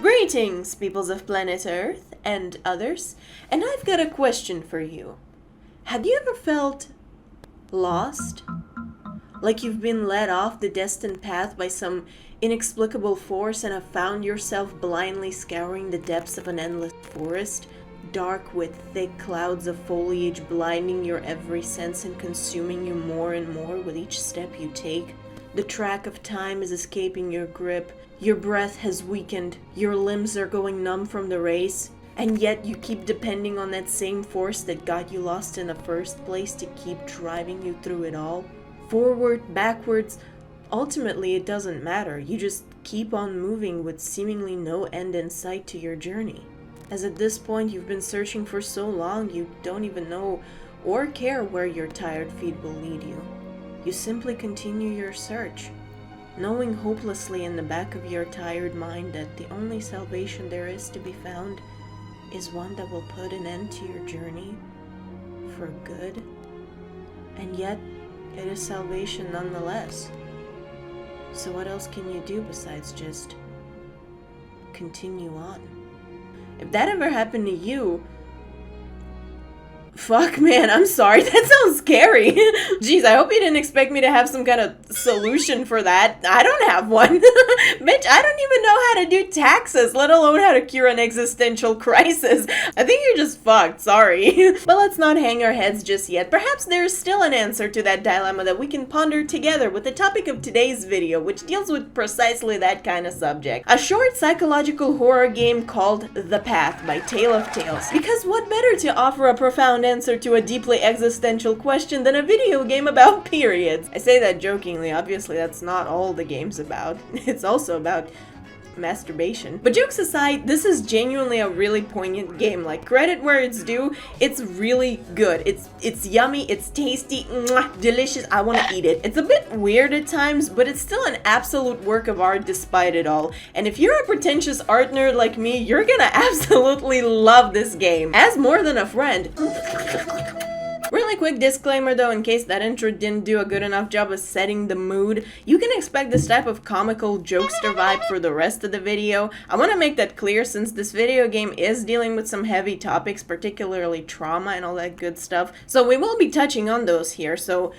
Greetings, peoples of planet Earth and others, and I've got a question for you. Have you ever felt lost? Like you've been led off the destined path by some inexplicable force and have found yourself blindly scouring the depths of an endless forest, dark with thick clouds of foliage blinding your every sense and consuming you more and more with each step you take? The track of time is escaping your grip, your breath has weakened, your limbs are going numb from the race, and yet you keep depending on that same force that got you lost in the first place to keep driving you through it all. Forward, backwards, ultimately it doesn't matter. You just keep on moving with seemingly no end in sight to your journey. As at this point you've been searching for so long you don't even know or care where your tired feet will lead you. You simply continue your search, knowing hopelessly in the back of your tired mind that the only salvation there is to be found is one that will put an end to your journey for good. And yet, it is salvation nonetheless. So what else can you do besides just continue on? If that ever happened to you, fuck, man, I'm sorry. That sounds scary. Jeez, I hope you didn't expect me to have some kind of solution for that. I don't have one. Bitch, I don't even know how to do taxes, let alone how to cure an existential crisis. I think you're just fucked, sorry. But let's not hang our heads just yet. Perhaps there's still an answer to that dilemma that we can ponder together with the topic of today's video, which deals with precisely that kind of subject. A short psychological horror game called The Path by Tale of Tales. Because what better to offer a profound answer to a deeply existential question than a video game about periods? I say that jokingly, obviously that's not all the game's about. It's also about masturbation. But jokes aside, this is genuinely a really poignant game. Like, credit where it's due, it's really good. It's yummy, it's tasty, delicious, I want to eat it. It's a bit weird at times, but it's still an absolute work of art despite it all. And if you're a pretentious art nerd like me, you're gonna absolutely love this game. As more than a friend. Really quick disclaimer though, in case that intro didn't do a good enough job of setting the mood, you can expect this type of comical jokester vibe for the rest of the video. I want to make that clear since this video game is dealing with some heavy topics, particularly trauma and all that good stuff. So we will be touching on those here, so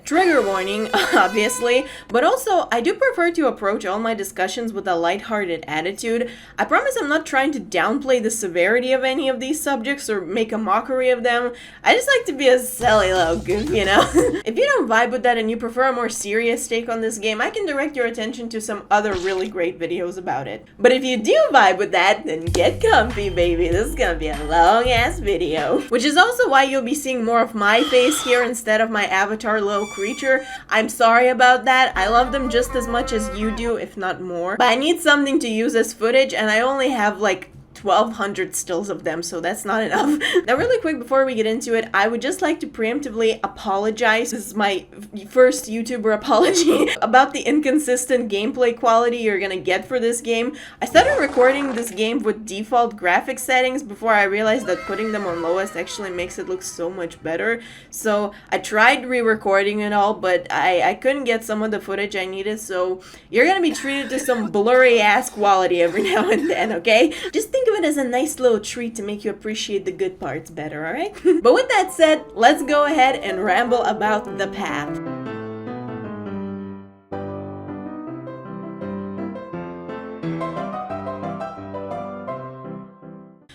trigger warning, obviously, but also I do prefer to approach all my discussions with a lighthearted attitude. I promise I'm not trying to downplay the severity of any of these subjects or make a mockery of them. I just like to be a silly little goof, you know? If you don't vibe with that and you prefer a more serious take on this game, I can direct your attention to some other really great videos about it. But if you do vibe with that, then get comfy, baby. This is gonna be a long ass video. Which is also why you'll be seeing more of my face here instead of my avatar little creature. I'm sorry about that. I love them just as much as you do, if not more. But I need something to use as footage, and I only have like 1,200 stills of them, so that's not enough. Now really quick before we get into it, I would just like to preemptively apologize. This is my first YouTuber apology about the inconsistent gameplay quality you're gonna get for this game. I started recording this game with default graphics settings before I realized that putting them on lowest actually makes it look so much better. So I tried re-recording it all, but I couldn't get some of the footage I needed, so you're gonna be treated to some blurry ass quality every now and then, okay? Just think of it as a nice little treat to make you appreciate the good parts better, alright? But with that said, let's go ahead and ramble about The Path.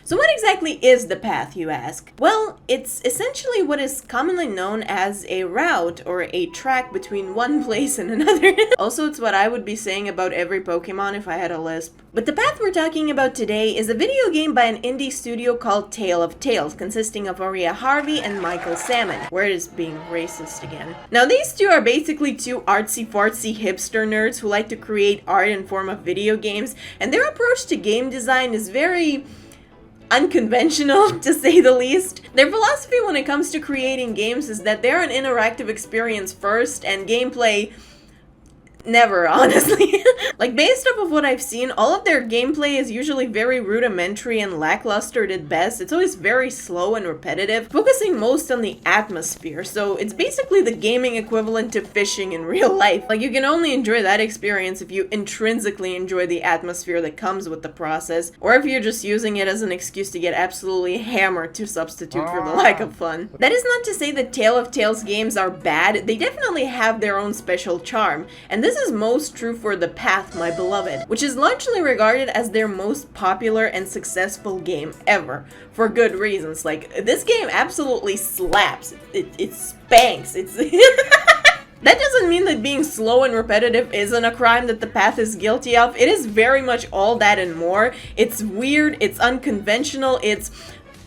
So what exactly is the path, you ask? Well, it's essentially what is commonly known as a route or a track between one place and another. Also, it's what I would be saying about every Pokemon if I had a lisp. But the path we're talking about today is a video game by an indie studio called Tale of Tales, consisting of Aria Harvey and Michael Salmon. Where is being racist again? Now, these two are basically two artsy-fartsy hipster nerds who like to create art in form of video games, and their approach to game design is very unconventional, to say the least. Their philosophy when it comes to creating games is that they're an interactive experience first, and gameplay Never, honestly. Like, based off of what I've seen, all of their gameplay is usually very rudimentary and lackluster at best. It's always very slow and repetitive, focusing most on the atmosphere. So it's basically the gaming equivalent to fishing in real life. Like, you can only enjoy that experience if you intrinsically enjoy the atmosphere that comes with the process, or if you're just using it as an excuse to get absolutely hammered to substitute for the lack of fun. That is not to say that Tale of Tales games are bad. They definitely have their own special charm, and this is most true for The Path, My Beloved, which is largely regarded as their most popular and successful game ever, for good reasons. Like, this game absolutely slaps. It spanks. It's... That doesn't mean that being slow and repetitive isn't a crime that The Path is guilty of. It is very much all that and more. It's weird, it's unconventional, it's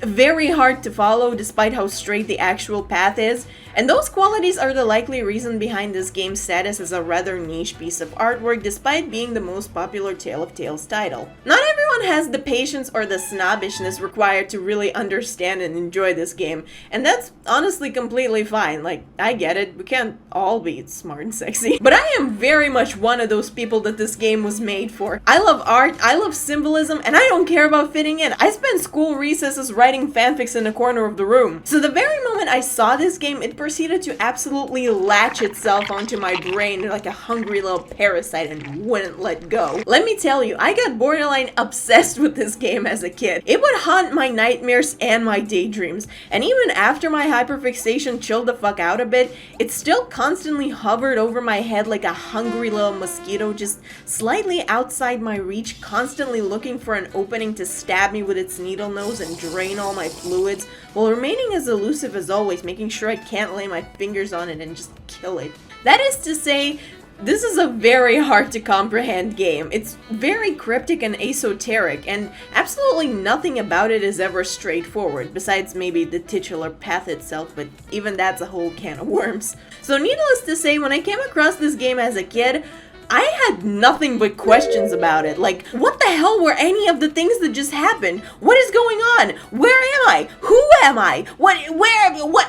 very hard to follow despite how straight the actual path is, and those qualities are the likely reason behind this game's status as a rather niche piece of artwork despite being the most popular Tale of Tales title. Not everyone has the patience or the snobbishness required to really understand and enjoy this game, and that's honestly completely fine. Like, I get it, we can't all be smart and sexy, but I am very much one of those people that this game was made for. I love art, I love symbolism, and I don't care about fitting in. I spent school recesses writing fanfics in the corner of the room. So the very moment I saw this game, it proceeded to absolutely latch itself onto my brain like a hungry little parasite and wouldn't let go. Let me tell you, I got borderline obsessed with this game as a kid. It would haunt my nightmares and my daydreams, and even after my hyperfixation chilled the fuck out a bit, it still constantly hovered over my head like a hungry little mosquito, just slightly outside my reach, constantly looking for an opening to stab me with its needle nose and drain all my fluids, while remaining as elusive as always, making sure I can't lay my fingers on it and just kill it. That is to say, this is a very hard to comprehend game. It's very cryptic and esoteric, and absolutely nothing about it is ever straightforward, besides maybe the titular path itself, but even that's a whole can of worms. So needless to say, when I came across this game as a kid, I had nothing but questions about it. Like, what the hell were any of the things that just happened? What is going on? Where am I? Who am I? What?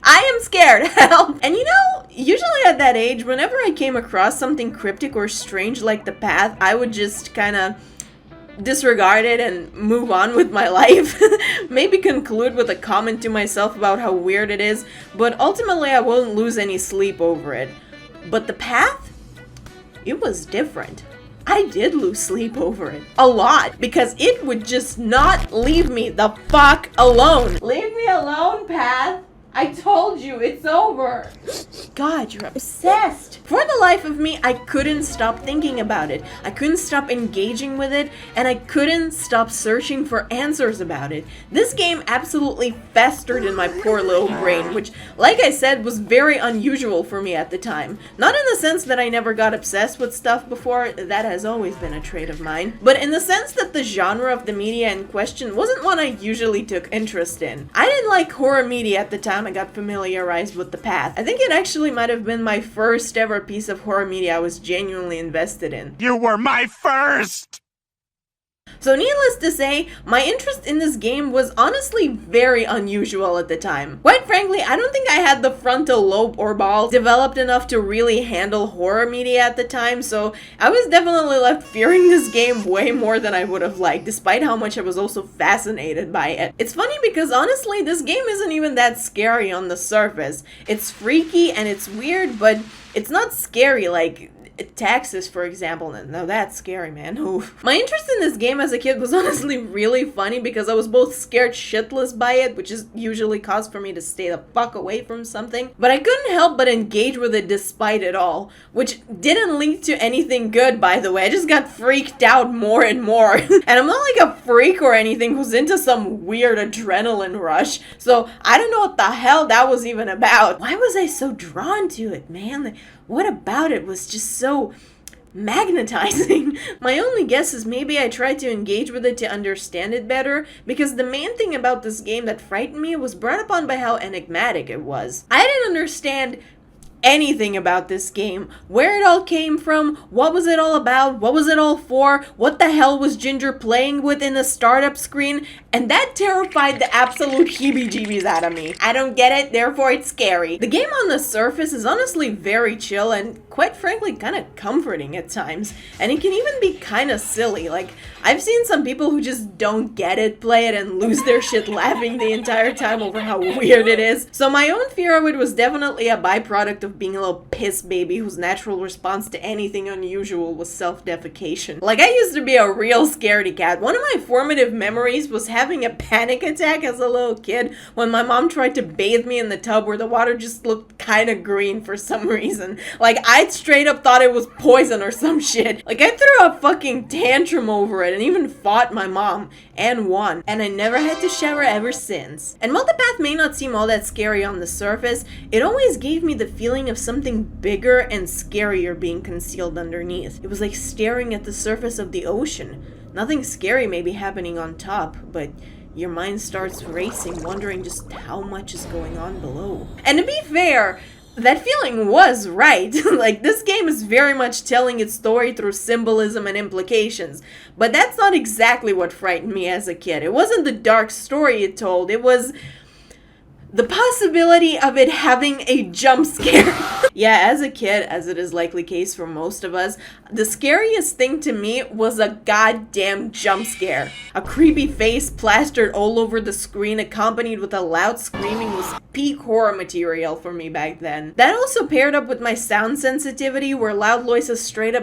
I am scared. Help. And you know, usually at that age, whenever I came across something cryptic or strange like The Path, I would just kind of disregard it and move on with my life. Maybe conclude with a comment to myself about how weird it is, but ultimately I won't lose any sleep over it. But The Path? It was different. I did lose sleep over it. A lot. Because it would just not leave me the fuck alone. Leave me alone, Path. I told you, it's over. God, you're obsessed. For the life of me, I couldn't stop thinking about it. I couldn't stop engaging with it, and I couldn't stop searching for answers about it. This game absolutely festered in my poor little brain, which, like I said, was very unusual for me at the time. Not in the sense that I never got obsessed with stuff before, that has always been a trait of mine, but in the sense that the genre of the media in question wasn't one I usually took interest in. I didn't like horror media at the time I got familiarized with The Path. I think it actually might have been my first ever piece of horror media I was genuinely invested in. You were my first! So needless to say, my interest in this game was honestly very unusual at the time. Quite frankly, I don't think I had the frontal lobe or balls developed enough to really handle horror media at the time, so I was definitely left fearing this game way more than I would have liked, despite how much I was also fascinated by it. It's funny because honestly, this game isn't even that scary on the surface. It's freaky and it's weird, but it's not scary like Taxes, for example. Now that's scary, man. Oof. My interest in this game as a kid was honestly really funny because I was both scared shitless by it, which is usually cause for me to stay the fuck away from something, but I couldn't help but engage with it despite it all, which didn't lead to anything good, by the way. I just got freaked out more and more. And I'm not like a freak or anything who's into some weird adrenaline rush, so I don't know what the hell that was even about. Why was I so drawn to it, man? What about it was just so magnetizing? My only guess is maybe I tried to engage with it to understand it better, because the main thing about this game that frightened me was brought upon by how enigmatic it was. I didn't understand anything about this game, where it all came from, what was it all about, what was it all for, what the hell was Ginger playing with in the startup screen, and that terrified the absolute heebie-jeebies out of me. I don't get it, therefore it's scary. The game on the surface is honestly very chill and quite frankly kind of comforting at times, and it can even be kind of silly. Like, I've seen some people who just don't get it play it and lose their shit laughing the entire time over how weird it is. So my own fear of it was definitely a byproduct of being a little piss baby whose natural response to anything unusual was self-defecation. Like, I used to be a real scaredy cat. One of my formative memories was having a panic attack as a little kid when my mom tried to bathe me in the tub where the water just looked kind of green for some reason. Like, I straight up thought it was poison or some shit. Like, I threw a fucking tantrum over it and even fought my mom and won, and I never had to shower ever since. And while the path may not seem all that scary on the surface, it always gave me the feeling of something bigger and scarier being concealed underneath. It was like staring at the surface of the ocean. Nothing scary may be happening on top, but your mind starts racing, wondering just how much is going on below. And to be fair, that feeling was right. Like, this game is very much telling its story through symbolism and implications. But that's not exactly what frightened me as a kid. It wasn't the dark story it told, it was the possibility of it having a jump scare. Yeah, as a kid, as it is likely case for most of us, the scariest thing to me was a goddamn jump scare. A creepy face plastered all over the screen accompanied with a loud screaming was peak horror material for me back then. That also paired up with my sound sensitivity where loud noises straight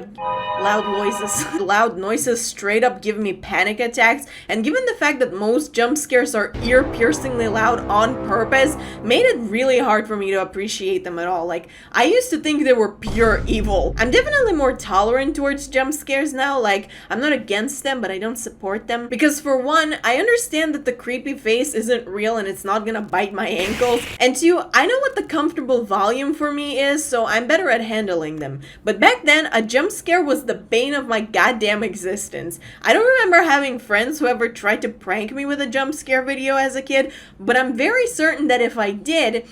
up give me panic attacks, and given the fact that most jump scares are ear-piercingly loud on purpose, made it really hard for me to appreciate them at all. Like, I used to think they were pure evil. I'm definitely more tolerant towards jump scares now. Like, I'm not against them, but I don't support them. Because for one, I understand that the creepy face isn't real and it's not gonna bite my ankles. And two, I know what the comfortable volume for me is, so I'm better at handling them. But back then, a jump scare was the bane of my goddamn existence. I don't remember having friends who ever tried to prank me with a jump scare video as a kid, but I'm very certain that if I did,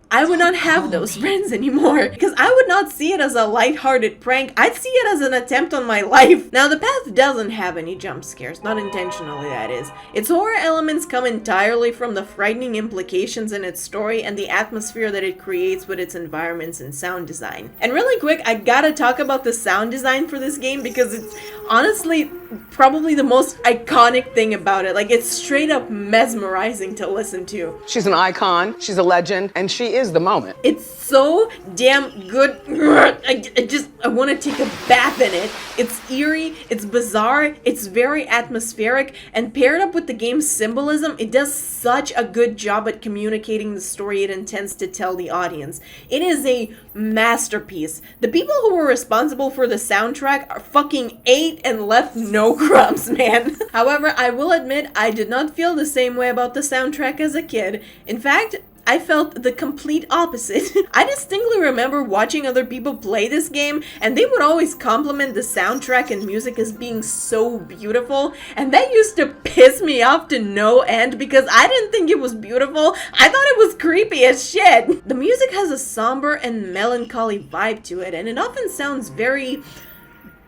I would not have those friends anymore, because I would not see it as a lighthearted prank. I'd see it as an attempt on my life. Now, the path doesn't have any jump scares, not intentionally that is. Its horror elements come entirely from the frightening implications in its story and the atmosphere that it creates with its environments and sound design. And really quick, I gotta talk about the sound design for this game because it's honestly probably the most iconic thing about it. Like, it's straight up mesmerizing to listen to. She's an icon, she's a legend, and she is the moment. It's so damn good. I want to take a bath in it. It's eerie, it's bizarre, it's very atmospheric, and paired up with the game's symbolism, it does such a good job at communicating the story it intends to tell the audience. It is a masterpiece. The people who were responsible for the soundtrack are fucking ate and left no crumbs, man. However, I will admit I did not feel the same way about the soundtrack as a kid. In fact, I felt the complete opposite. I distinctly remember watching other people play this game, and they would always compliment the soundtrack and music as being so beautiful, and that used to piss me off to no end because I didn't think it was beautiful. I thought it was creepy as shit. The music has a somber and melancholy vibe to it, and it often sounds very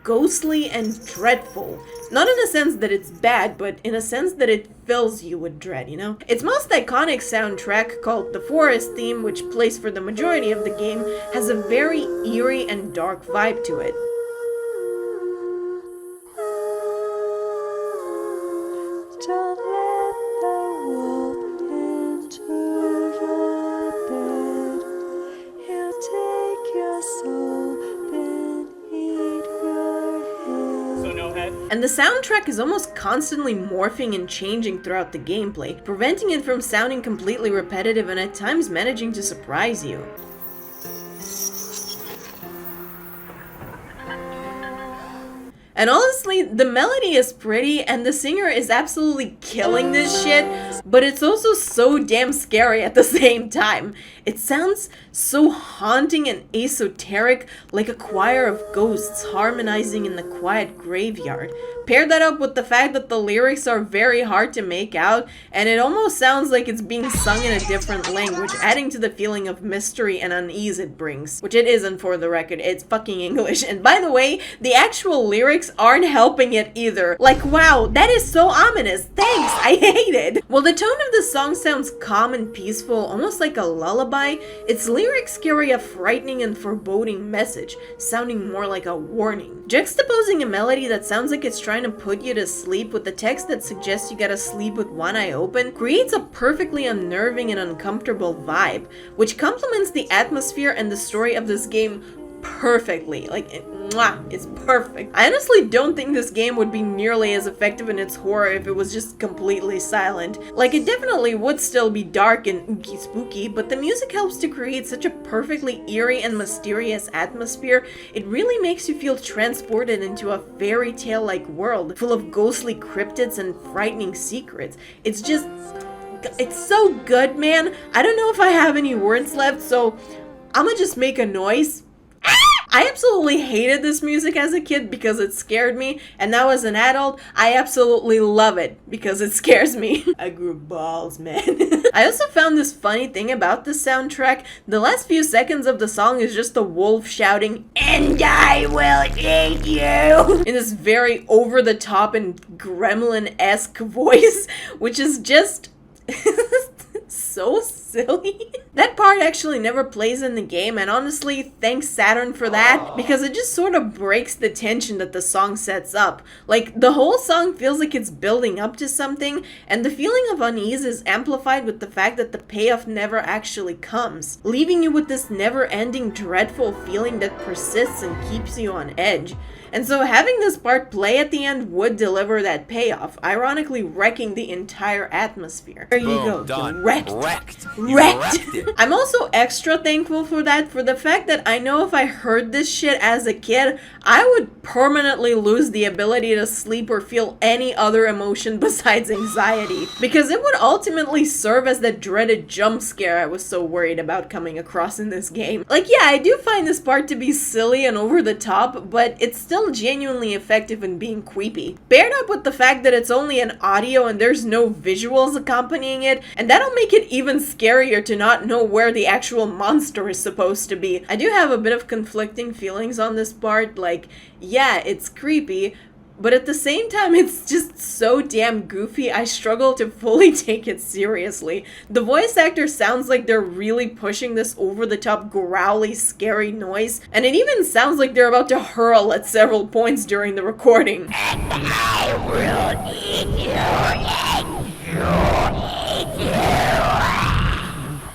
ghostly and dreadful. Not in a sense that it's bad, but in a sense that it fills you with dread, you know? Its most iconic soundtrack, called the Forest Theme, which plays for the majority of the game, has a very eerie and dark vibe to it. Don't let the wolf into your bed. He'll take your soul, then eat your head. So no head? And the soundtrack is almost constantly morphing and changing throughout the gameplay, preventing it from sounding completely repetitive and at times managing to surprise you. And honestly, the melody is pretty and the singer is absolutely killing this shit, but it's also so damn scary at the same time. It sounds so haunting and esoteric, like a choir of ghosts harmonizing in the quiet graveyard. Pair that up with the fact that the lyrics are very hard to make out, and it almost sounds like it's being sung in a different language, adding to the feeling of mystery and unease it brings. Which it isn't, for the record, it's fucking English. And by the way, the actual lyrics aren't helping it either. Like, wow, that is so ominous. Thanks, I hate it. While the tone of the song sounds calm and peaceful, almost like a lullaby, its lyrics carry a frightening and foreboding message, sounding more like a warning. Juxtaposing a melody that sounds like it's trying to put you to sleep with the text that suggests you gotta sleep with one eye open creates a perfectly unnerving and uncomfortable vibe, which complements the atmosphere and the story of this game perfectly. Like, it's perfect. I honestly don't think this game would be nearly as effective in its horror if it was just completely silent. Like, it definitely would still be dark and ooky spooky, but the music helps to create such a perfectly eerie and mysterious atmosphere. It really makes you feel transported into a fairy tale-like world full of ghostly cryptids and frightening secrets. It's so good, man. I don't know if I have any words left, so I'ma just make a noise. I absolutely hated this music as a kid because it scared me, and now as an adult, I absolutely love it because it scares me. I grew balls, man. I also found this funny thing about the soundtrack. The last few seconds of the song is just a wolf shouting, "And I will eat you!" in this very over-the-top and gremlin-esque voice, which is just so silly. That part actually never plays in the game, and honestly, thanks Saturn for that, because it just sort of breaks the tension that the song sets up. Like, the whole song feels like it's building up to something, and the feeling of unease is amplified with the fact that the payoff never actually comes, leaving you with this never-ending dreadful feeling that persists and keeps you on edge. And so having this part play at the end would deliver that payoff, ironically wrecking the entire atmosphere. There you go. Done. Wrecked. I'm also extra thankful for that, for the fact that I know if I heard this shit as a kid, I would permanently lose the ability to sleep or feel any other emotion besides anxiety, because it would ultimately serve as that dreaded jump scare I was so worried about coming across in this game. Like, yeah, I do find this part to be silly and over the top, but it's still genuinely effective in being creepy. Paired up with the fact that it's only an audio and there's no visuals accompanying it, and that'll make it even scarier to not know where the actual monster is supposed to be. I do have a bit of conflicting feelings on this part. Like, yeah, it's creepy, but at the same time, it's just so damn goofy, I struggle to fully take it seriously. The voice actor sounds like they're really pushing this over-the-top, growly, scary noise, and it even sounds like they're about to hurl at several points during the recording. And I will eat you, and you eat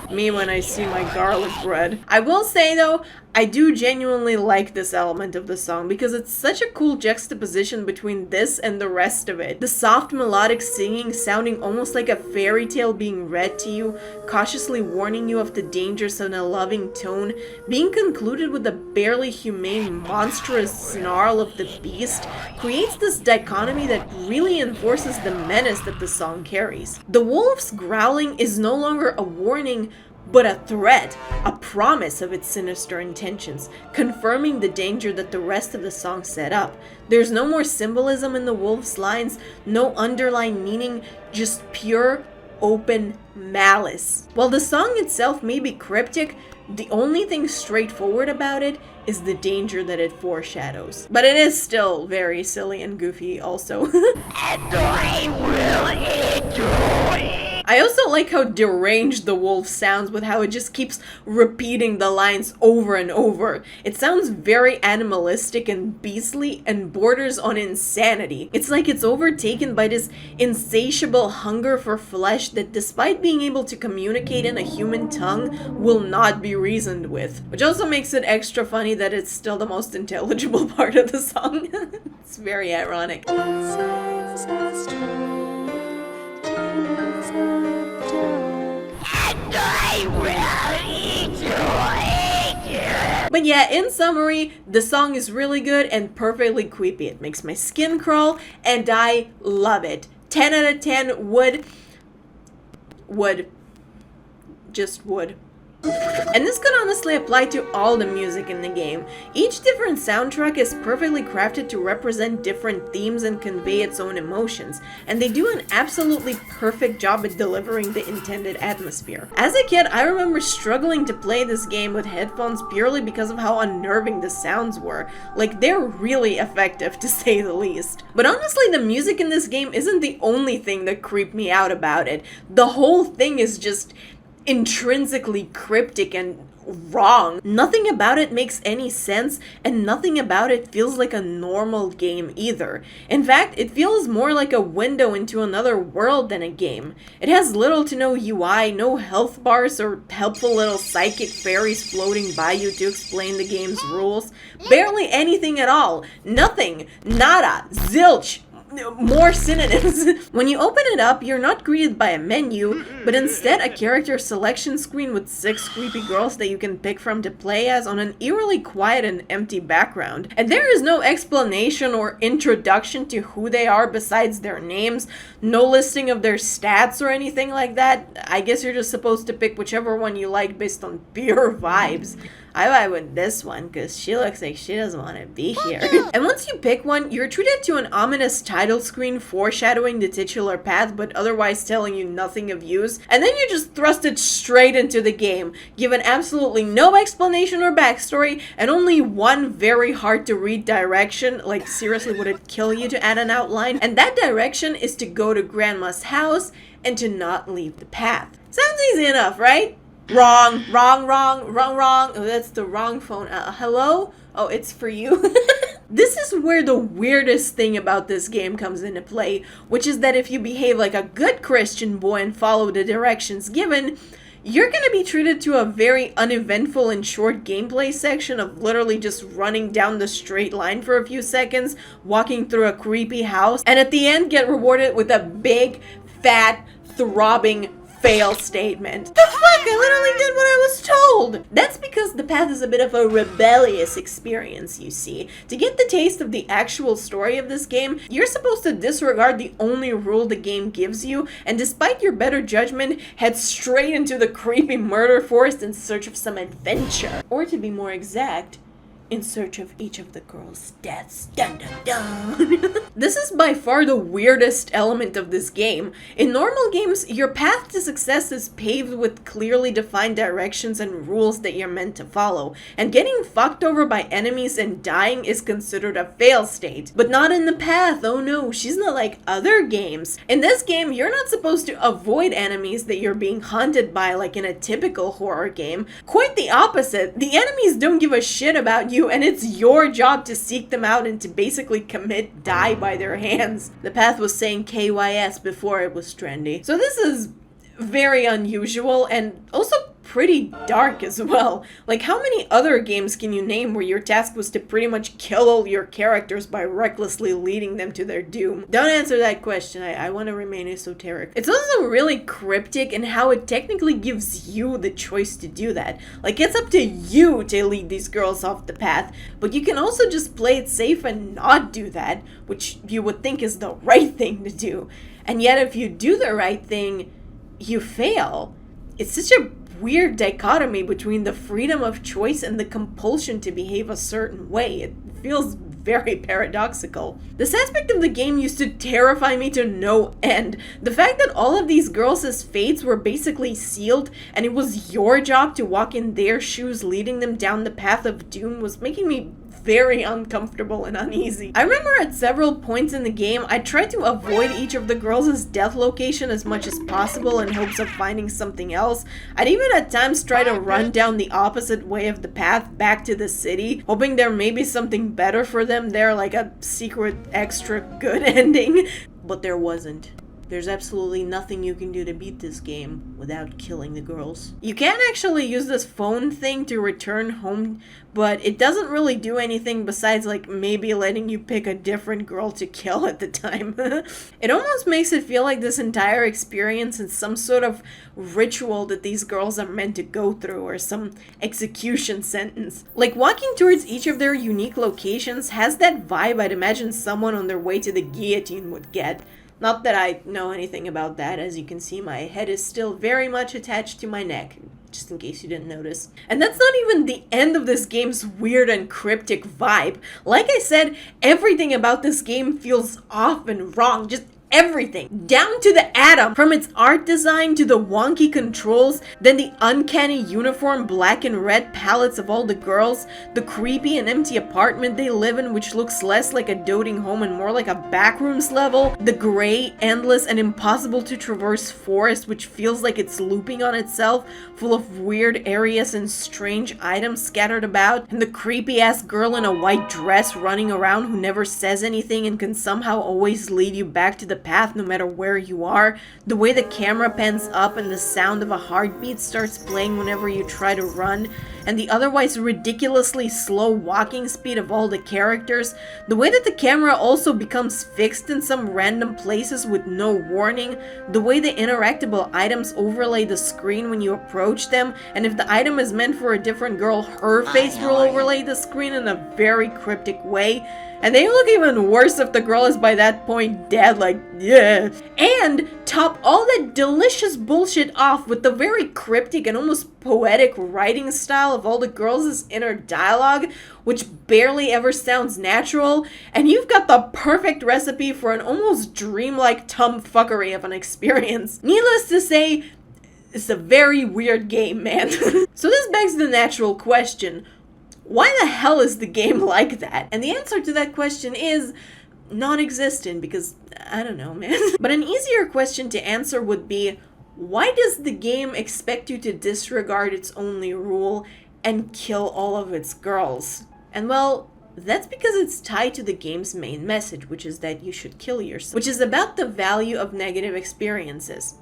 you. Me when I see my garlic bread. I will say though, I do genuinely like this element of the song because it's such a cool juxtaposition between this and the rest of it. The soft melodic singing sounding almost like a fairy tale being read to you, cautiously warning you of the dangers in a loving tone, being concluded with a barely humane monstrous snarl of the beast, creates this dichotomy that really enforces the menace that the song carries. The wolf's growling is no longer a warning, but a threat, a promise of its sinister intentions, confirming the danger that the rest of the song set up. There's no more symbolism in the wolf's lines, no underlying meaning, just pure, open malice. While the song itself may be cryptic, the only thing straightforward about it is the danger that it foreshadows. But it is still very silly and goofy also. And I will enjoy. I also like how deranged the wolf sounds with how it just keeps repeating the lines over and over. It sounds very animalistic and beastly and borders on insanity. It's like it's overtaken by this insatiable hunger for flesh that, despite being able to communicate in a human tongue, will not be reasoned with. Which also makes it extra funny that it's still the most intelligible part of the song. It's very ironic. But yeah, in summary, the song is really good and perfectly creepy. It makes my skin crawl, and I love it. 10 out of 10 would. Just would. And this could honestly apply to all the music in the game. Each different soundtrack is perfectly crafted to represent different themes and convey its own emotions, and they do an absolutely perfect job at delivering the intended atmosphere. As a kid, I remember struggling to play this game with headphones purely because of how unnerving the sounds were. Like, they're really effective, to say the least. But honestly, the music in this game isn't the only thing that creeped me out about it. The whole thing is just intrinsically cryptic and wrong. Nothing about it makes any sense, and nothing about it feels like a normal game either. In fact, it feels more like a window into another world than a game. It has little to no UI, no health bars or helpful little psychic fairies floating by you to explain the game's rules. Barely anything at all. Nothing. Nada. Zilch. More synonyms. When you open it up, you're not greeted by a menu, but instead a character selection screen with 6 creepy girls that you can pick from to play as on an eerily quiet and empty background. And there is no explanation or introduction to who they are besides their names, no listing of their stats or anything like that. I guess you're just supposed to pick whichever one you like based on pure vibes. I vibe with this one because she looks like she doesn't want to be here. And once you pick one, you're treated to an ominous title screen foreshadowing the titular path but otherwise telling you nothing of use, and then you're just thrusted straight into the game, given absolutely no explanation or backstory, and only one very hard to read direction. Like, seriously, would it kill you to add an outline? And that direction is to go to Grandma's house and to not leave the path. Sounds easy enough, right? Wrong. Oh, that's the wrong phone. Hello? Oh, it's for you. This is where the weirdest thing about this game comes into play, which is that if you behave like a good Christian boy and follow the directions given, you're gonna be treated to a very uneventful and short gameplay section of literally just running down the straight line for a few seconds, walking through a creepy house, and at the end get rewarded with a big, fat, throbbing fail statement. The fuck? I literally did what I was told! That's because the path is a bit of a rebellious experience, you see. To get the taste of the actual story of this game, you're supposed to disregard the only rule the game gives you, and despite your better judgment, head straight into the creepy murder forest in search of some adventure. Or to be more exact, in search of each of the girls' deaths. Dun dun dun. This is by far the weirdest element of this game. In normal games, your path to success is paved with clearly defined directions and rules that you're meant to follow, and getting fucked over by enemies and dying is considered a fail state. But not in the path. Oh no, she's not like other games. In this game, you're not supposed to avoid enemies that you're being hunted by like in a typical horror game. Quite the opposite. The enemies don't give a shit about you, and it's your job to seek them out and to basically die by their hands. The path was saying KYS before it was trendy. So this is very unusual and also pretty dark as well. Like, how many other games can you name where your task was to pretty much kill all your characters by recklessly leading them to their doom? Don't answer that question. I want to remain esoteric. It's also really cryptic in how it technically gives you the choice to do that. Like, it's up to you to lead these girls off the path, but you can also just play it safe and not do that, which you would think is the right thing to do. And yet, if you do the right thing, you fail. It's such a weird dichotomy between the freedom of choice and the compulsion to behave a certain way. It feels very paradoxical. This aspect of the game used to terrify me to no end. The fact that all of these girls' fates were basically sealed and it was your job to walk in their shoes leading them down the path of doom was making me very uncomfortable and uneasy. I remember at several points in the game, I tried to avoid each of the girls' death location as much as possible in hopes of finding something else. I'd even at times try to run down the opposite way of the path back to the city, hoping there may be something better for them there, like a secret extra good ending. But there wasn't. There's absolutely nothing you can do to beat this game without killing the girls. You can actually use this phone thing to return home, but it doesn't really do anything besides like maybe letting you pick a different girl to kill at the time. It almost makes it feel like this entire experience is some sort of ritual that these girls are meant to go through, or some execution sentence. Like, walking towards each of their unique locations has that vibe I'd imagine someone on their way to the guillotine would get. Not that I know anything about that. As you can see, my head is still very much attached to my neck. just in case you didn't notice. And that's not even the end of this game's weird and cryptic vibe. Like I said, everything about this game feels off and wrong, just everything, down to the atom, from its art design to the wonky controls, then the uncanny uniform black and red palettes of all the girls, the creepy and empty apartment they live in which looks less like a doting home and more like a backrooms level, the gray, endless and impossible to traverse forest which feels like it's looping on itself, full of weird areas and strange items scattered about, and the creepy ass girl in a white dress running around who never says anything and can somehow always lead you back to the path no matter where you are, the way the camera pans up and the sound of a heartbeat starts playing whenever you try to run, and the otherwise ridiculously slow walking speed of all the characters, the way that the camera also becomes fixed in some random places with no warning, the way the interactable items overlay the screen when you approach them, and if the item is meant for a different girl, her face will overlay the screen in a very cryptic way. And they look even worse if the girl is by that point dead, like, yeah. And top all that delicious bullshit off with the very cryptic and almost poetic writing style of all the girls' inner dialogue, which barely ever sounds natural, and you've got the perfect recipe for an almost dreamlike tumfuckery of an experience. Needless to say, it's a very weird game, man. So this begs the natural question, why the hell is the game like that? And the answer to that question is non-existent, because I don't know, man. But an easier question to answer would be, why does the game expect you to disregard its only rule and kill all of its girls? And well, that's because it's tied to the game's main message, which is that you should kill yourself, which is about the value of negative experiences.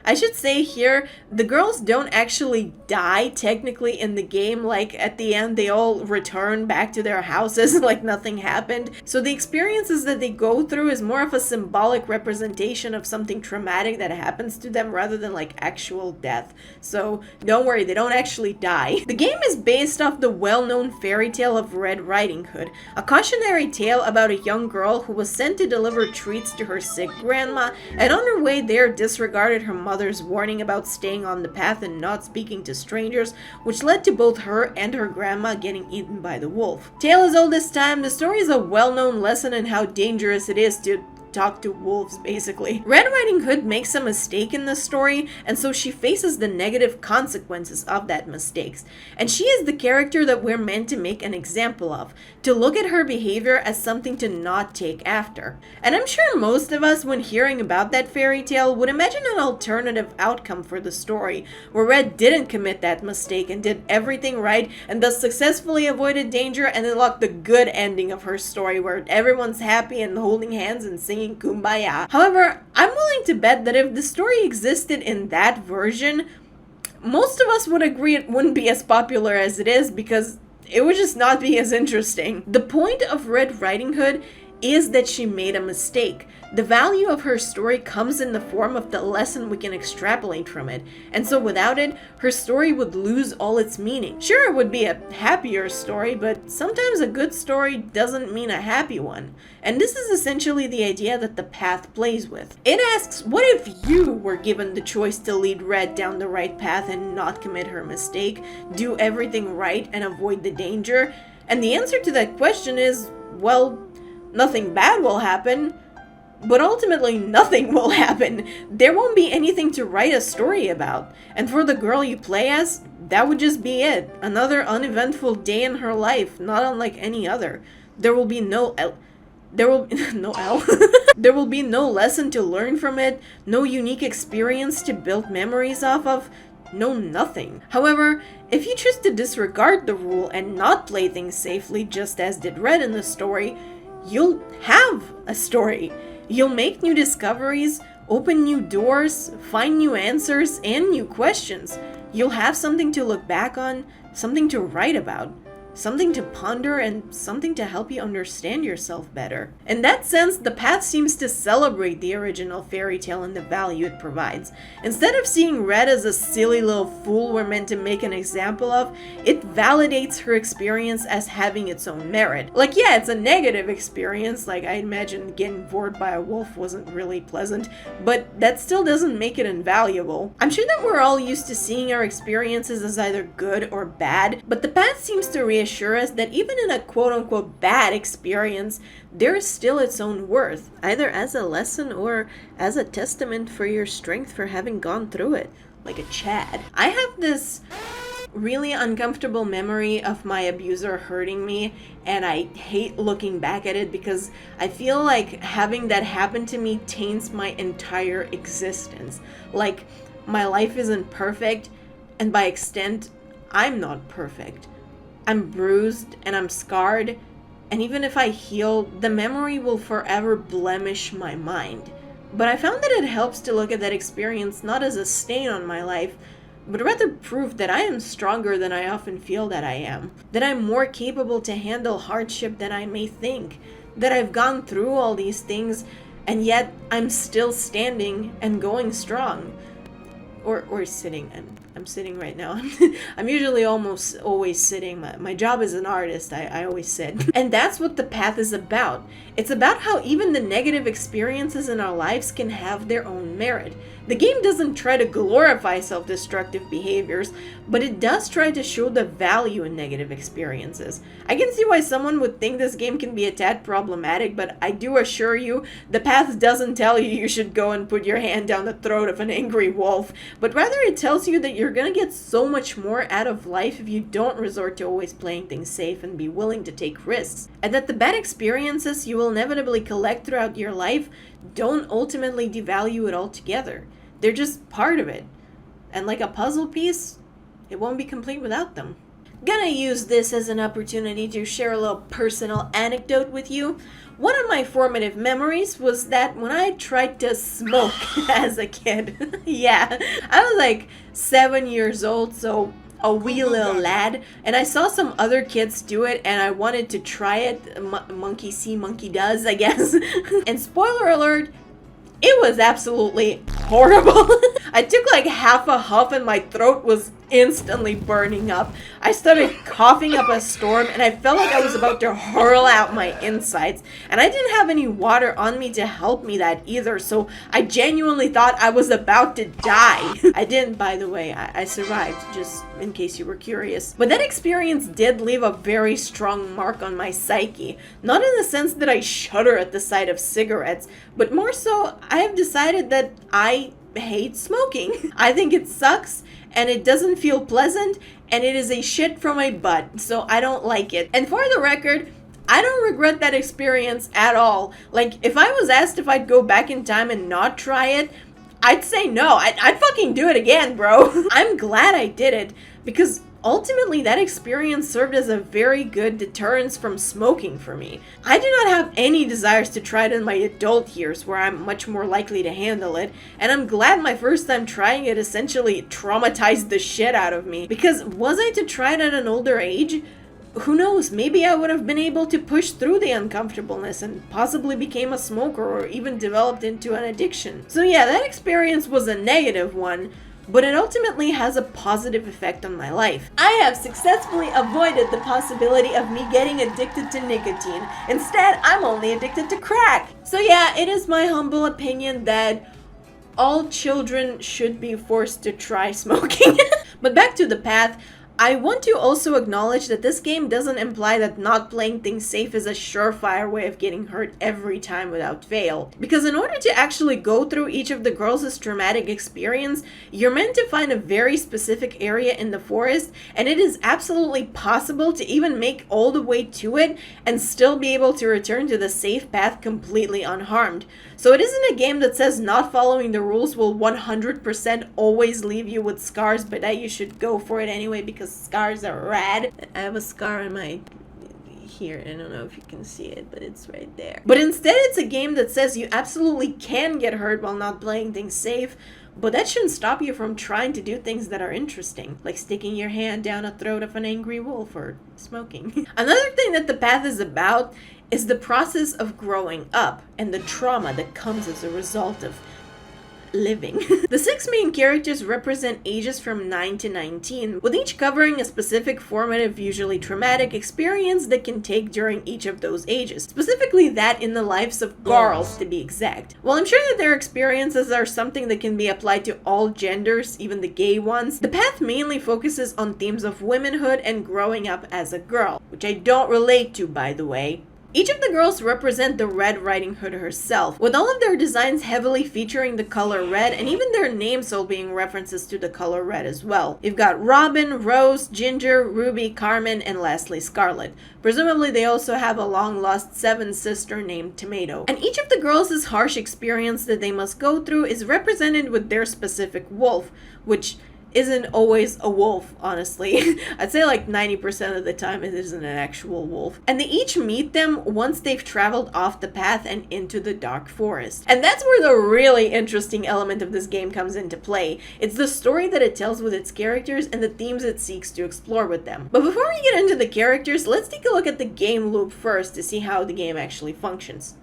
I should say here, the girls don't actually die technically in the game, like at the end they all return back to their houses like nothing happened. So the experiences that they go through is more of a symbolic representation of something traumatic that happens to them rather than like actual death. So don't worry, they don't actually die. The game is based off the well-known fairy tale of Red Riding Hood, a cautionary tale about a young girl who was sent to deliver treats to her sick grandma, and on her way there disregarded her mother's warning about staying on the path and not speaking to strangers, which led to both her and her grandma getting eaten by the wolf. Tale as old as time, the story is a well-known lesson in how dangerous it is to talk to wolves, basically. Red Riding Hood makes a mistake in the story, and so she faces the negative consequences of that mistake. And she is the character that we're meant to make an example of, to look at her behavior as something to not take after. And I'm sure most of us, when hearing about that fairy tale, would imagine an alternative outcome for the story, where Red didn't commit that mistake and did everything right, and thus successfully avoided danger and unlocked the good ending of her story, where everyone's happy and holding hands and singing Kumbaya. However, I'm willing to bet that if the story existed in that version, most of us would agree it wouldn't be as popular as it is, because it would just not be as interesting. The point of Red Riding Hood is that she made a mistake. The value of her story comes in the form of the lesson we can extrapolate from it, and so without it, her story would lose all its meaning. Sure, it would be a happier story, but sometimes a good story doesn't mean a happy one. And this is essentially the idea that the path plays with. It asks, what if you were given the choice to lead Red down the right path and not commit her mistake, do everything right and avoid the danger? And the answer to that question is, well, nothing bad will happen, but ultimately nothing will happen. There won't be anything to write a story about. And for the girl you play as, that would just be it. Another uneventful day in her life, not unlike any other. There will be no There will be no lesson to learn from it, no unique experience to build memories off of, no nothing. However, if you choose to disregard the rule and not play things safely just as did Red in the story, you'll have a story. You'll make new discoveries, open new doors, find new answers, and new questions. You'll have something to look back on, something to write about. something to ponder, and something to help you understand yourself better. In that sense, the path seems to celebrate the original fairy tale and the value it provides. Instead of seeing Red as a silly little fool we're meant to make an example of, it validates her experience as having its own merit. Like, yeah, it's a negative experience, like I imagine getting bored by a wolf wasn't really pleasant, but that still doesn't make it invaluable. I'm sure that we're all used to seeing our experiences as either good or bad, but the path seems to reassure us that even in a quote-unquote bad experience, there is still its own worth, either as a lesson or as a testament for your strength for having gone through it, like a Chad. I have this really uncomfortable memory of my abuser hurting me, and I hate looking back at it because I feel like having that happen to me taints my entire existence. Like, my life isn't perfect, and by extent, I'm not perfect. I'm bruised and I'm scarred, and even if I heal, the memory will forever blemish my mind. But I found that it helps to look at that experience not as a stain on my life, but rather proof that I am stronger than I often feel that I am, that I'm more capable to handle hardship than I may think, that I've gone through all these things, and yet I'm still standing and going strong. Or sitting, and I'm sitting right now. I'm usually almost always sitting. My job as an artist, I always sit. And that's what the path is about. It's about how even the negative experiences in our lives can have their own merit. The game doesn't try to glorify self-destructive behaviors, but it does try to show the value in negative experiences. I can see why someone would think this game can be a tad problematic, but I do assure you, the path doesn't tell you should go and put your hand down the throat of an angry wolf, but rather it tells you that you're gonna get so much more out of life if you don't resort to always playing things safe and be willing to take risks. And that the bad experiences you will inevitably collect throughout your life don't ultimately devalue it altogether. They're just part of it. And like a puzzle piece, it won't be complete without them. Gonna use this as an opportunity to share a little personal anecdote with you. One of my formative memories was that when I tried to smoke as a kid. Yeah, I was like 7 years old, so a wee little lad, and I saw some other kids do it and I wanted to try it. Monkey see, monkey does, I guess. And spoiler alert, it was absolutely horrible. I took like half a huff and my throat was instantly burning up. I started coughing up a storm and I felt like I was about to hurl out my insides. And I didn't have any water on me to help me that either, so I genuinely thought I was about to die. I didn't, by the way. I survived, just in case you were curious. But that experience did leave a very strong mark on my psyche. Not in the sense that I shudder at the sight of cigarettes, but more so, I have decided that I hate smoking. I think it sucks, and it doesn't feel pleasant, and it is a shit from my butt, so I don't like it. And for the record, I don't regret that experience at all. Like, if I was asked if I'd go back in time and not try it, I'd say no. I'd fucking do it again, bro. I'm glad I did it, because ultimately that experience served as a very good deterrence from smoking for me. I do not have any desires to try it in my adult years where I'm much more likely to handle it, and I'm glad my first time trying it essentially traumatized the shit out of me, because was I to try it at an older age? Who knows, maybe I would have been able to push through the uncomfortableness and possibly became a smoker or even developed into an addiction. So yeah, that experience was a negative one, but it ultimately has a positive effect on my life. I have successfully avoided the possibility of me getting addicted to nicotine. Instead, I'm only addicted to crack. So yeah, it is my humble opinion that all children should be forced to try smoking. But back to the path, I want to also acknowledge that this game doesn't imply that not playing things safe is a surefire way of getting hurt every time without fail. Because in order to actually go through each of the girls' traumatic experience, you're meant to find a very specific area in the forest, and it is absolutely possible to even make all the way to it and still be able to return to the safe path completely unharmed. So it isn't a game that says not following the rules will 100% always leave you with scars, but that you should go for it anyway because scars are rad. I have a scar on my here. I don't know if you can see it, but it's right there. But instead, it's a game that says you absolutely can get hurt while not playing things safe, But that shouldn't stop you from trying to do things that are interesting, like sticking your hand down the throat of an angry wolf or smoking. Another thing that the path is about is the process of growing up and the trauma that comes as a result of living. The 6 main characters represent ages from 9 to 19, with each covering a specific formative, usually traumatic experience that can take during each of those ages. Specifically that in the lives of girls, to be exact. While I'm sure that their experiences are something that can be applied to all genders, even the gay ones, the path mainly focuses on themes of womanhood and growing up as a girl, which I don't relate to, by the way. Each of the girls represent the Red Riding Hood herself, with all of their designs heavily featuring the color red, and even their names all being references to the color red as well. You've got Robin, Rose, Ginger, Ruby, Carmen, and lastly Scarlet. Presumably they also have a long-lost 7th sister named Tomato. And each of the girls' harsh experience that they must go through is represented with their specific wolf, which isn't always a wolf, honestly. I'd say like 90% of the time it isn't an actual wolf. And they each meet them once they've traveled off the path and into the dark forest. And that's where the really interesting element of this game comes into play. It's the story that it tells with its characters and the themes it seeks to explore with them. But before we get into the characters, let's take a look at the game loop first to see how the game actually functions.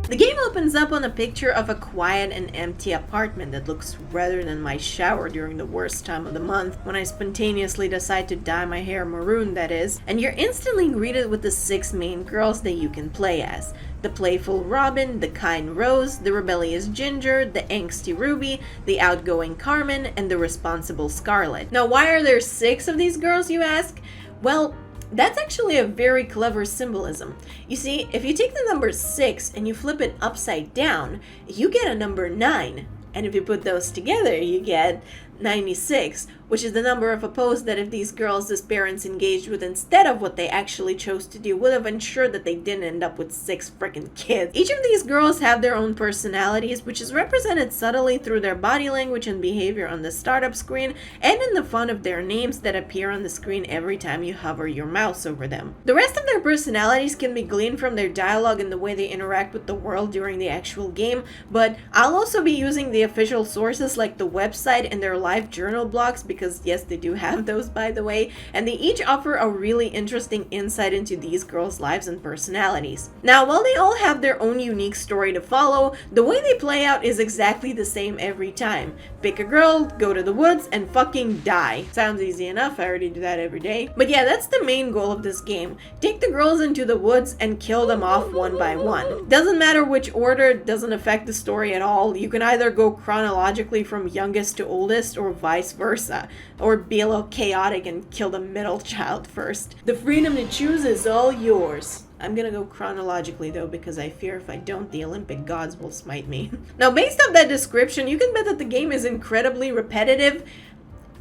The game opens up on a picture of a quiet and empty apartment that looks redder than my shower during the worst time of the month, when I spontaneously decide to dye my hair maroon, that is, and you're instantly greeted with the 6 main girls that you can play as. The playful Robin, the kind Rose, the rebellious Ginger, the angsty Ruby, the outgoing Carmen, and the responsible Scarlet. Now, why are there 6 of these girls, you ask? Well, that's actually a very clever symbolism. You see, if you take the number 6 and you flip it upside down, you get a number 9. And if you put those together, you get 96, which is the number of a pose that if these girls' parents engaged with instead of what they actually chose to do would have ensured that they didn't end up with 6 freaking kids. Each of these girls have their own personalities, which is represented subtly through their body language and behavior on the startup screen and in the font of their names that appear on the screen every time you hover your mouse over them. The rest of their personalities can be gleaned from their dialogue and the way they interact with the world during the actual game, but I'll also be using the official sources like the website and their live journal blogs, because yes, they do have those, by the way, and they each offer a really interesting insight into these girls' lives and personalities. Now, while they all have their own unique story to follow, the way they play out is exactly the same every time. Pick a girl, go to the woods, and fucking die. Sounds easy enough, I already do that every day. But yeah, that's the main goal of this game. Take the girls into the woods and kill them off one by one. Doesn't matter which order, it doesn't affect the story at all. You can either go chronologically from youngest to oldest, or vice versa, or be a little chaotic and kill the middle child first. The freedom to choose is all yours. I'm gonna go chronologically though, because I fear if I don't, the Olympic gods will smite me. Now, based on that description, you can bet that the game is incredibly repetitive.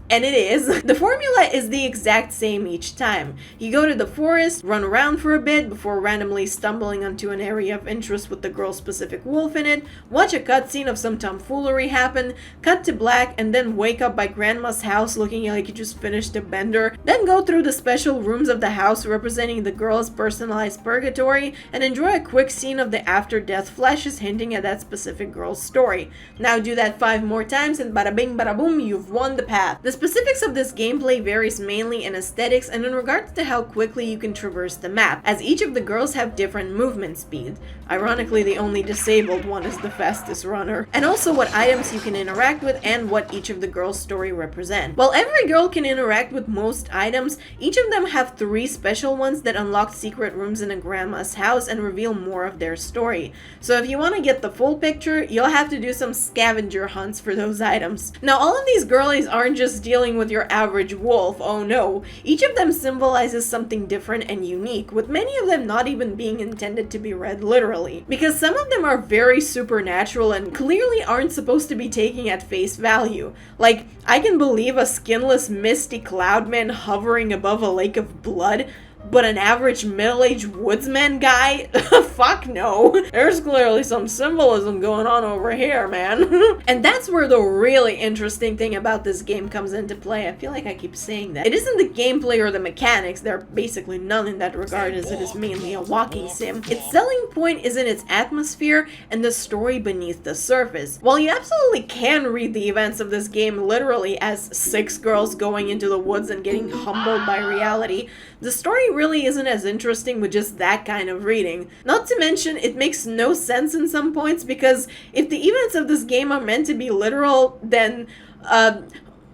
And it is. The formula is the exact same each time. You go to the forest, run around for a bit before randomly stumbling onto an area of interest with the girl's specific wolf in it, watch a cutscene of some tomfoolery happen, cut to black, and then wake up by grandma's house looking like you just finished a bender, then go through the special rooms of the house representing the girl's personalized purgatory, and enjoy a quick scene of the after-death flashes hinting at that specific girl's story. Now do that 5 more times and bada bing bada boom, you've won the path. The specifics of this gameplay varies mainly in aesthetics and in regards to how quickly you can traverse the map, as each of the girls have different movement speed. Ironically, the only disabled one is the fastest runner. And also what items you can interact with and what each of the girls' story represent. While every girl can interact with most items, each of them have 3 special ones that unlock secret rooms in a grandma's house and reveal more of their story. So if you want to get the full picture, you'll have to do some scavenger hunts for those items. Now, all of these girlies aren't just dealing with your average wolf, oh no. Each of them symbolizes something different and unique, with many of them not even being intended to be read literally. Because some of them are very supernatural and clearly aren't supposed to be taken at face value. Like, I can believe a skinless misty cloud man hovering above a lake of blood, But an average middle-aged woodsman guy? Fuck no. There's clearly some symbolism going on over here, man. And that's where the really interesting thing about this game comes into play. I feel like I keep saying that. It isn't the gameplay or the mechanics. There are basically none in that regard, as it is mainly a walking sim. Its selling point is in its atmosphere and the story beneath the surface. While you absolutely can read the events of this game literally as 6 girls going into the woods and getting humbled by reality, the story really isn't as interesting with just that kind of reading. Not to mention, it makes no sense in some points, because if the events of this game are meant to be literal, then,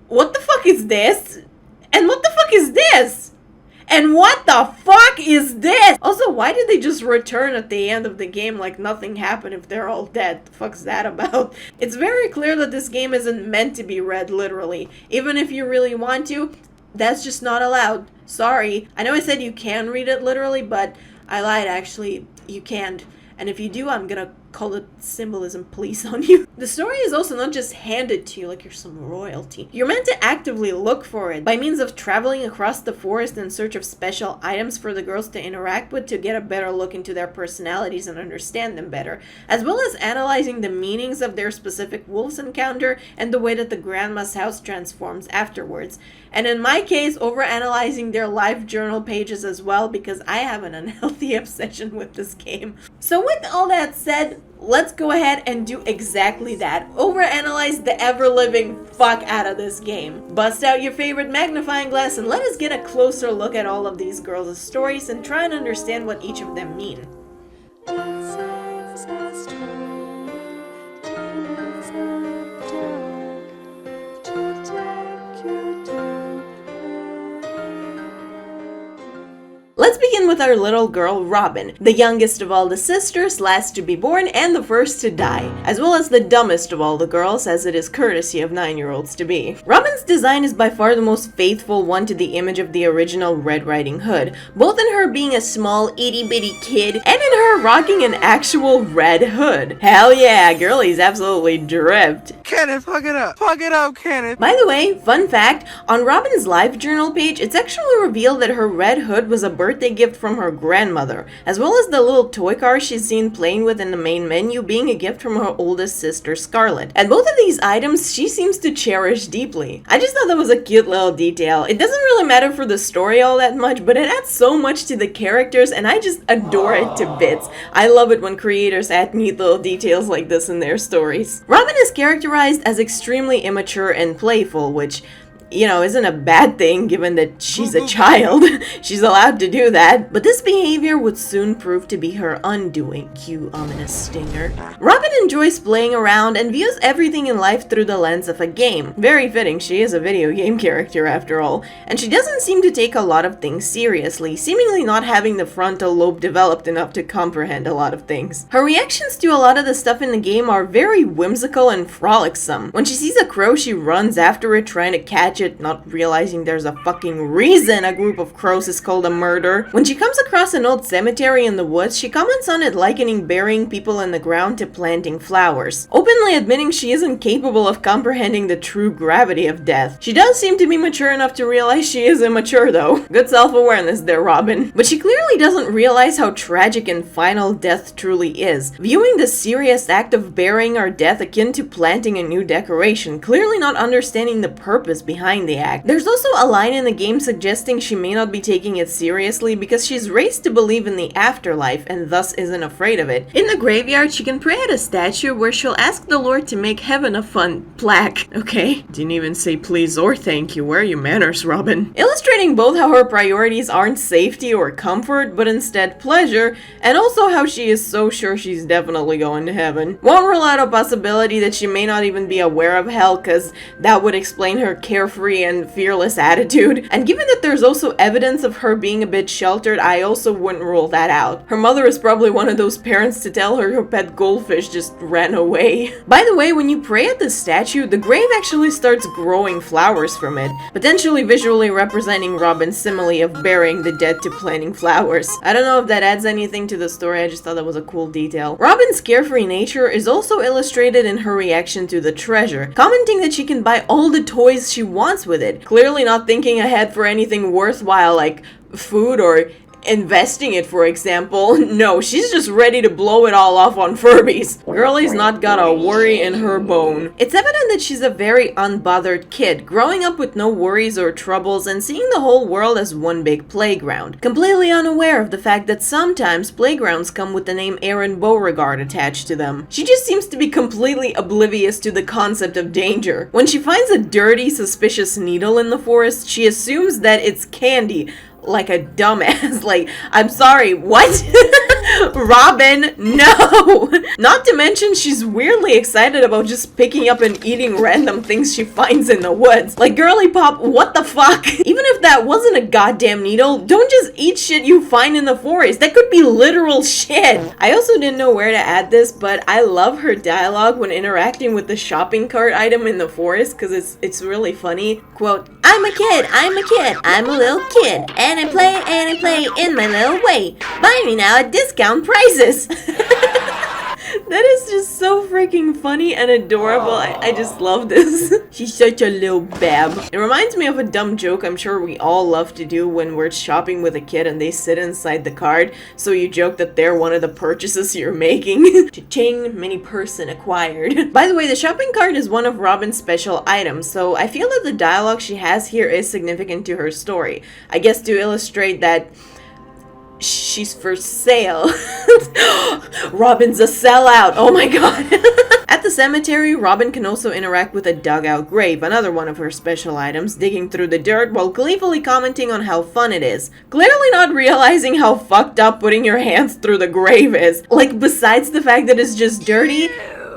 what the fuck is this? And what the fuck is this? And what the fuck is this? Also, why did they just return at the end of the game like nothing happened if they're all dead? The fuck's that about? It's very clear that this game isn't meant to be read literally. Even if you really want to, that's just not allowed. Sorry. I know I said you can read it literally, but I lied actually. You can't. And if you do, I'm gonna call the symbolism police on you. The story is also not just handed to you like you're some royalty. You're meant to actively look for it by means of traveling across the forest in search of special items for the girls to interact with to get a better look into their personalities and understand them better, as well as analyzing the meanings of their specific wolves encounter and the way that the grandma's house transforms afterwards. And in my case, overanalyzing their life journal pages as well, because I have an unhealthy obsession with this game. So with all that said, let's go ahead and do exactly that. Overanalyze the ever-living fuck out of this game. Bust out your favorite magnifying glass and let us get a closer look at all of these girls' stories and try and understand what each of them mean. Let's begin with our little girl Robin, the youngest of all the sisters, last to be born and the first to die, as well as the dumbest of all the girls, as it is courtesy of 9-year-olds to be. Robin's design is by far the most faithful one to the image of the original Red Riding Hood, both in her being a small itty-bitty kid and in her rocking an actual red hood. Hell yeah, girlie's absolutely dripped. Kenneth, plug it up. Plug it up, Kenneth. By the way, fun fact, on Robin's life journal page, it's actually revealed that her red hood was a birthday gift from her grandmother, as well as the little toy car she's seen playing with in the main menu being a gift from her oldest sister Scarlett. And both of these items she seems to cherish deeply. I just thought that was a cute little detail. It doesn't really matter for the story all that much, but it adds so much to the characters and I just adore it to bits. I love it when creators add neat little details like this in their stories. Robin is characterized as extremely immature and playful, which, you know, isn't a bad thing given that she's a child. She's allowed to do that. But this behavior would soon prove to be her undoing. Cue ominous stinger. Robin enjoys playing around and views everything in life through the lens of a game. Very fitting, she is a video game character after all. And she doesn't seem to take a lot of things seriously, seemingly not having the frontal lobe developed enough to comprehend a lot of things. Her reactions to a lot of the stuff in the game are very whimsical and frolicsome. When she sees a crow, she runs after it trying to catch it, not realizing there's a fucking reason a group of crows is called a murder. When she comes across an old cemetery in the woods, she comments on it likening burying people in the ground to planting flowers, openly admitting she isn't capable of comprehending the true gravity of death. She does seem to be mature enough to realize she is immature though. Good self-awareness there, Robin. But she clearly doesn't realize how tragic and final death truly is, viewing the serious act of burying our death akin to planting a new decoration, clearly not understanding the purpose behind the act. There's also a line in the game suggesting she may not be taking it seriously because she's raised to believe in the afterlife and thus isn't afraid of it. In the graveyard, she can pray at a statue where she'll ask the Lord to make heaven a fun plaque. Okay? Didn't even say please or thank you. Where are your manners, Robin? Illustrating both how her priorities aren't safety or comfort, but instead pleasure, and also how she is so sure she's definitely going to heaven. Won't rule out a possibility that she may not even be aware of hell, cause that would explain her carefree and fearless attitude. And given that there's also evidence of her being a bit sheltered, I also wouldn't rule that out. Her mother is probably one of those parents to tell her pet goldfish just ran away. By the way, when you pray at the statue, the grave actually starts growing flowers from it, potentially visually representing Robin's simile of burying the dead to planting flowers. I don't know if that adds anything to the story, I just thought that was a cool detail. Robin's carefree nature is also illustrated in her reaction to the treasure, commenting that she can buy all the toys she wants with it, clearly not thinking ahead for anything worthwhile like food or investing it, for example. No, she's just ready to blow it all off on Furbies. Girlie's not got a worry in her bone. It's evident that she's a very unbothered kid, growing up with no worries or troubles and seeing the whole world as one big playground, completely unaware of the fact that sometimes playgrounds come with the name Aaron Beauregard attached to them. She just seems to be completely oblivious to the concept of danger. When she finds a dirty, suspicious needle in the forest, she assumes that it's candy, like a dumbass. Like, I'm sorry, what? Robin, no! Not to mention, she's weirdly excited about just picking up and eating random things she finds in the woods. Like, girly pop, what the fuck? Even if that wasn't a goddamn needle, don't just eat shit you find in the forest. That could be literal shit. I also didn't know where to add this, but I love her dialogue when interacting with the shopping cart item in the forest, because it's really funny. Quote, I'm a kid, I'm a little kid, and I play in my little way. Buy me now at discount prices. That is just so freaking funny and adorable. I just love this. She's such a little bab. It reminds me of a dumb joke I'm sure we all love to do when we're shopping with a kid and they sit inside the cart. So you joke that they're one of the purchases you're making. Cha-ching, mini person acquired. By the way, the shopping cart is one of Robin's special items, so I feel that the dialogue she has here is significant to her story. I guess to illustrate that she's for sale. Robin's a sellout. Oh my god. At the cemetery, Robin can also interact with a dugout grave, another one of her special items, digging through the dirt while gleefully commenting on how fun it is. Clearly not realizing how fucked up putting your hands through the grave is. Like, besides the fact that it's just dirty,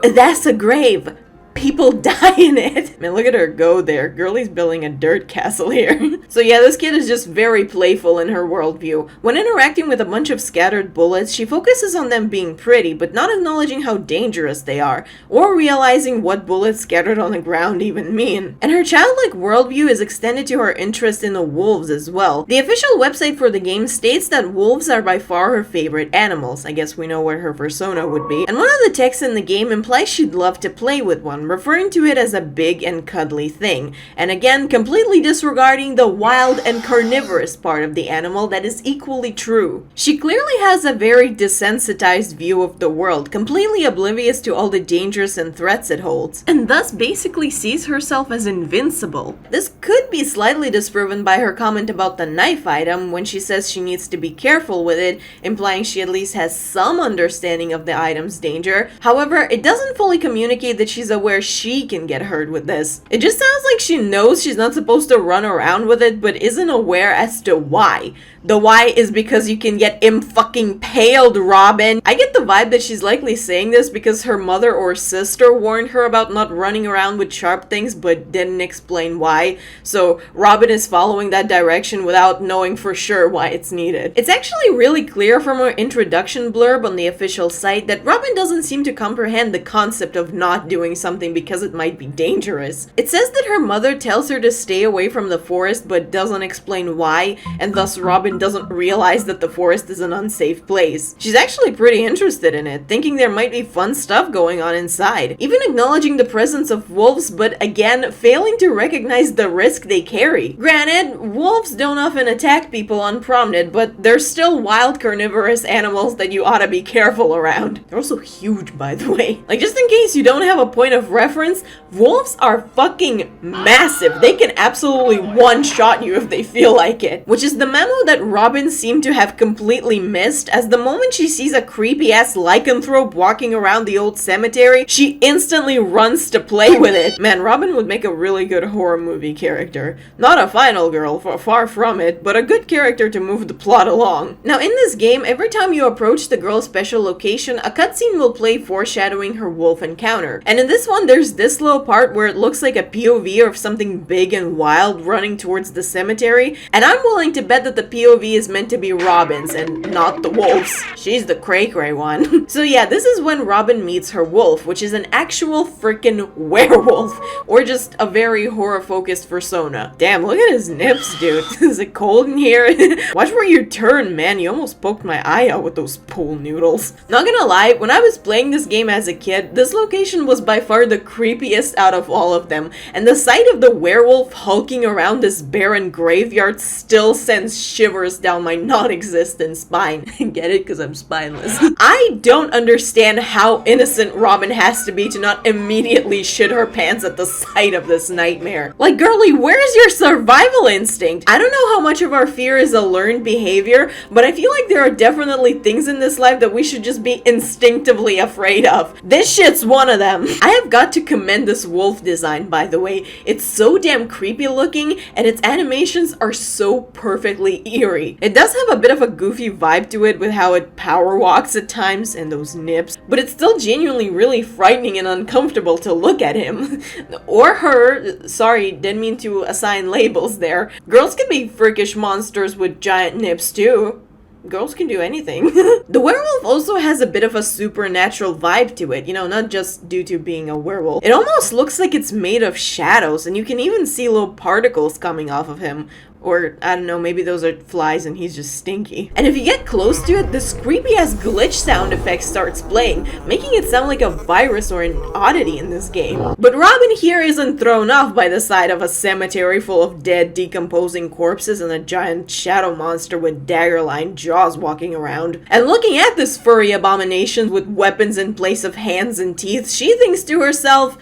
that's a grave. People die in it. Man, look at her go there. Girlie's building a dirt castle here. So yeah, this kid is just very playful in her worldview. When interacting with a bunch of scattered bullets, she focuses on them being pretty, but not acknowledging how dangerous they are, or realizing what bullets scattered on the ground even mean. And her childlike worldview is extended to her interest in the wolves as well. The official website for the game states that wolves are by far her favorite animals. I guess we know what her persona would be. And one of the texts in the game implies she'd love to play with one, referring to it as a big and cuddly thing, and again completely disregarding the wild and carnivorous part of the animal that is equally true. She clearly has a very desensitized view of the world, completely oblivious to all the dangers and threats it holds, and thus basically sees herself as invincible. This could be slightly disproven by her comment about the knife item when she says she needs to be careful with it, implying she at least has some understanding of the item's danger. However, it doesn't fully communicate that she's aware she can get hurt with this. It just sounds like she knows she's not supposed to run around with it, but isn't aware as to why. The why is because you can get fucking-paled, Robin. I get the vibe that she's likely saying this because her mother or sister warned her about not running around with sharp things but didn't explain why. So Robin is following that direction without knowing for sure why it's needed. It's actually really clear from her introduction blurb on the official site that Robin doesn't seem to comprehend the concept of not doing something because it might be dangerous. It says that her mother tells her to stay away from the forest but doesn't explain why, and thus Robin doesn't realize that the forest is an unsafe place. She's actually pretty interested in it, thinking there might be fun stuff going on inside, even acknowledging the presence of wolves, but again, failing to recognize the risk they carry. Granted, wolves don't often attack people unprompted, but they're still wild carnivorous animals that you ought to be careful around. They're also huge, by the way. Like, just in case you don't have a point of reference, wolves are fucking massive. They can absolutely one-shot you if they feel like it, which is the memo that Robin seemed to have completely missed, as the moment she sees a creepy-ass lycanthrope walking around the old cemetery, she instantly runs to play with it. Man, Robin would make a really good horror movie character. Not a final girl, far from it, but a good character to move the plot along. Now, in this game, every time you approach the girl's special location, a cutscene will play foreshadowing her wolf encounter. And in this one, there's this little part where it looks like a POV of something big and wild running towards the cemetery, and I'm willing to bet that the POV is meant to be Robin's and not the wolf's. She's the cray-cray one. So yeah, this is when Robin meets her wolf, which is an actual freaking werewolf, or just a very horror-focused persona. Damn, look at his nips, dude. Is it cold in here? Watch where you turn, man. You almost poked my eye out with those pool noodles. Not gonna lie, when I was playing this game as a kid, this location was by far far the creepiest out of all of them, and the sight of the werewolf hulking around this barren graveyard still sends shivers down my non-existent spine. Get it? Because I'm spineless. I don't understand how innocent Robin has to be to not immediately shit her pants at the sight of this nightmare. Like, girlie, where's your survival instinct? I don't know how much of our fear is a learned behavior, but I feel like there are definitely things in this life that we should just be instinctively afraid of. This shit's one of them. I have got to commend this wolf design, by the way. It's so damn creepy looking, and its animations are so perfectly eerie. It does have a bit of a goofy vibe to it with how it power walks at times and those nips, but it's still genuinely really frightening and uncomfortable to look at him. Or her. Sorry, didn't mean to assign labels there. Girls can be freakish monsters with giant nips too. Girls can do anything. The werewolf also has a bit of a supernatural vibe to it, you know, not just due to being a werewolf. It almost looks like it's made of shadows, and you can even see little particles coming off of him. Or, I don't know, maybe those are flies and he's just stinky. And if you get close to it, this creepy-ass glitch sound effect starts playing, making it sound like a virus or an oddity in this game. But Robin here isn't thrown off by the sight of a cemetery full of dead, decomposing corpses and a giant shadow monster with dagger-lined jaws walking around. And looking at this furry abomination with weapons in place of hands and teeth, she thinks to herself,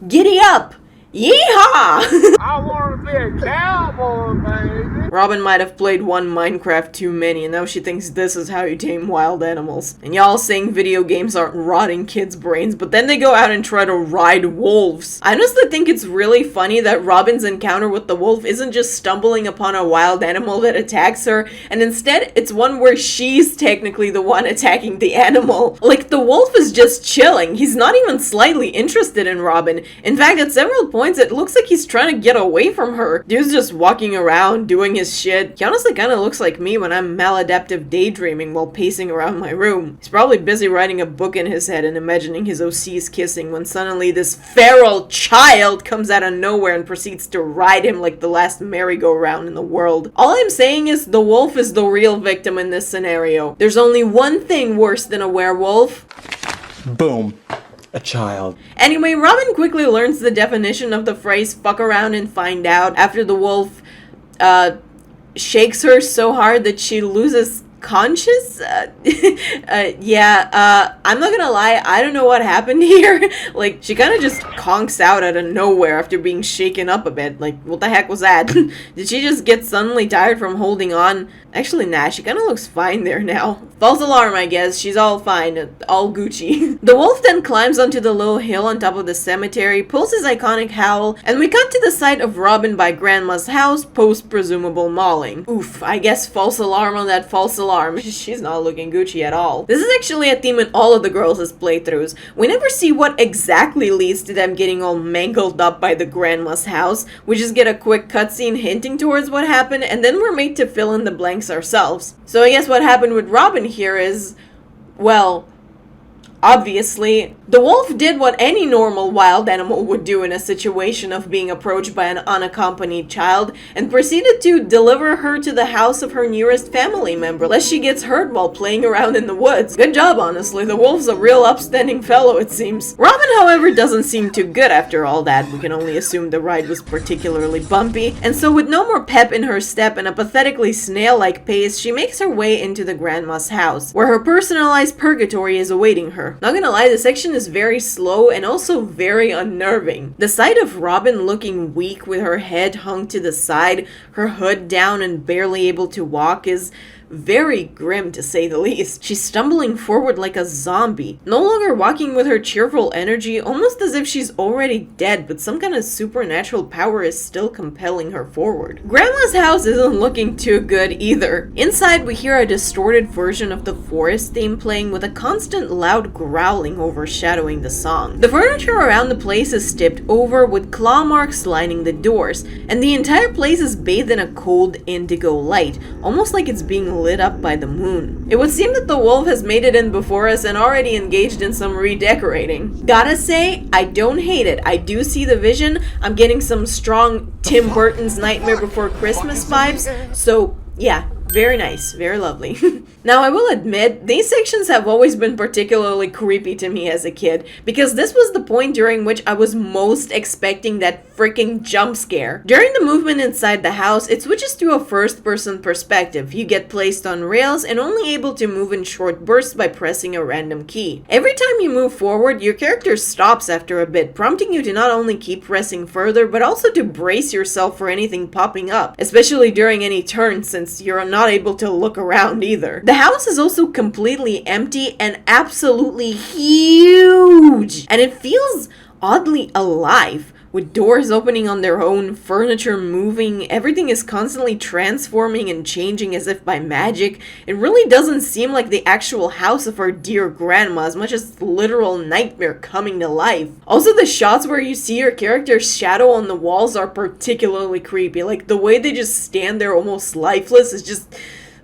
"Giddy up! Yeehaw!" I want to be a cowboy, baby. Robin might have played one Minecraft too many, and now she thinks this is how you tame wild animals. And y'all saying video games aren't rotting kids' brains, but then they go out and try to ride wolves. I honestly think it's really funny that Robin's encounter with the wolf isn't just stumbling upon a wild animal that attacks her, and instead it's one where she's technically the one attacking the animal. Like, the wolf is just chilling. He's not even slightly interested in Robin. In fact, at several points it looks like he's trying to get away from her. Dude's just walking around doing his shit. He honestly kind of looks like me when I'm maladaptive daydreaming while pacing around my room. He's probably busy writing a book in his head and imagining his OCs kissing when suddenly this feral child comes out of nowhere and proceeds to ride him like the last merry-go-round in the world. All I'm saying is the wolf is the real victim in this scenario. There's only one thing worse than a werewolf. Boom. A child. Anyway, Robin quickly learns the definition of the phrase "fuck around and find out" after the wolf shakes her so hard that she loses conscious? Yeah, I'm not gonna lie, I don't know what happened here. Like, she kind of just conks out of nowhere after being shaken up a bit. Like, what the heck was that? Did she just get suddenly tired from holding on? Actually, nah, she kind of looks fine there now. False alarm, I guess. She's all fine. All Gucci. The wolf then climbs onto the little hill on top of the cemetery, pulls his iconic howl, and we cut to the site of Robin by Grandma's house, post-presumable mauling. Oof, I guess false alarm on that false alarm. She's not looking Gucci at all. This is actually a theme in all of the girls' playthroughs. We never see what exactly leads to them getting all mangled up by the Grandma's house. We just get a quick cutscene hinting towards what happened, and then we're made to fill in the blanks ourselves. So I guess what happened with Robin here is, well, obviously, the wolf did what any normal wild animal would do in a situation of being approached by an unaccompanied child, and proceeded to deliver her to the house of her nearest family member, lest she gets hurt while playing around in the woods. Good job, honestly. The wolf's a real upstanding fellow, it seems. Robin, however, doesn't seem too good after all that. We can only assume the ride was particularly bumpy, and so with no more pep in her step and a pathetically snail-like pace, she makes her way into the Grandma's house, where her personalized purgatory is awaiting her. Not gonna lie, the section is very slow and also very unnerving. The sight of Robin looking weak with her head hung to the side, her hood down and barely able to walk is very grim, to say the least. She's stumbling forward like a zombie, no longer walking with her cheerful energy, almost as if she's already dead, but some kind of supernatural power is still compelling her forward. Grandma's house isn't looking too good either. Inside, we hear a distorted version of the forest theme playing with a constant loud growling overshadowing the song. The furniture around the place is tipped over with claw marks lining the doors, and the entire place is bathed in a cold indigo light, almost like it's being lit up by the moon. It would seem that the wolf has made it in before us and already engaged in some redecorating. Gotta say, I don't hate it. I do see the vision. I'm getting some strong Tim Burton's Nightmare Before Christmas vibes, so yeah, Very nice, very lovely. Now, I will admit, these sections have always been particularly creepy to me as a kid, because this was the point during which I was most expecting that freaking jump scare. During the movement inside the house, it switches to a first-person perspective. You get placed on rails and only able to move in short bursts by pressing a random key. Every time you move forward, your character stops after a bit, prompting you to not only keep pressing further, but also to brace yourself for anything popping up, especially during any turns, since you're not able to look around either. The house is also completely empty and absolutely huge, and it feels oddly alive, with doors opening on their own, furniture moving, everything is constantly transforming and changing as if by magic. It really doesn't seem like the actual house of our dear grandma as much as literal nightmare coming to life. Also, the shots where you see your character's shadow on the walls are particularly creepy. Like, the way they just stand there almost lifeless is just...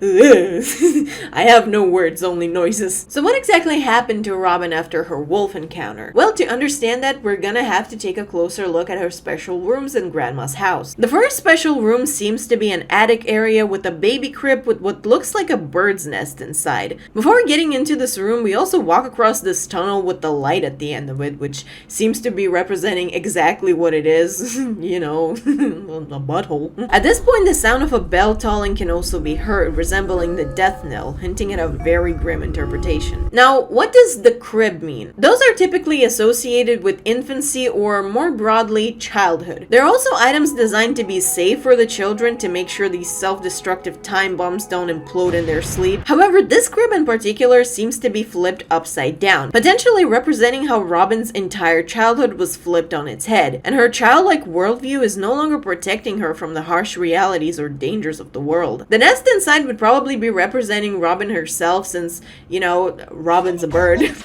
I have no words, only noises. So what exactly happened to Robin after her wolf encounter? Well, to understand that, we're gonna have to take a closer look at her special rooms in Grandma's house. The first special room seems to be an attic area with a baby crib with what looks like a bird's nest inside. Before getting into this room, we also walk across this tunnel with the light at the end of it, which seems to be representing exactly what it is. You know, a butthole. At this point, the sound of a bell tolling can also be heard, resembling the death knell, hinting at a very grim interpretation. Now, what does the crib mean? Those are typically associated with infancy or, more broadly, childhood. They're also items designed to be safe for the children to make sure these self-destructive time bombs don't implode in their sleep. However, this crib in particular seems to be flipped upside down, potentially representing how Robin's entire childhood was flipped on its head, and her childlike worldview is no longer protecting her from the harsh realities or dangers of the world. The nest inside would probably be representing Robin herself, since, you know, Robin's a bird.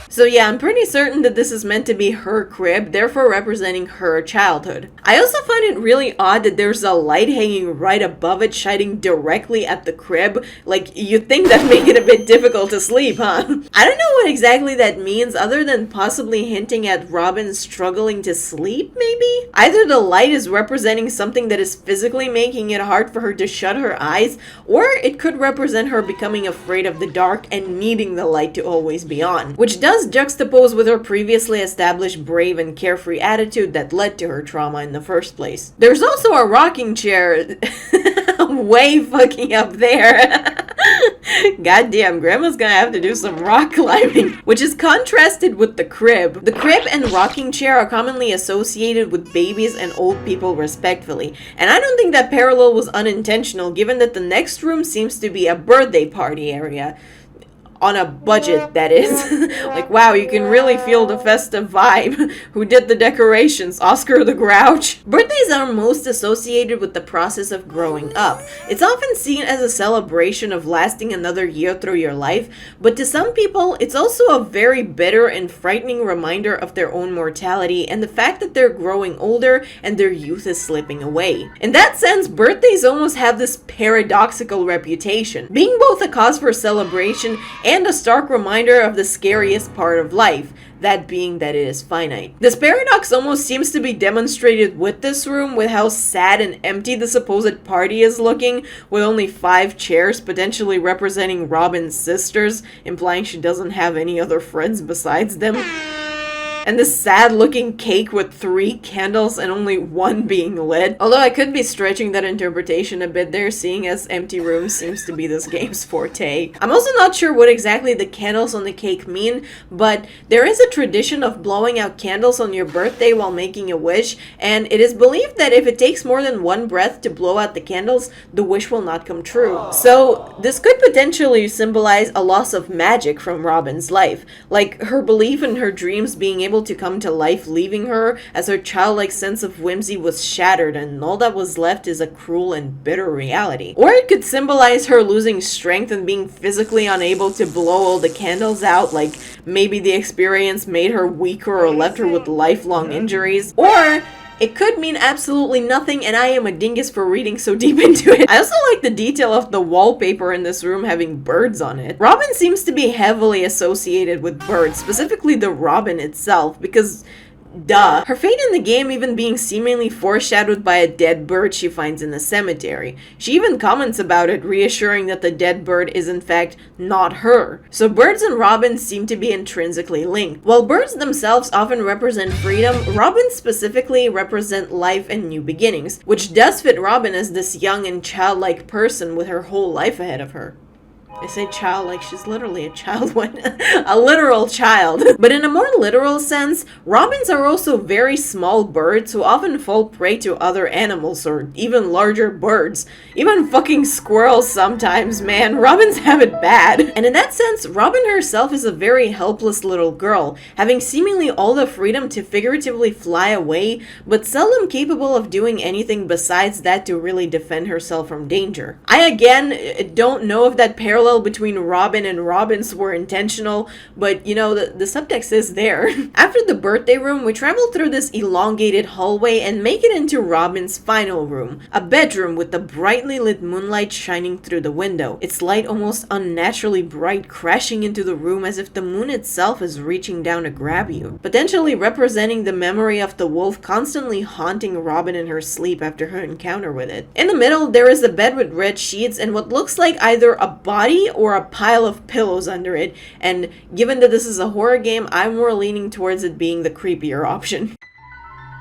So yeah, I'm pretty certain that this is meant to be her crib, therefore representing her childhood. I also find it really odd that there's a light hanging right above it, shining directly at the crib. Like, you'd think that'd make it a bit difficult to sleep, huh? I don't know what exactly that means, other than possibly hinting at Robin struggling to sleep, maybe? Either the light is representing something that is physically making it hard for her to shut her eyes, or it could represent her becoming afraid of the dark and needing the light to always be on, which does juxtapose with her previously established brave and carefree attitude that led to her trauma in the first place. There's also a rocking chair way fucking up there. Goddamn, Grandma's gonna have to do some rock climbing, which is contrasted with the crib. The crib and rocking chair are commonly associated with babies and old people respectively, and I don't think that parallel was unintentional, given that the next room seems to be a birthday party area. On a budget, that is. Like, wow, you can really feel the festive vibe. Who did the decorations? Oscar the Grouch? Birthdays are most associated with the process of growing up. It's often seen as a celebration of lasting another year through your life, but to some people, it's also a very bitter and frightening reminder of their own mortality and the fact that they're growing older and their youth is slipping away. In that sense, birthdays almost have this paradoxical reputation, being both a cause for celebration and a stark reminder of the scariest part of life, that being that it is finite. This paradox almost seems to be demonstrated with this room, with how sad and empty the supposed party is looking, with only 5 chairs potentially representing Robin's sisters, implying she doesn't have any other friends besides them. And this sad-looking cake with 3 candles and only 1 being lit. Although I could be stretching that interpretation a bit there, seeing as empty rooms seems to be this game's forte. I'm also not sure what exactly the candles on the cake mean, but there is a tradition of blowing out candles on your birthday while making a wish, and it is believed that if it takes more than 1 breath to blow out the candles, the wish will not come true. So this could potentially symbolize a loss of magic from Robin's life, like her belief in her dreams being able to come to life leaving her, as her childlike sense of whimsy was shattered and all that was left is a cruel and bitter reality. Or it could symbolize her losing strength and being physically unable to blow all the candles out, like maybe the experience made her weaker or left her with lifelong injuries. Or it could mean absolutely nothing, and I am a dingus for reading so deep into it. I also like the detail of the wallpaper in this room having birds on it. Robin seems to be heavily associated with birds, specifically the robin itself, because Duh. Her fate in the game even being seemingly foreshadowed by a dead bird she finds in the cemetery. She even comments about it, reassuring that the dead bird is in fact not her. So birds and robins seem to be intrinsically linked. While birds themselves often represent freedom, robins specifically represent life and new beginnings, which does fit Robin as this young and childlike person with her whole life ahead of her. I say child like she's literally a child, a literal child. But in a more literal sense, robins are also very small birds who often fall prey to other animals or even larger birds. Even fucking squirrels sometimes, man. Robins have it bad. And in that sense, Robin herself is a very helpless little girl, having seemingly all the freedom to figuratively fly away, but seldom capable of doing anything besides that to really defend herself from danger. I again don't know if that parallel between Robin and Robins were intentional, but you know, the subtext is there. After the birthday room, we travel through this elongated hallway and make it into Robin's final room, a bedroom with the brightly lit moonlight shining through the window, its light almost unnaturally bright, crashing into the room as if the moon itself is reaching down to grab you, potentially representing the memory of the wolf constantly haunting Robin in her sleep after her encounter with it. In the middle, there is a bed with red sheets and what looks like either a body or a pile of pillows under it, and given that this is a horror game, I'm more leaning towards it being the creepier option.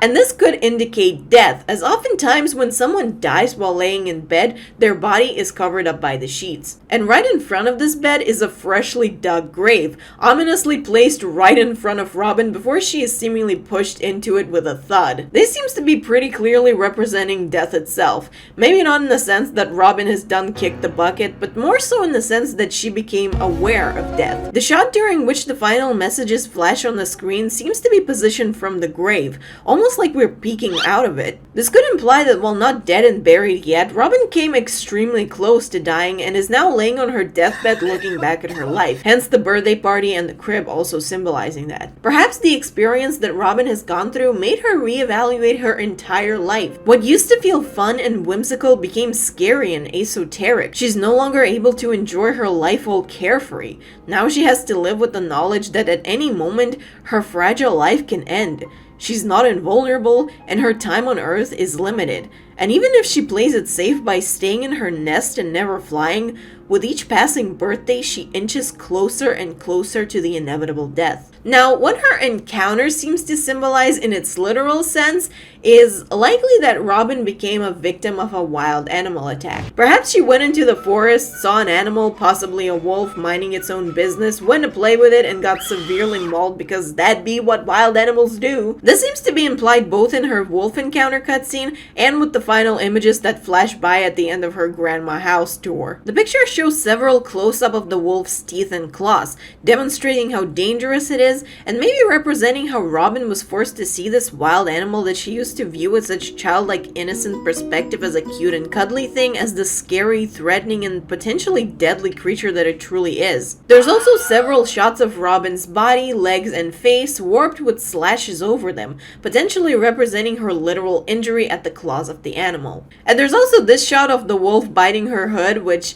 And this could indicate death, as oftentimes when someone dies while laying in bed, their body is covered up by the sheets. And right in front of this bed is a freshly dug grave, ominously placed right in front of Robin before she is seemingly pushed into it with a thud. This seems to be pretty clearly representing death itself. Maybe not in the sense that Robin has done kicked the bucket, but more so in the sense that she became aware of death. The shot during which the final messages flash on the screen seems to be positioned from the grave, almost like we're peeking out of it. This could imply that while not dead and buried yet, Robin came extremely close to dying and is now laying on her deathbed looking back at her life, hence the birthday party and the crib also symbolizing that. Perhaps the experience that Robin has gone through made her reevaluate her entire life. What used to feel fun and whimsical became scary and esoteric. She's no longer able to enjoy her life all carefree. Now she has to live with the knowledge that at any moment, her fragile life can end. She's not invulnerable, and her time on Earth is limited. And even if she plays it safe by staying in her nest and never flying, with each passing birthday she inches closer and closer to the inevitable death. Now, what her encounter seems to symbolize in its literal sense is likely that Robin became a victim of a wild animal attack. Perhaps she went into the forest, saw an animal, possibly a wolf, minding its own business, went to play with it, and got severely mauled because that'd be what wild animals do. This seems to be implied both in her wolf encounter cutscene and with the final images that flash by at the end of her grandma house tour. The picture shows several close-up of the wolf's teeth and claws, demonstrating how dangerous it is, and maybe representing how Robin was forced to see this wild animal that she used to view with such childlike innocent perspective as a cute and cuddly thing as the scary, threatening, and potentially deadly creature that it truly is. There's also several shots of Robin's body, legs, and face warped with slashes over them, potentially representing her literal injury at the claws of the animal. And there's also this shot of the wolf biting her hood, which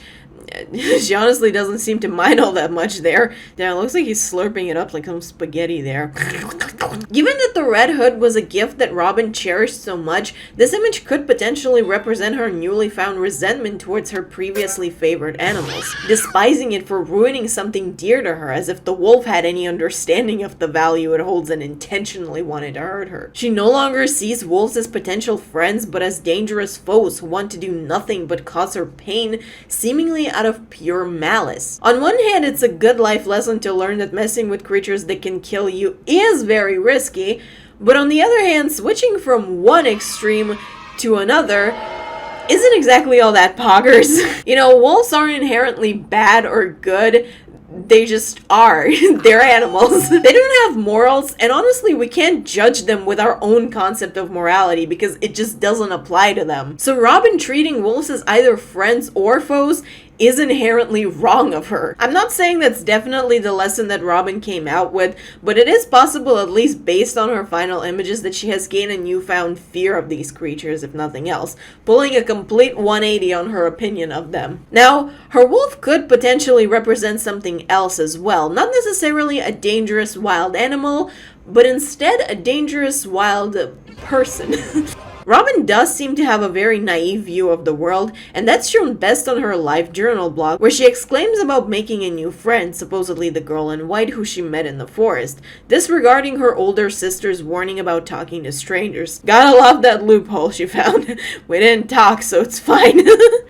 she honestly doesn't seem to mind all that much there. Yeah, it looks like he's slurping it up like some spaghetti there. Given that the red hood was a gift that Robin cherished so much, this image could potentially represent her newly found resentment towards her previously favored animals, despising it for ruining something dear to her, as if the wolf had any understanding of the value it holds and intentionally wanted to hurt her. She no longer sees wolves as potential friends, but as dangerous foes who want to do nothing but cause her pain, seemingly out of pure malice. On one hand, it's a good life lesson to learn that messing with creatures that can kill you is very risky, but on the other hand, switching from one extreme to another isn't exactly all that poggers. You know, wolves aren't inherently bad or good. They just are. They're animals. They don't have morals, and honestly, we can't judge them with our own concept of morality because it just doesn't apply to them. So Robin treating wolves as either friends or foes is inherently wrong of her. I'm not saying that's definitely the lesson that Robin came out with, but it is possible, at least based on her final images, that she has gained a newfound fear of these creatures, if nothing else, pulling a complete 180 on her opinion of them. Now, her wolf could potentially represent something else as well, not necessarily a dangerous wild animal, but instead a dangerous, wild person. Robin does seem to have a very naive view of the world, and that's shown best on her live journal blog, where she exclaims about making a new friend, supposedly the girl in white who she met in the forest, disregarding her older sister's warning about talking to strangers. Gotta love that loophole she found. We didn't talk, so it's fine.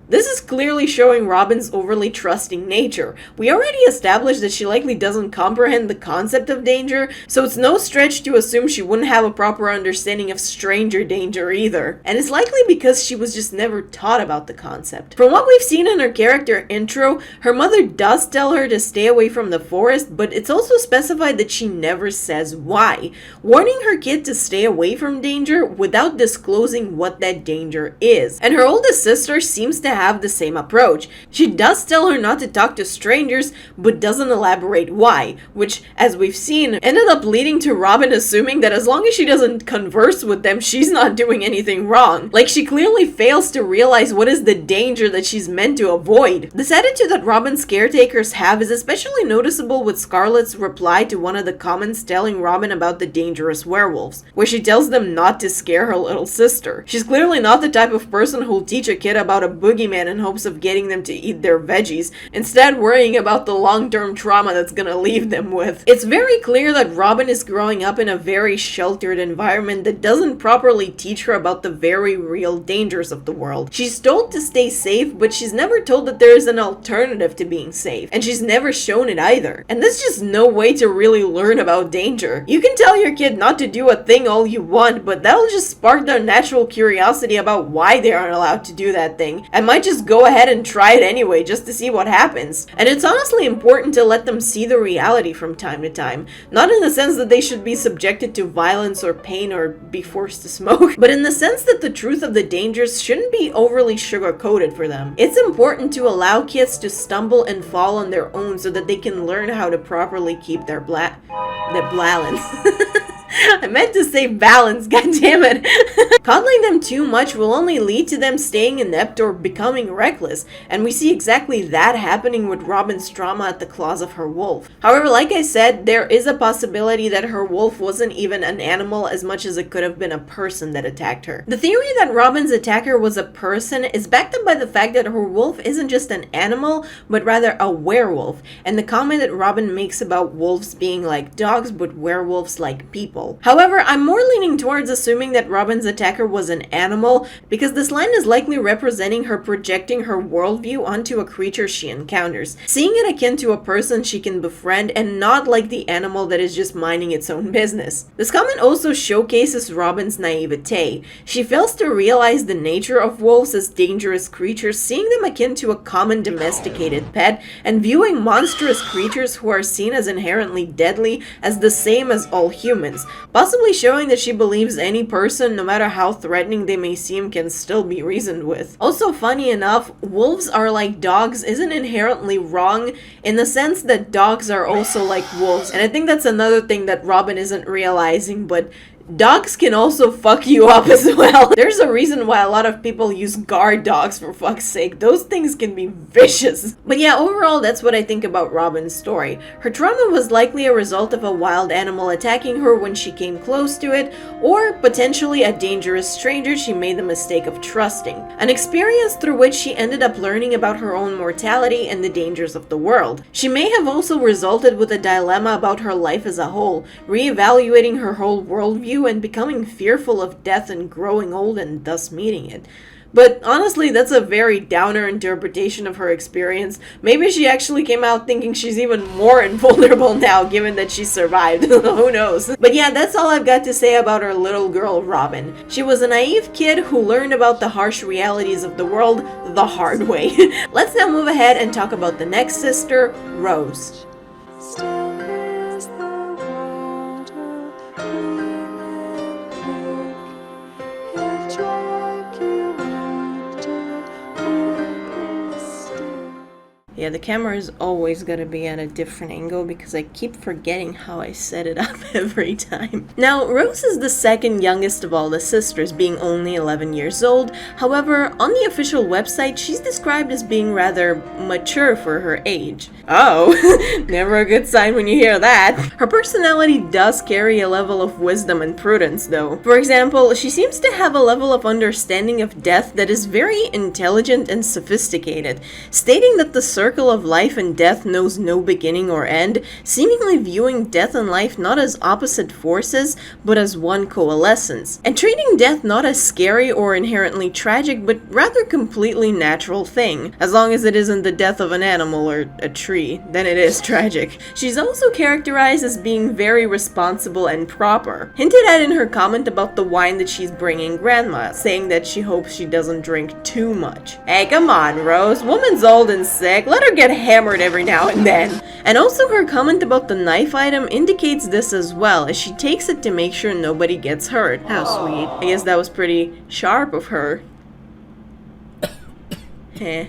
This is clearly showing Robin's overly trusting nature. We already established that she likely doesn't comprehend the concept of danger, so it's no stretch to assume she wouldn't have a proper understanding of stranger danger either. And it's likely because she was just never taught about the concept. From what we've seen in her character intro, her mother does tell her to stay away from the forest, but it's also specified that she never says why, warning her kid to stay away from danger without disclosing what that danger is. And her oldest sister seems to have the same approach. She does tell her not to talk to strangers, but doesn't elaborate why, which, as we've seen, ended up leading to Robin assuming that as long as she doesn't converse with them, she's not doing anything wrong. Like, she clearly fails to realize what is the danger that she's meant to avoid. This attitude that Robin's caretakers have is especially noticeable with Scarlett's reply to one of the comments telling Robin about the dangerous werewolves, where she tells them not to scare her little sister. She's clearly not the type of person who'll teach a kid about a boogeyman in hopes of getting them to eat their veggies, instead worrying about the long-term trauma that's gonna leave them with. It's very clear that Robin is growing up in a very sheltered environment that doesn't properly teach her about the very real dangers of the world. She's told to stay safe, but she's never told that there is an alternative to being safe, and she's never shown it either. And there's just no way to really learn about danger. You can tell your kid not to do a thing all you want, but that'll just spark their natural curiosity about why they aren't allowed to do that thing, and might just go ahead and try it anyway just to see what happens. And it's honestly important to let them see the reality from time to time, not in the sense that they should be subjected to violence or pain or be forced to smoke, but in the sense that the truth of the dangers shouldn't be overly sugar-coated for them. It's important to allow kids to stumble and fall on their own so that they can learn how to properly keep their balance. I meant to say balance, goddammit. Coddling them too much will only lead to them staying inept or becoming reckless, and we see exactly that happening with Robin's trauma at the claws of her wolf. However, like I said, there is a possibility that her wolf wasn't even an animal as much as it could have been a person that attacked her. The theory that Robin's attacker was a person is backed up by the fact that her wolf isn't just an animal, but rather a werewolf, and the comment that Robin makes about wolves being like dogs but werewolves like people. However, I'm more leaning towards assuming that Robin's attacker was an animal, because this line is likely representing her projecting her worldview onto a creature she encounters, seeing it akin to a person she can befriend and not like the animal that is just minding its own business. This comment also showcases Robin's naivete. She fails to realize the nature of wolves as dangerous creatures, seeing them akin to a common domesticated pet, and viewing monstrous creatures who are seen as inherently deadly as the same as all humans, possibly showing that she believes any person, no matter how threatening they may seem, can still be reasoned with. Also, funny enough, wolves are like dogs isn't inherently wrong in the sense that dogs are also like wolves, and I think that's another thing that Robin isn't realizing, but dogs can also fuck you up as well. There's a reason why a lot of people use guard dogs, for fuck's sake. Those things can be vicious. But yeah, overall, that's what I think about Robin's story. Her trauma was likely a result of a wild animal attacking her when she came close to it, or potentially a dangerous stranger she made the mistake of trusting. An experience through which she ended up learning about her own mortality and the dangers of the world. She may have also resulted with a dilemma about her life as a whole, reevaluating her whole worldview and becoming fearful of death and growing old and thus meeting it. But honestly, that's a very downer interpretation of her experience. Maybe she actually came out thinking she's even more invulnerable now, given that she survived. Who knows? But yeah, that's all I've got to say about our little girl, Robin. She was a naive kid who learned about the harsh realities of the world the hard way. Let's now move ahead and talk about the next sister, Rose. Still is the water green and pink. He'll drag you under with his stick. Yeah, the camera is always gonna be at a different angle because I keep forgetting how I set it up every time. Now, Rose is the second youngest of all the sisters, being only 11 years old. However, on the official website, she's described as being rather mature for her age. Oh, never a good sign when you hear that. Her personality does carry a level of wisdom and prudence, though. For example, she seems to have a level of understanding of death that is very intelligent and sophisticated, stating that the circle of life and death knows no beginning or end, seemingly viewing death and life not as opposite forces, but as one coalescence, and treating death not as scary or inherently tragic, but rather completely natural thing. As long as it isn't the death of an animal or a tree, then it is tragic. She's also characterized as being very responsible and proper, hinted at in her comment about the wine that she's bringing Grandma, saying that she hopes she doesn't drink too much. Hey, come on, Rose. Woman's old and sick. Let her get hammered every now and then. And also her comment about the knife item indicates this as well, as she takes it to make sure nobody gets hurt. How sweet. I guess that was pretty sharp of her.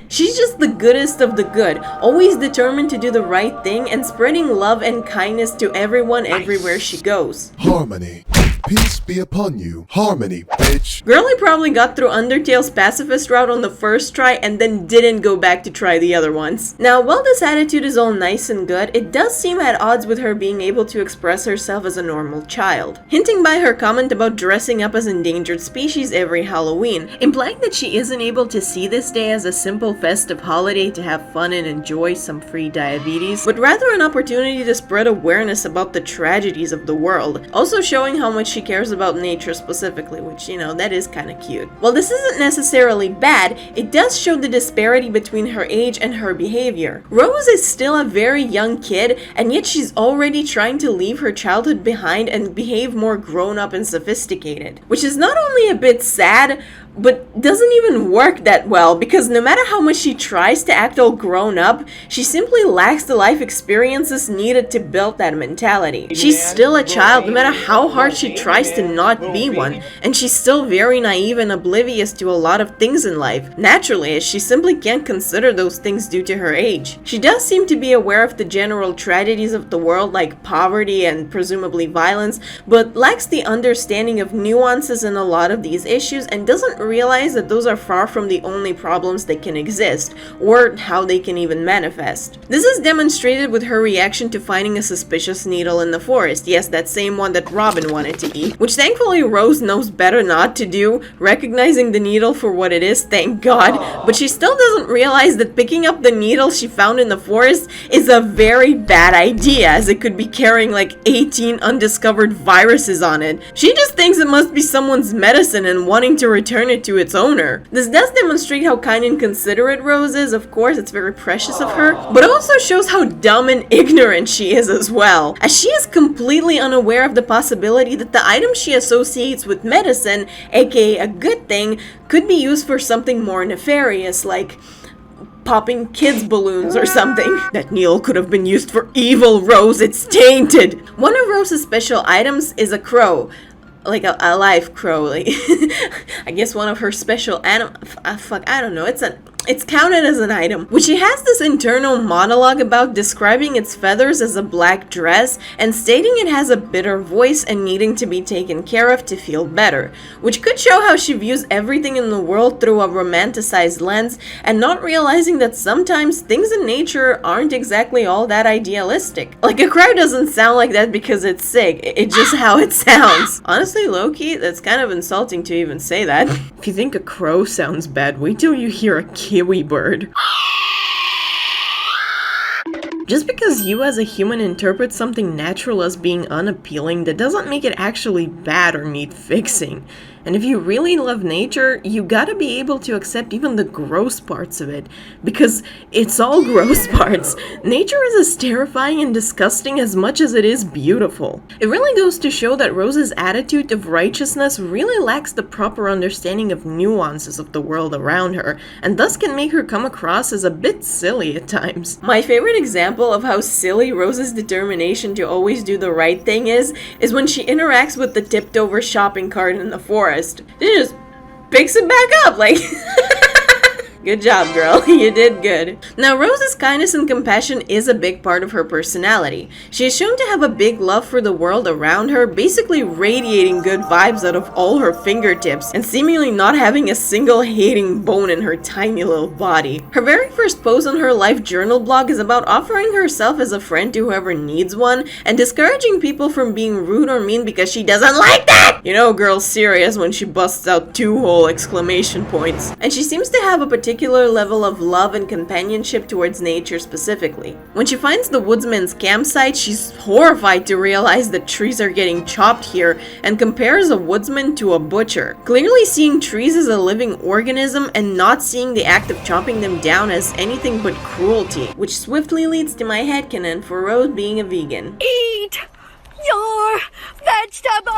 She's just the goodest of the good, always determined to do the right thing and spreading love and kindness to everyone everywhere she goes. Harmony. Peace be upon you. Harmony, bitch. Girlie probably got through Undertale's pacifist route on the first try and then didn't go back to try the other ones. Now, while this attitude is all nice and good, it does seem at odds with her being able to express herself as a normal child, hinting by her comment about dressing up as endangered species every Halloween, implying that she isn't able to see this day as a simple festive holiday to have fun and enjoy some free diabetes, but rather an opportunity to spread awareness about the tragedies of the world, also showing how much she cares about nature specifically, which, you know, that is kind of cute. While this isn't necessarily bad, it does show the disparity between her age and her behavior. Rose is still a very young kid, and yet she's already trying to leave her childhood behind and behave more grown-up and sophisticated, which is not only a bit sad, but doesn't even work that well, because no matter how much she tries to act all grown up, she simply lacks the life experiences needed to build that mentality. She's still a child no matter how hard she tries to not be one, and she's still very naive and oblivious to a lot of things in life, naturally, as she simply can't consider those things due to her age. She does seem to be aware of the general tragedies of the world like poverty and presumably violence, but lacks the understanding of nuances in a lot of these issues and doesn't realize that those are far from the only problems that can exist, or how they can even manifest. This is demonstrated with her reaction to finding a suspicious needle in the forest, yes, that same one that Robin wanted to eat, which thankfully Rose knows better not to do, recognizing the needle for what it is, thank God, but she still doesn't realize that picking up the needle she found in the forest is a very bad idea, as it could be carrying like 18 undiscovered viruses on it. She just thinks it must be someone's medicine and wanting to return it to its owner. This does demonstrate how kind and considerate Rose is, of course, it's very precious of her, but also shows how dumb and ignorant she is as well, as she is completely unaware of the possibility that the item she associates with medicine, aka a good thing, could be used for something more nefarious, like popping kids' balloons or something. That needle could have been used for evil, Rose, it's tainted! One of Rose's special items is a crow. Like a live crow, like I guess one of her special I don't know, it's counted as an item, which she has this internal monologue about describing its feathers as a black dress and stating it has a bitter voice and needing to be taken care of to feel better, which could show how she views everything in the world through a romanticized lens and not realizing that sometimes things in nature aren't exactly all that idealistic. Like a crow doesn't sound like that because it's sick, it's just how it sounds. Honestly, low-key, that's kind of insulting to even say that. If you think a crow sounds bad, wait till you hear a kiwi bird. Just because you as a human interpret something natural as being unappealing, that doesn't make it actually bad or need fixing. And if you really love nature, you gotta be able to accept even the gross parts of it, because it's all gross parts. Nature is as terrifying and disgusting as much as it is beautiful. It really goes to show that Rose's attitude of righteousness really lacks the proper understanding of nuances of the world around her, and thus can make her come across as a bit silly at times. My favorite example of how silly Rose's determination to always do the right thing is when she interacts with the tipped-over shopping cart in the forest. She just picks it back up, like... Good job, girl. You did good. Now, Rose's kindness and compassion is a big part of her personality. She is shown to have a big love for the world around her, basically radiating good vibes out of all her fingertips, and seemingly not having a single hating bone in her tiny little body. Her very first post on her life journal blog is about offering herself as a friend to whoever needs one, and discouraging people from being rude or mean because she doesn't like that! You know, girl's serious when she busts out 2 whole exclamation points. And she seems to have a particular level of love and companionship towards nature specifically. When she finds the woodsman's campsite, she's horrified to realize that trees are getting chopped here, and compares a woodsman to a butcher, clearly seeing trees as a living organism and not seeing the act of chopping them down as anything but cruelty, which swiftly leads to my headcanon for Rose being a vegan. Eat your vegetables!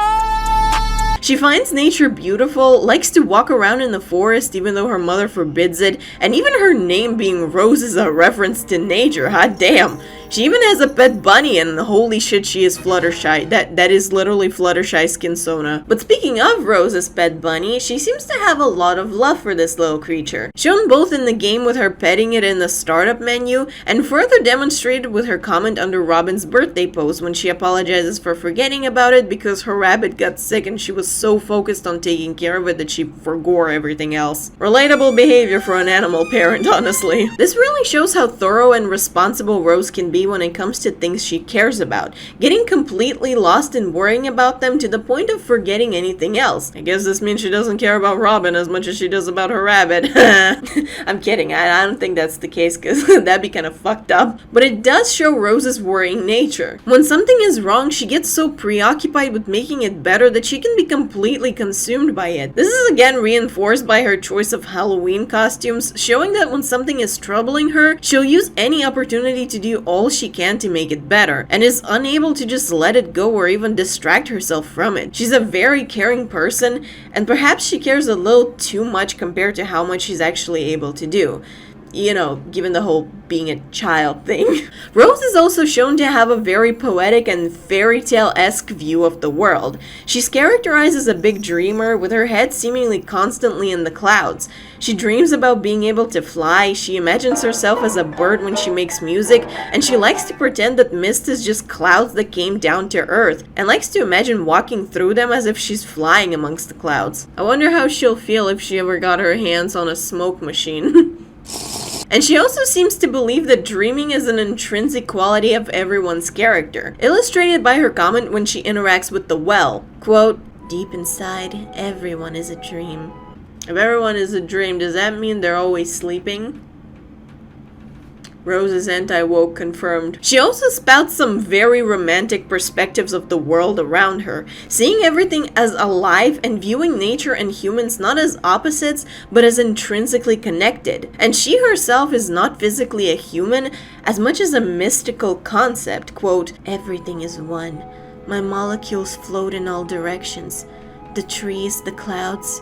She finds nature beautiful, likes to walk around in the forest even though her mother forbids it, and even her name being Rose is a reference to nature, hot damn. She even has a pet bunny, and holy shit, she is Fluttershy. That is literally Fluttershy Skinsona. But speaking of Rose's pet bunny, she seems to have a lot of love for this little creature. Shown both in the game with her petting it in the startup menu, and further demonstrated with her comment under Robin's birthday post when she apologizes for forgetting about it because her rabbit got sick and she was so focused on taking care of it that she forgot everything else. Relatable behavior for an animal parent, honestly. This really shows how thorough and responsible Rose can be when it comes to things she cares about, getting completely lost in worrying about them to the point of forgetting anything else. I guess this means she doesn't care about Robin as much as she does about her rabbit. I'm kidding, I don't think that's the case because that'd be kind of fucked up. But it does show Rose's worrying nature. When something is wrong, she gets so preoccupied with making it better that she can be completely consumed by it. This is again reinforced by her choice of Halloween costumes, showing that when something is troubling her, she'll use any opportunity to do all she can to make it better, and is unable to just let it go or even distract herself from it. She's a very caring person, and perhaps she cares a little too much compared to how much she's actually able to do. You know, given the whole being a child thing. Rose is also shown to have a very poetic and fairy tale-esque view of the world. She's characterized as a big dreamer, with her head seemingly constantly in the clouds. She dreams about being able to fly, she imagines herself as a bird when she makes music, and she likes to pretend that mist is just clouds that came down to earth, and likes to imagine walking through them as if she's flying amongst the clouds. I wonder how she'll feel if she ever got her hands on a smoke machine. And she also seems to believe that dreaming is an intrinsic quality of everyone's character, illustrated by her comment when she interacts with the well. Quote, "Deep inside, everyone is a dream." If everyone is a dream, does that mean they're always sleeping? Rose is anti-woke confirmed. She also spouts some very romantic perspectives of the world around her, seeing everything as alive and viewing nature and humans not as opposites, but as intrinsically connected. And she herself is not physically a human, as much as a mystical concept. Quote, "Everything is one. My molecules float in all directions. The trees, the clouds,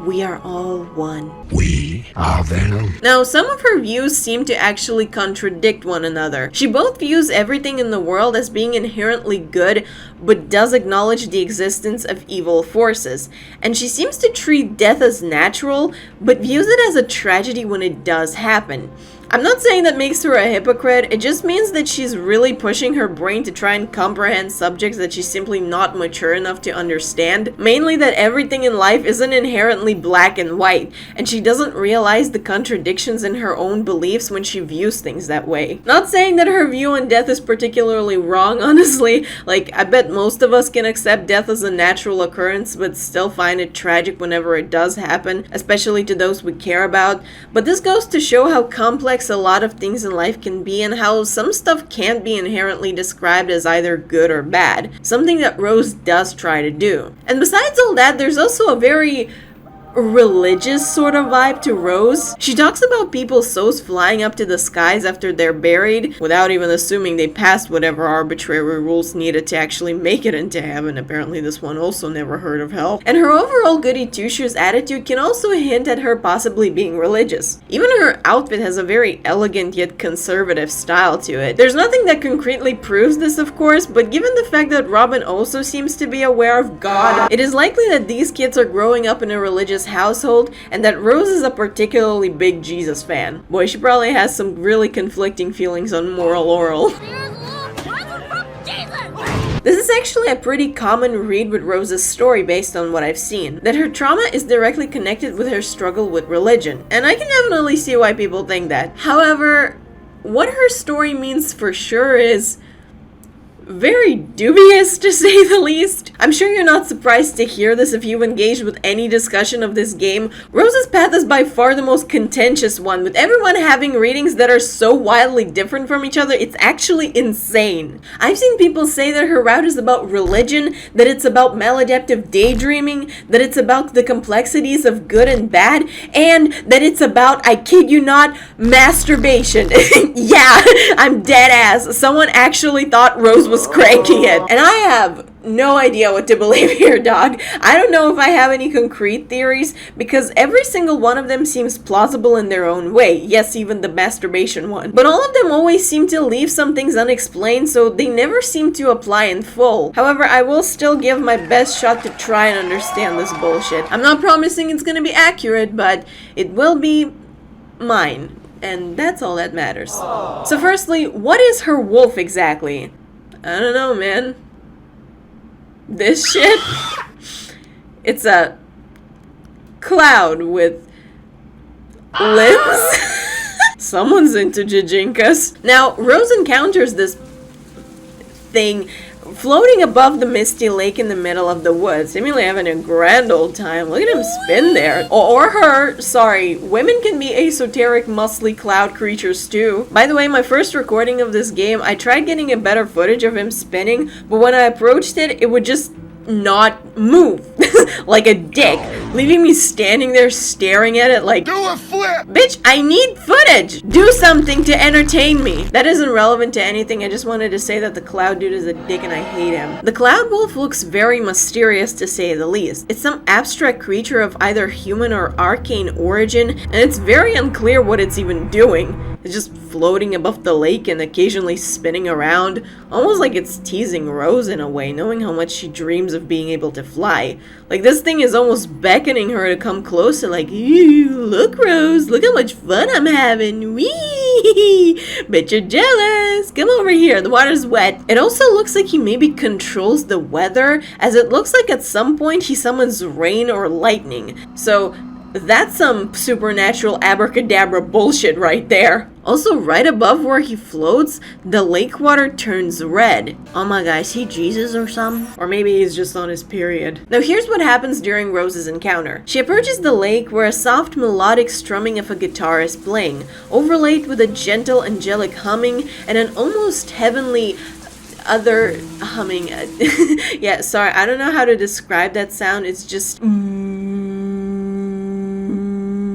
we are all one." We are Venom. Now, some of her views seem to actually contradict one another. She both views everything in the world as being inherently good, but does acknowledge the existence of evil forces. And she seems to treat death as natural, but views it as a tragedy when it does happen. I'm not saying that makes her a hypocrite, it just means that she's really pushing her brain to try and comprehend subjects that she's simply not mature enough to understand. Mainly that everything in life isn't inherently black and white, and she doesn't realize the contradictions in her own beliefs when she views things that way. Not saying that her view on death is particularly wrong, honestly. Like, I bet most of us can accept death as a natural occurrence, but still find it tragic whenever it does happen, especially to those we care about. But this goes to show how complex a lot of things in life can be, and how some stuff can't be inherently described as either good or bad, something that Rose does try to do. And besides all that, there's also a very religious sort of vibe to Rose. She talks about people's souls flying up to the skies after they're buried, without even assuming they passed whatever arbitrary rules needed to actually make it into heaven. Apparently this one also never heard of hell. And her overall goody two-shoes attitude can also hint at her possibly being religious. Even her outfit has a very elegant yet conservative style to it. There's nothing that concretely proves this, of course, but given the fact that Robin also seems to be aware of God, it is likely that these kids are growing up in a religious this household, and that Rose is a particularly big Jesus fan. Boy, she probably has some really conflicting feelings on moral oral. This is actually a pretty common read with Rose's story based on what I've seen, that her trauma is directly connected with her struggle with religion, and I can definitely see why people think that. However, what her story means for sure is very dubious, to say the least. I'm sure you're not surprised to hear this if you've engaged with any discussion of this game. Rose's path is by far the most contentious one, with everyone having readings that are so wildly different from each other, it's actually insane. I've seen people say that her route is about religion, that it's about maladaptive daydreaming, that it's about the complexities of good and bad, and that it's about, I kid you not, masturbation. Yeah, I'm dead ass. Someone actually thought Rose was cranking it. And I have no idea what to believe here, dog. I don't know if I have any concrete theories, because every single one of them seems plausible in their own way. Yes, even the masturbation one. But all of them always seem to leave some things unexplained, so they never seem to apply in full. However, I will still give my best shot to try and understand this bullshit. I'm not promising it's gonna be accurate, but it will be mine. And that's all that matters. So firstly, what is her wolf exactly? I don't know, man. This shit? It's a cloud with limbs? Someone's into jijinkas. Now, Rose encounters this thing floating above the misty lake in the middle of the woods, seemingly having a grand old time. Look at him spin there. Or her. Sorry, women can be esoteric, muscly cloud creatures too. By the way, my first recording of this game, I tried getting a better footage of him spinning, but when I approached it, it would just not move. Like a dick, leaving me standing there staring at it like, Do a flip! bitch, I need footage! Do something to entertain me! That isn't relevant to anything, I just wanted to say that the cloud dude is a dick and I hate him. The cloud wolf looks very mysterious, to say the least. It's some abstract creature of either human or arcane origin, and it's very unclear what it's even doing. It's just floating above the lake and occasionally spinning around, almost like it's teasing Rose in a way, knowing how much she dreams of being able to fly. Like, this thing is almost beckoning her to come closer, like, "Ew, look, Rose, look how much fun I'm having, wee! Bet you're jealous! Come over here, the water's wet." It also looks like he maybe controls the weather, as it looks like at some point he summons rain or lightning. So, that's some supernatural abracadabra bullshit right there. Also, right above where he floats, the lake water turns red. Oh my god, is he Jesus or something? Or maybe he's just on his period. Now here's what happens during Rose's encounter. She approaches the lake where a soft melodic strumming of a guitar is playing, overlaid with a gentle angelic humming and an almost heavenly other humming. Yeah, sorry, I don't know how to describe that sound. It's just...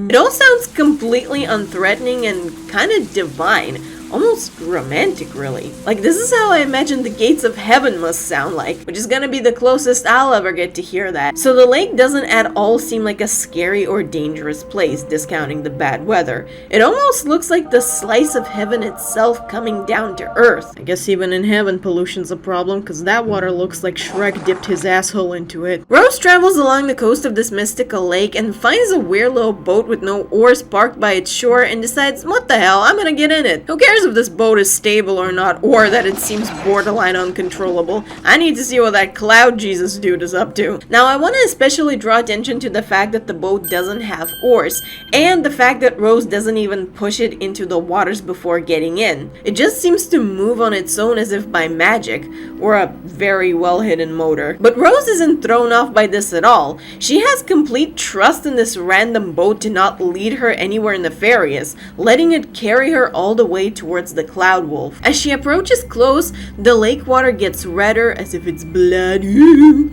It all sounds completely unthreatening and kind of divine. Almost romantic, really. Like, this is how I imagine the gates of heaven must sound like, which is gonna be the closest I'll ever get to hear that. So the lake doesn't at all seem like a scary or dangerous place, discounting the bad weather. It almost looks like the slice of heaven itself coming down to earth. I guess even in heaven pollution's a problem, because that water looks like Shrek dipped his asshole into it. Rose travels along the coast of this mystical lake and finds a weird little boat with no oars parked by its shore and decides, what the hell, I'm gonna get in it. Who cares if this boat is stable or not, or that it seems borderline uncontrollable. I need to see what that cloud Jesus dude is up to. Now, I want to especially draw attention to the fact that the boat doesn't have oars, and the fact that Rose doesn't even push it into the waters before getting in. It just seems to move on its own as if by magic, or a very well hidden motor. But Rose isn't thrown off by this at all. She has complete trust in this random boat to not lead her anywhere nefarious, letting it carry her all the way towards the cloud wolf. As she approaches close, the lake water gets redder as if it's blood,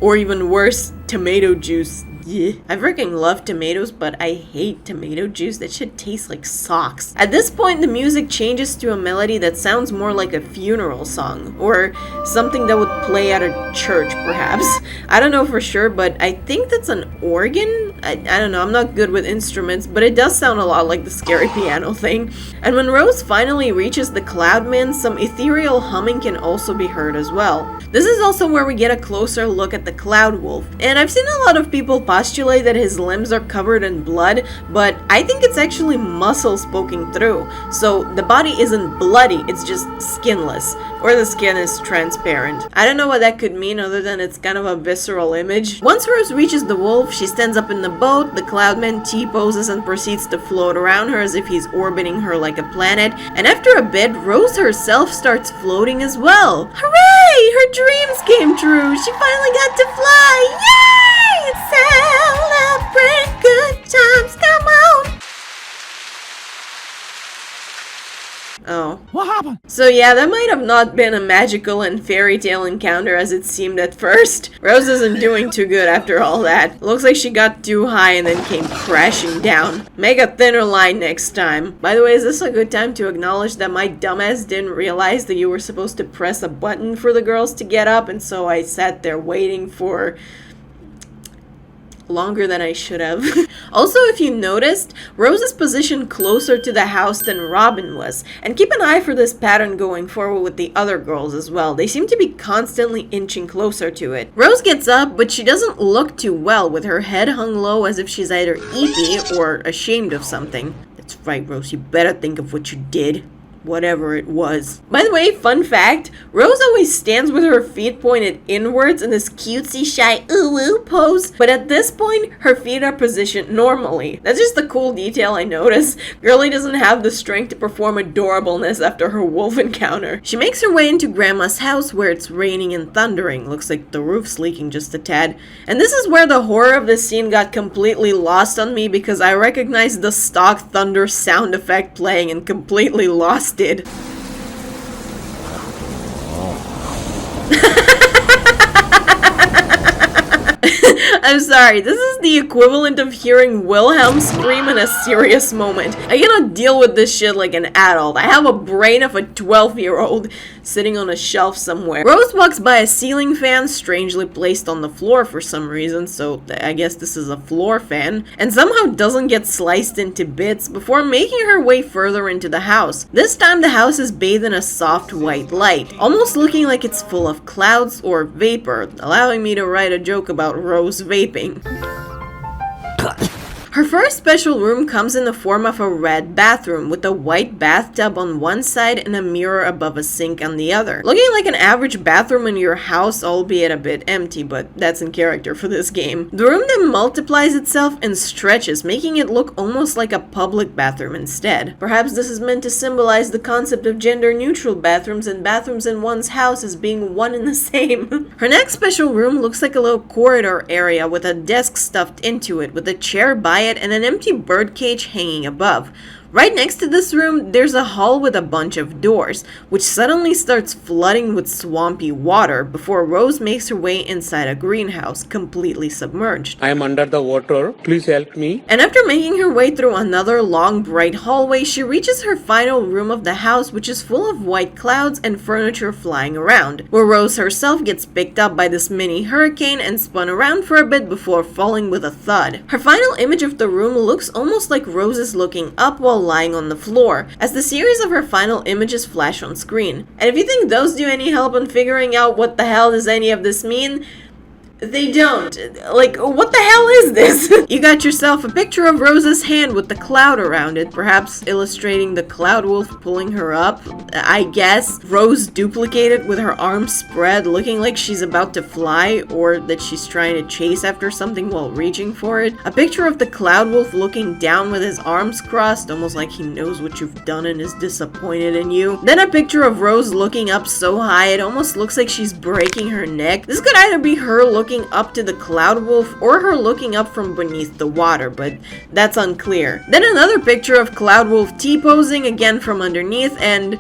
or even worse, tomato juice. Yeah. I freaking love tomatoes, but I hate tomato juice. That shit tastes like socks. At this point, the music changes to a melody that sounds more like a funeral song, or something that would play at a church, perhaps. I don't know for sure, but I think that's an organ I don't know, I'm not good with instruments, but it does sound a lot like the scary piano thing. And when Rose finally reaches the Cloudman, some ethereal humming can also be heard as well. This is also where we get a closer look at the Cloud Wolf, and I've seen a lot of people postulate that his limbs are covered in blood, but I think it's actually muscles poking through, so the body isn't bloody, it's just skinless, or the skin is transparent. I don't know what that could mean other than it's kind of a visceral image. Once Rose reaches the wolf, she stands up in the boat, the Cloudman T-poses and proceeds to float around her as if he's orbiting her like a planet, and after a bit, Rose herself starts floating as well. Hooray! Her dreams came true! She finally got to fly! Yay! Celebrate good times, come on! Oh. What happened? So yeah, that might have not been a magical and fairy tale encounter as it seemed at first. Rose isn't doing too good after all that. Looks like she got too high and then came crashing down. Make a thinner line next time. By the way, is this a good time to acknowledge that my dumbass didn't realize that you were supposed to press a button for the girls to get up, and so I sat there waiting for longer than I should have. Also, if you noticed, Rose is positioned closer to the house than Robin was, and keep an eye for this pattern going forward with the other girls as well. They seem to be constantly inching closer to it. Rose gets up, but she doesn't look too well, with her head hung low as if she's either eepy or ashamed of something. That's right, Rose, you better think of what you did. Whatever it was. By the way, fun fact, Rose always stands with her feet pointed inwards in this cutesy shy ooh-woo pose, but at this point, her feet are positioned normally. That's just a cool detail I noticed. Girlie doesn't have the strength to perform adorableness after her wolf encounter. She makes her way into Grandma's house where it's raining and thundering. Looks like the roof's leaking just a tad. And this is where the horror of this scene got completely lost on me because I recognized the stock thunder sound effect playing and completely lost did. I'm sorry, this is the equivalent of hearing Wilhelm scream in a serious moment. I cannot deal with this shit like an adult. I have a brain of a 12-year-old sitting on a shelf somewhere. Rose walks by a ceiling fan strangely placed on the floor for some reason, so I guess this is a floor fan, and somehow doesn't get sliced into bits before making her way further into the house. This time the house is bathed in a soft white light, almost looking like it's full of clouds or vapor, allowing me to write a joke about Rose vaping. Her first special room comes in the form of a red bathroom with a white bathtub on one side and a mirror above a sink on the other. Looking like an average bathroom in your house, albeit a bit empty, but that's in character for this game. The room then multiplies itself and stretches, making it look almost like a public bathroom instead. Perhaps this is meant to symbolize the concept of gender-neutral bathrooms and bathrooms in one's house as being one and the same. Her next special room looks like a little corridor area with a desk stuffed into it, with a chair by it and an empty birdcage hanging above. Right next to this room, there's a hall with a bunch of doors, which suddenly starts flooding with swampy water before Rose makes her way inside a greenhouse, completely submerged. I am under the water. Please help me. And after making her way through another long, bright hallway, she reaches her final room of the house, which is full of white clouds and furniture flying around, where Rose herself gets picked up by this mini hurricane and spun around for a bit before falling with a thud. Her final image of the room looks almost like Rose is looking up while lying on the floor, as the series of her final images flash on screen. And if you think those do any help in figuring out what the hell does any of this mean, they don't. Like, what the hell is this? You got yourself a picture of Rose's hand with the cloud around it, perhaps illustrating the cloud wolf pulling her up, I guess. Rose duplicated with her arms spread, looking like she's about to fly, or that she's trying to chase after something while reaching for it. A picture of the cloud wolf looking down with his arms crossed, almost like he knows what you've done and is disappointed in you. Then a picture of Rose looking up so high it almost looks like she's breaking her neck. This could either be her looking up to the cloud wolf or her looking up from beneath the water, but that's unclear. Then another picture of cloud wolf T-posing again from underneath, and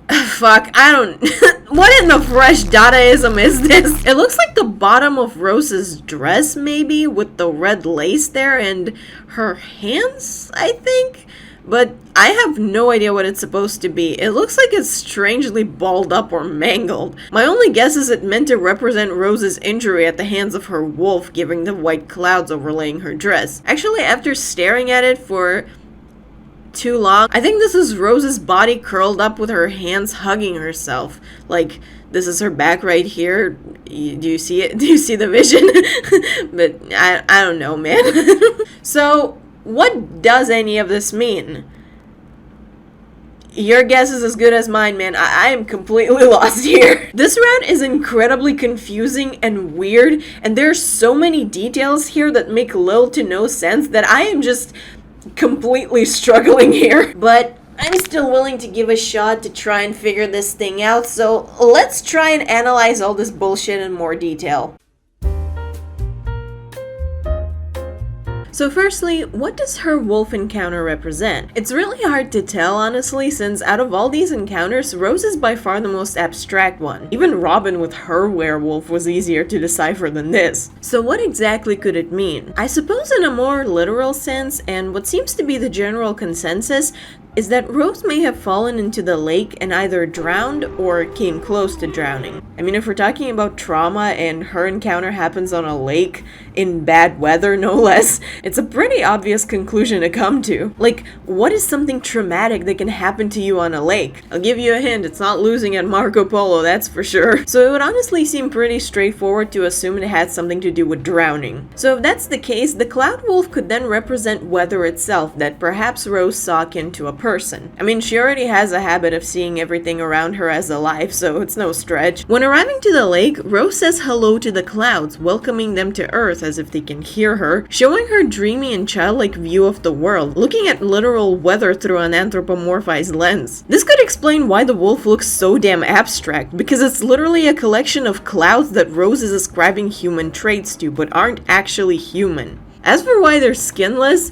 Fuck, I don't... What in the fresh Dadaism is this? It looks like the bottom of Rose's dress, maybe, with the red lace there, and her hands, I think? But I have no idea what it's supposed to be. It looks like it's strangely balled up or mangled. My only guess is it meant to represent Rose's injury at the hands of her wolf, giving the white clouds overlaying her dress. Actually, after staring at it for too long, I think this is Rose's body curled up with her hands hugging herself. Like, this is her back right here. Do you see it? Do you see the vision? But I don't know, man. So, what does any of this mean? Your guess is as good as mine, man. I am completely lost here. This route is incredibly confusing and weird, and there's so many details here that make little to no sense that I am just completely struggling here. But I'm still willing to give a shot to try and figure this thing out, so let's try and analyze all this bullshit in more detail. So firstly, what does her wolf encounter represent? It's really hard to tell, honestly, since out of all these encounters, Rose is by far the most abstract one. Even Robin with her werewolf was easier to decipher than this. So what exactly could it mean? I suppose in a more literal sense, and what seems to be the general consensus, is that Rose may have fallen into the lake and either drowned or came close to drowning. I mean, if we're talking about trauma and her encounter happens on a lake, in bad weather no less, it's a pretty obvious conclusion to come to. Like, what is something traumatic that can happen to you on a lake? I'll give you a hint, it's not losing at Marco Polo, that's for sure. So it would honestly seem pretty straightforward to assume it had something to do with drowning. So if that's the case, the Cloud Wolf could then represent weather itself that perhaps Rose saw akin to a person. I mean, she already has a habit of seeing everything around her as alive, so it's no stretch. When arriving to the lake, Rose says hello to the clouds, welcoming them to Earth as if they can hear her, showing her dreamy and childlike view of the world, looking at literal weather through an anthropomorphized lens. This could explain why the wolf looks so damn abstract, because it's literally a collection of clouds that Rose is ascribing human traits to, but aren't actually human. As for why they're skinless,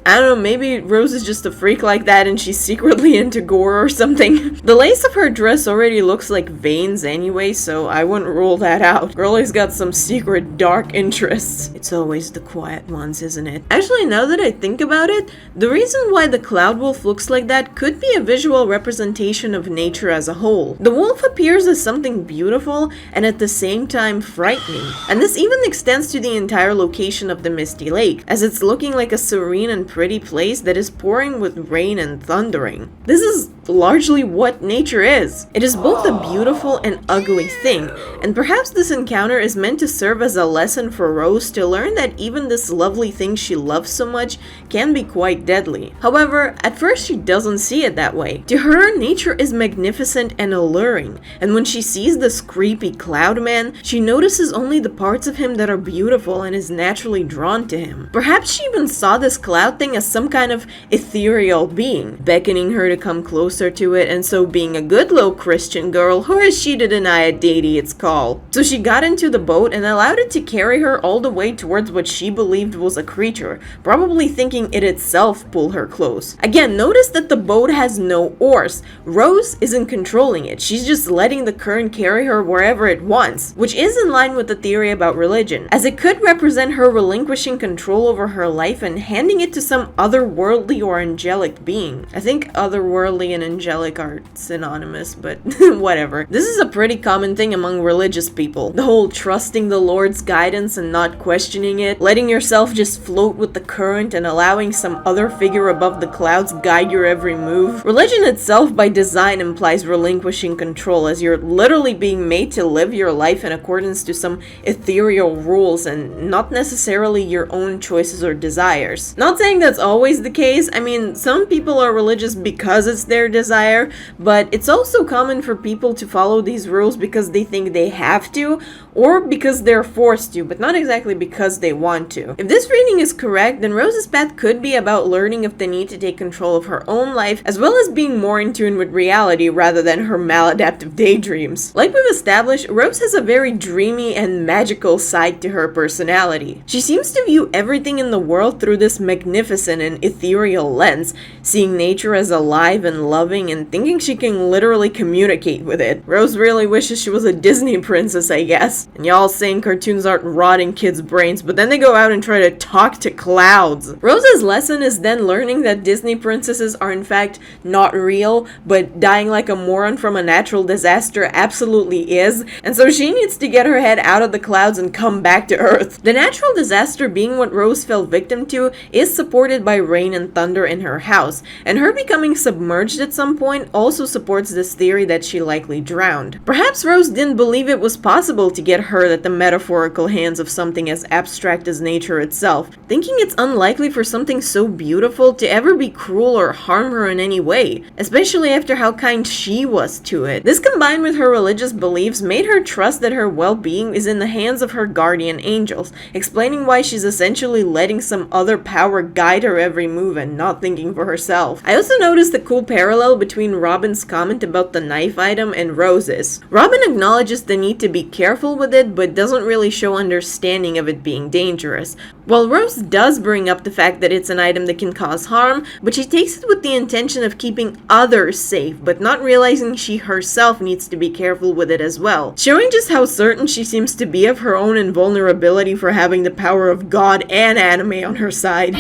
I don't know, maybe Rose is just a freak like that and she's secretly into gore or something. The lace of her dress already looks like veins anyway, so I wouldn't rule that out. Girlie's got some secret dark interests. It's always the quiet ones, isn't it? Actually, now that I think about it, the reason why the Cloud Wolf looks like that could be a visual representation of nature as a whole. The wolf appears as something beautiful and at the same time frightening. And this even extends to the entire location of the Misty Lake, as it's looking like a serene and pretty place that is pouring with rain and thundering. This is largely what nature is. It is both a beautiful and ugly thing, and perhaps this encounter is meant to serve as a lesson for Rose to learn that even this lovely thing she loves so much can be quite deadly. However, at first she doesn't see it that way. To her, nature is magnificent and alluring, and when she sees this creepy cloud man, she notices only the parts of him that are beautiful and is naturally drawn to him. Perhaps she even saw this cloud thing as some kind of ethereal being, beckoning her to come closer to it, and so being a good little Christian girl, who is she to deny a deity its call? So she got into the boat and allowed it to carry her all the way towards what she believed was a creature, probably thinking it itself pulled her close. Again, notice that the boat has no oars. Rose isn't controlling it, she's just letting the current carry her wherever it wants, which is in line with the theory about religion, as it could represent her relinquishing control over her life and handing it to some otherworldly or angelic being. I think otherworldly and angelic are synonymous, but whatever. This is a pretty common thing among religious people. The whole trusting the Lord's guidance and not questioning it, letting yourself just float with the current and allowing some other figure above the clouds guide your every move. Religion itself by design implies relinquishing control, as you're literally being made to live your life in accordance to some ethereal rules and not necessarily your own choices or desires. Not saying that's always the case. I mean, some people are religious because it's their desire, but it's also common for people to follow these rules because they think they have to, or because they're forced to, but not exactly because they want to. If this reading is correct, then Rose's path could be about learning of the need to take control of her own life, as well as being more in tune with reality rather than her maladaptive daydreams. Like we've established, Rose has a very dreamy and magical side to her personality. She seems to view everything in the world through this magnificent and ethereal lens, seeing nature as alive and loving and thinking she can literally communicate with it. Rose really wishes she was a Disney princess, I guess. And y'all saying cartoons aren't rotting kids' brains, but then they go out and try to talk to clouds. Rose's lesson is then learning that Disney princesses are in fact not real, but dying like a moron from a natural disaster absolutely is, and so she needs to get her head out of the clouds and come back to Earth. The natural disaster being what Rose fell victim to is supported by rain and thunder in her house, and her becoming submerged at some point also supports this theory that she likely drowned. Perhaps Rose didn't believe it was possible to get hurt at the metaphorical hands of something as abstract as nature itself, thinking it's unlikely for something so beautiful to ever be cruel or harm her in any way, especially after how kind she was to it. This combined with her religious beliefs made her trust that her well-being is in the hands of her guardian angels, explaining why she's essentially letting some other power guide her every move and not thinking for herself. I also noticed the cool parallel between Robin's comment about the knife item and Rose's. Robin acknowledges the need to be careful with it, but doesn't really show understanding of it being dangerous. While Rose does bring up the fact that it's an item that can cause harm, but she takes it with the intention of keeping others safe, but not realizing she herself needs to be careful with it as well, showing just how certain she seems to be of her own invulnerability for having the power of God and anime on her side.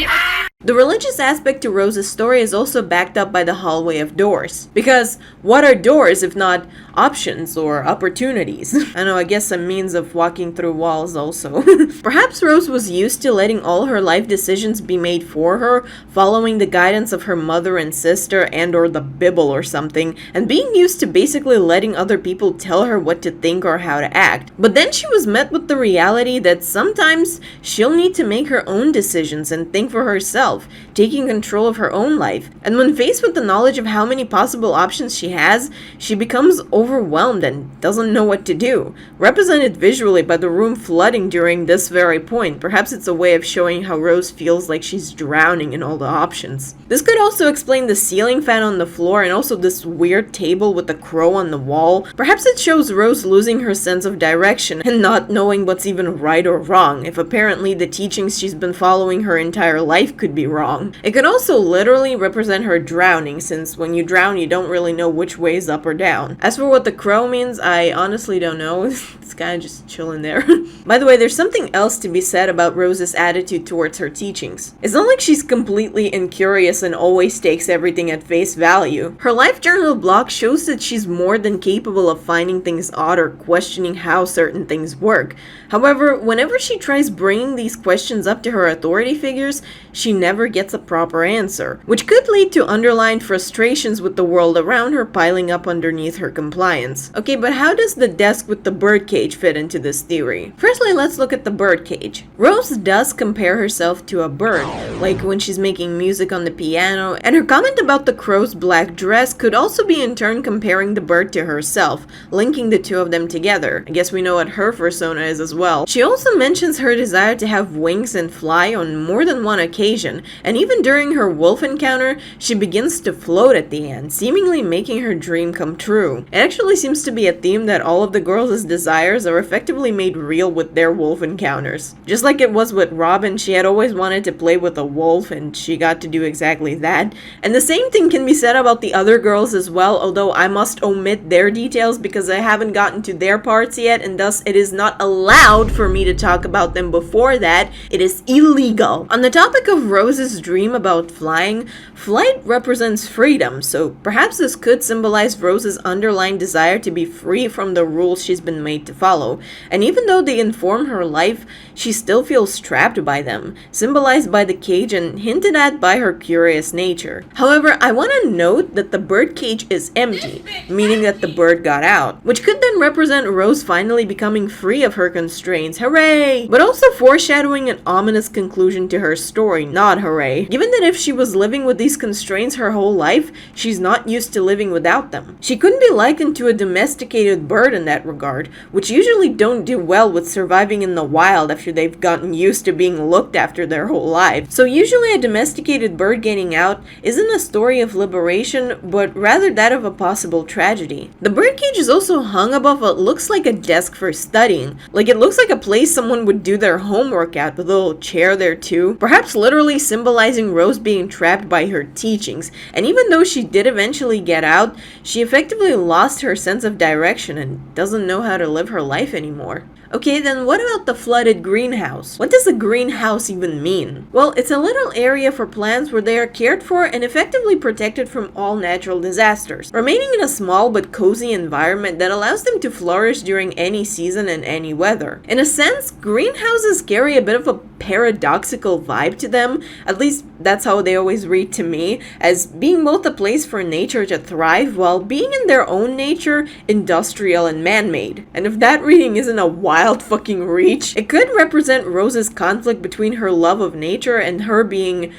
The religious aspect to Rose's story is also backed up by the hallway of doors. Because what are doors if not options or opportunities? I know, I guess a means of walking through walls also. Perhaps Rose was used to letting all her life decisions be made for her, following the guidance of her mother and sister and or the Bible or something, and being used to basically letting other people tell her what to think or how to act. But then she was met with the reality that sometimes she'll need to make her own decisions and think for herself, taking control of her own life. And when faced with the knowledge of how many possible options she has, she becomes overwhelmed and doesn't know what to do. Represented visually by the room flooding during this very point, perhaps it's a way of showing how Rose feels like she's drowning in all the options. This could also explain the ceiling fan on the floor and also this weird table with the crow on the wall. Perhaps it shows Rose losing her sense of direction and not knowing what's even right or wrong, if apparently the teachings she's been following her entire life could be wrong. It could also literally represent her drowning, since when you drown you don't really know which way is up or down. As for what the crow means, I honestly don't know. It's kind of just chilling there. By the way, there's something else to be said about Rose's attitude towards her teachings. It's not like she's completely incurious and always takes everything at face value. Her life journal blog shows that she's more than capable of finding things odd or questioning how certain things work. However, whenever she tries bringing these questions up to her authority figures, she never gets a proper answer, which could lead to underlying frustrations with the world around her piling up underneath her compliance. Okay, but how does the desk with the birdcage fit into this theory? Firstly, let's look at the birdcage. Rose does compare herself to a bird, like when she's making music on the piano, and her comment about the crow's black dress could also be in turn comparing the bird to herself, linking the two of them together. I guess we know what her persona is as well. She also mentions her desire to have wings and fly on more than one occasion, and even during her wolf encounter, she begins to float at the end, seemingly making her dream come true. It actually seems to be a theme that all of the girls' desires are effectively made real with their wolf encounters. Just like it was with Robin, she had always wanted to play with a wolf, and she got to do exactly that. And the same thing can be said about the other girls as well, although I must omit their details because I haven't gotten to their parts yet, and thus it is not allowed for me to talk about them before that. It is illegal. On the topic of Rose's dream about flying, flight represents freedom, so perhaps this could symbolize Rose's underlying desire to be free from the rules she's been made to follow. And even though they inform her life, she still feels trapped by them, symbolized by the cage and hinted at by her curious nature. However, I want to note that the bird cage is empty, meaning that the bird got out, which could then represent Rose finally becoming free of her constraints. Hooray! But also foreshadowing an ominous conclusion to her story. Not hooray. Given that if she was living with these constraints her whole life, she's not used to living without them. She couldn't be likened to a domesticated bird in that regard, which usually don't do well with surviving in the wild after they've gotten used to being looked after their whole life. So usually a domesticated bird getting out isn't a story of liberation, but rather that of a possible tragedy. The birdcage is also hung above what looks like a desk for studying. Like it looks like a place someone would do their homework at, with a little chair there too. Perhaps literally symbolizing Rose being trapped by her teachings, and even though she did eventually get out, she effectively lost her sense of direction and doesn't know how to live her life anymore. Okay, then what about the flooded greenhouse? What does a greenhouse even mean? Well, it's a little area for plants where they are cared for and effectively protected from all natural disasters, remaining in a small but cozy environment that allows them to flourish during any season and any weather. In a sense, greenhouses carry a bit of a paradoxical vibe to them, at least that's how they always read to me, as being both a place for nature to thrive while being in their own nature, industrial and man-made. And if that reading isn't a wild fucking reach, it could represent Rose's conflict between her love of nature and her being,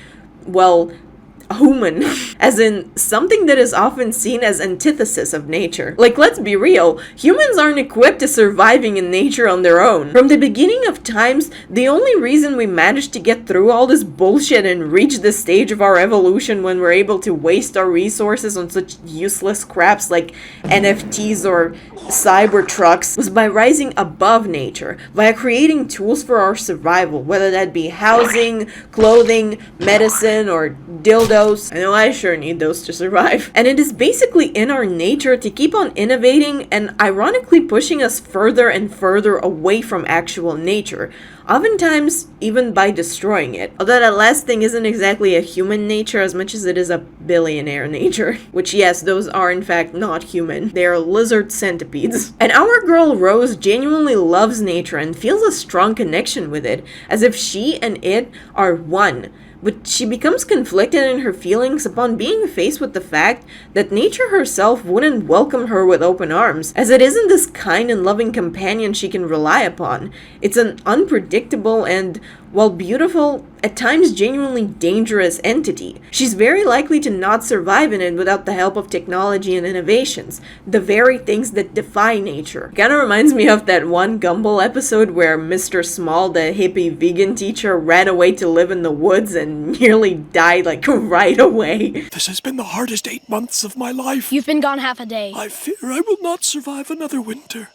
well, human, as in something that is often seen as antithesis of nature. Like, let's be real, humans aren't equipped to surviving in nature on their own. From the beginning of times, the only reason we managed to get through all this bullshit and reach this stage of our evolution when we're able to waste our resources on such useless craps like NFTs or cyber trucks was by rising above nature, via creating tools for our survival, whether that be housing, clothing, medicine, or dildos. I know I sure need those to survive. And it is basically in our nature to keep on innovating and ironically pushing us further and further away from actual nature, oftentimes even by destroying it. Although that last thing isn't exactly a human nature as much as it is a billionaire nature. Which, yes, those are in fact not human. They are lizard centipedes. And our girl Rose genuinely loves nature and feels a strong connection with it, as if she and it are one. But she becomes conflicted in her feelings upon being faced with the fact that nature herself wouldn't welcome her with open arms, as it isn't this kind and loving companion she can rely upon. It's an unpredictable and, while beautiful, at times genuinely dangerous entity. She's very likely to not survive in it without the help of technology and innovations, the very things that defy nature. Kinda reminds me of that one Gumball episode where Mr. Small, the hippie vegan teacher, ran away to live in the woods and nearly died like right away. This has been the hardest 8 months of my life. You've been gone half a day. I fear I will not survive another winter.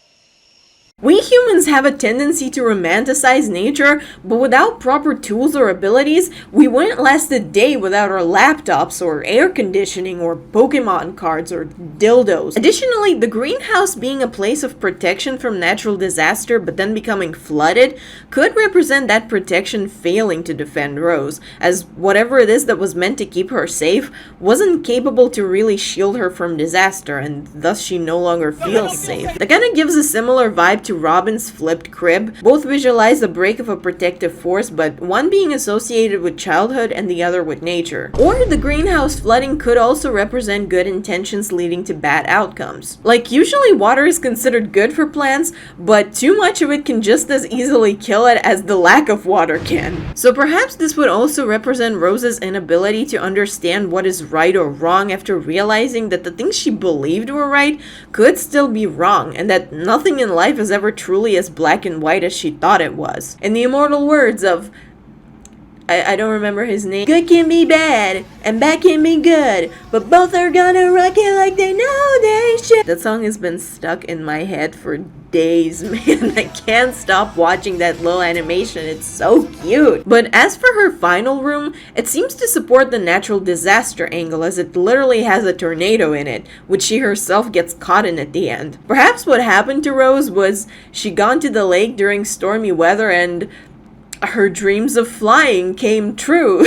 We humans have a tendency to romanticize nature, but without proper tools or abilities, we wouldn't last a day without our laptops or air conditioning or Pokemon cards or dildos. Additionally, the greenhouse being a place of protection from natural disaster but then becoming flooded could represent that protection failing to defend Rose, as whatever it is that was meant to keep her safe wasn't capable to really shield her from disaster, and thus she no longer feels safe. That kind of gives a similar vibe to Robin's flipped crib. Both visualize the break of a protective force, but one being associated with childhood and the other with nature. Or the greenhouse flooding could also represent good intentions leading to bad outcomes. Like, usually water is considered good for plants, but too much of it can just as easily kill it as the lack of water can. So perhaps this would also represent Rose's inability to understand what is right or wrong after realizing that the things she believed were right could still be wrong, and that nothing in life is ever truly as black and white as she thought it was. In the immortal words of, I don't remember his name, good can be bad, and bad can be good, but both are gonna rock it like they know they should. That song has been stuck in my head for days, man. I can't stop watching that little animation. It's so cute. But as for her final room, it seems to support the natural disaster angle, as it literally has a tornado in it, which she herself gets caught in at the end. Perhaps what happened to Rose was she gone to the lake during stormy weather and her dreams of flying came true,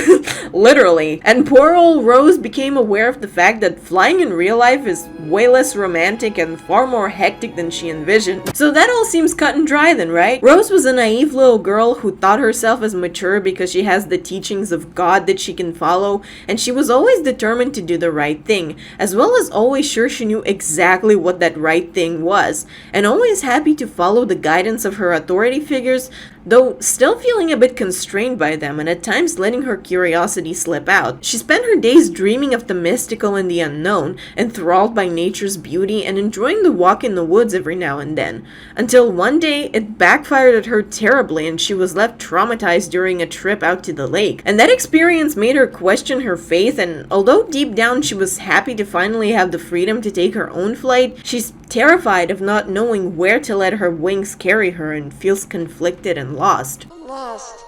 literally. And poor old Rose became aware of the fact that flying in real life is way less romantic and far more hectic than she envisioned. So that all seems cut and dry then, right? Rose was a naive little girl who thought herself as mature because she has the teachings of God that she can follow, and she was always determined to do the right thing, as well as always sure she knew exactly what that right thing was, and always happy to follow the guidance of her authority figures, though still feeling a bit constrained by them and at times letting her curiosity slip out. She spent her days dreaming of the mystical and the unknown, enthralled by nature's beauty and enjoying the walk in the woods every now and then, until one day it backfired at her terribly and she was left traumatized during a trip out to the lake. And that experience made her question her faith, and although deep down she was happy to finally have the freedom to take her own flight, she's terrified of not knowing where to let her wings carry her and feels conflicted and lost.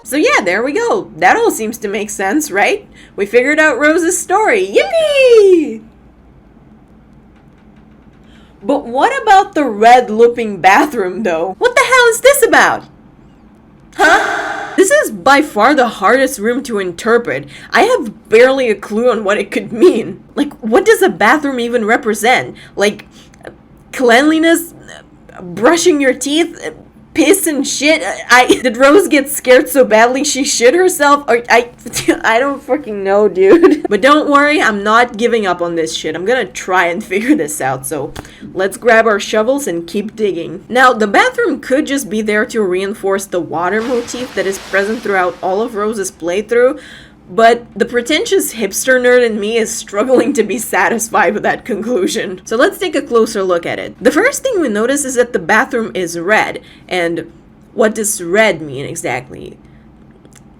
So yeah, there we go. That all seems to make sense, right? We figured out Rose's story. Yippee! But what about the red looping bathroom though? What the hell is this about? Huh? This is by far the hardest room to interpret. I have barely a clue on what it could mean. Like, what does a bathroom even represent? Like, cleanliness? Brushing your teeth? Piss and shit? Did Rose get scared so badly she shit herself? Or I don't fucking know, dude. But don't worry, I'm not giving up on this shit. I'm gonna try and figure this out. So let's grab our shovels and keep digging. Now, the bathroom could just be there to reinforce the water motif that is present throughout all of Rose's playthrough. But the pretentious hipster nerd in me is struggling to be satisfied with that conclusion. So let's take a closer look at it. The first thing we notice is that the bathroom is red. And what does red mean exactly?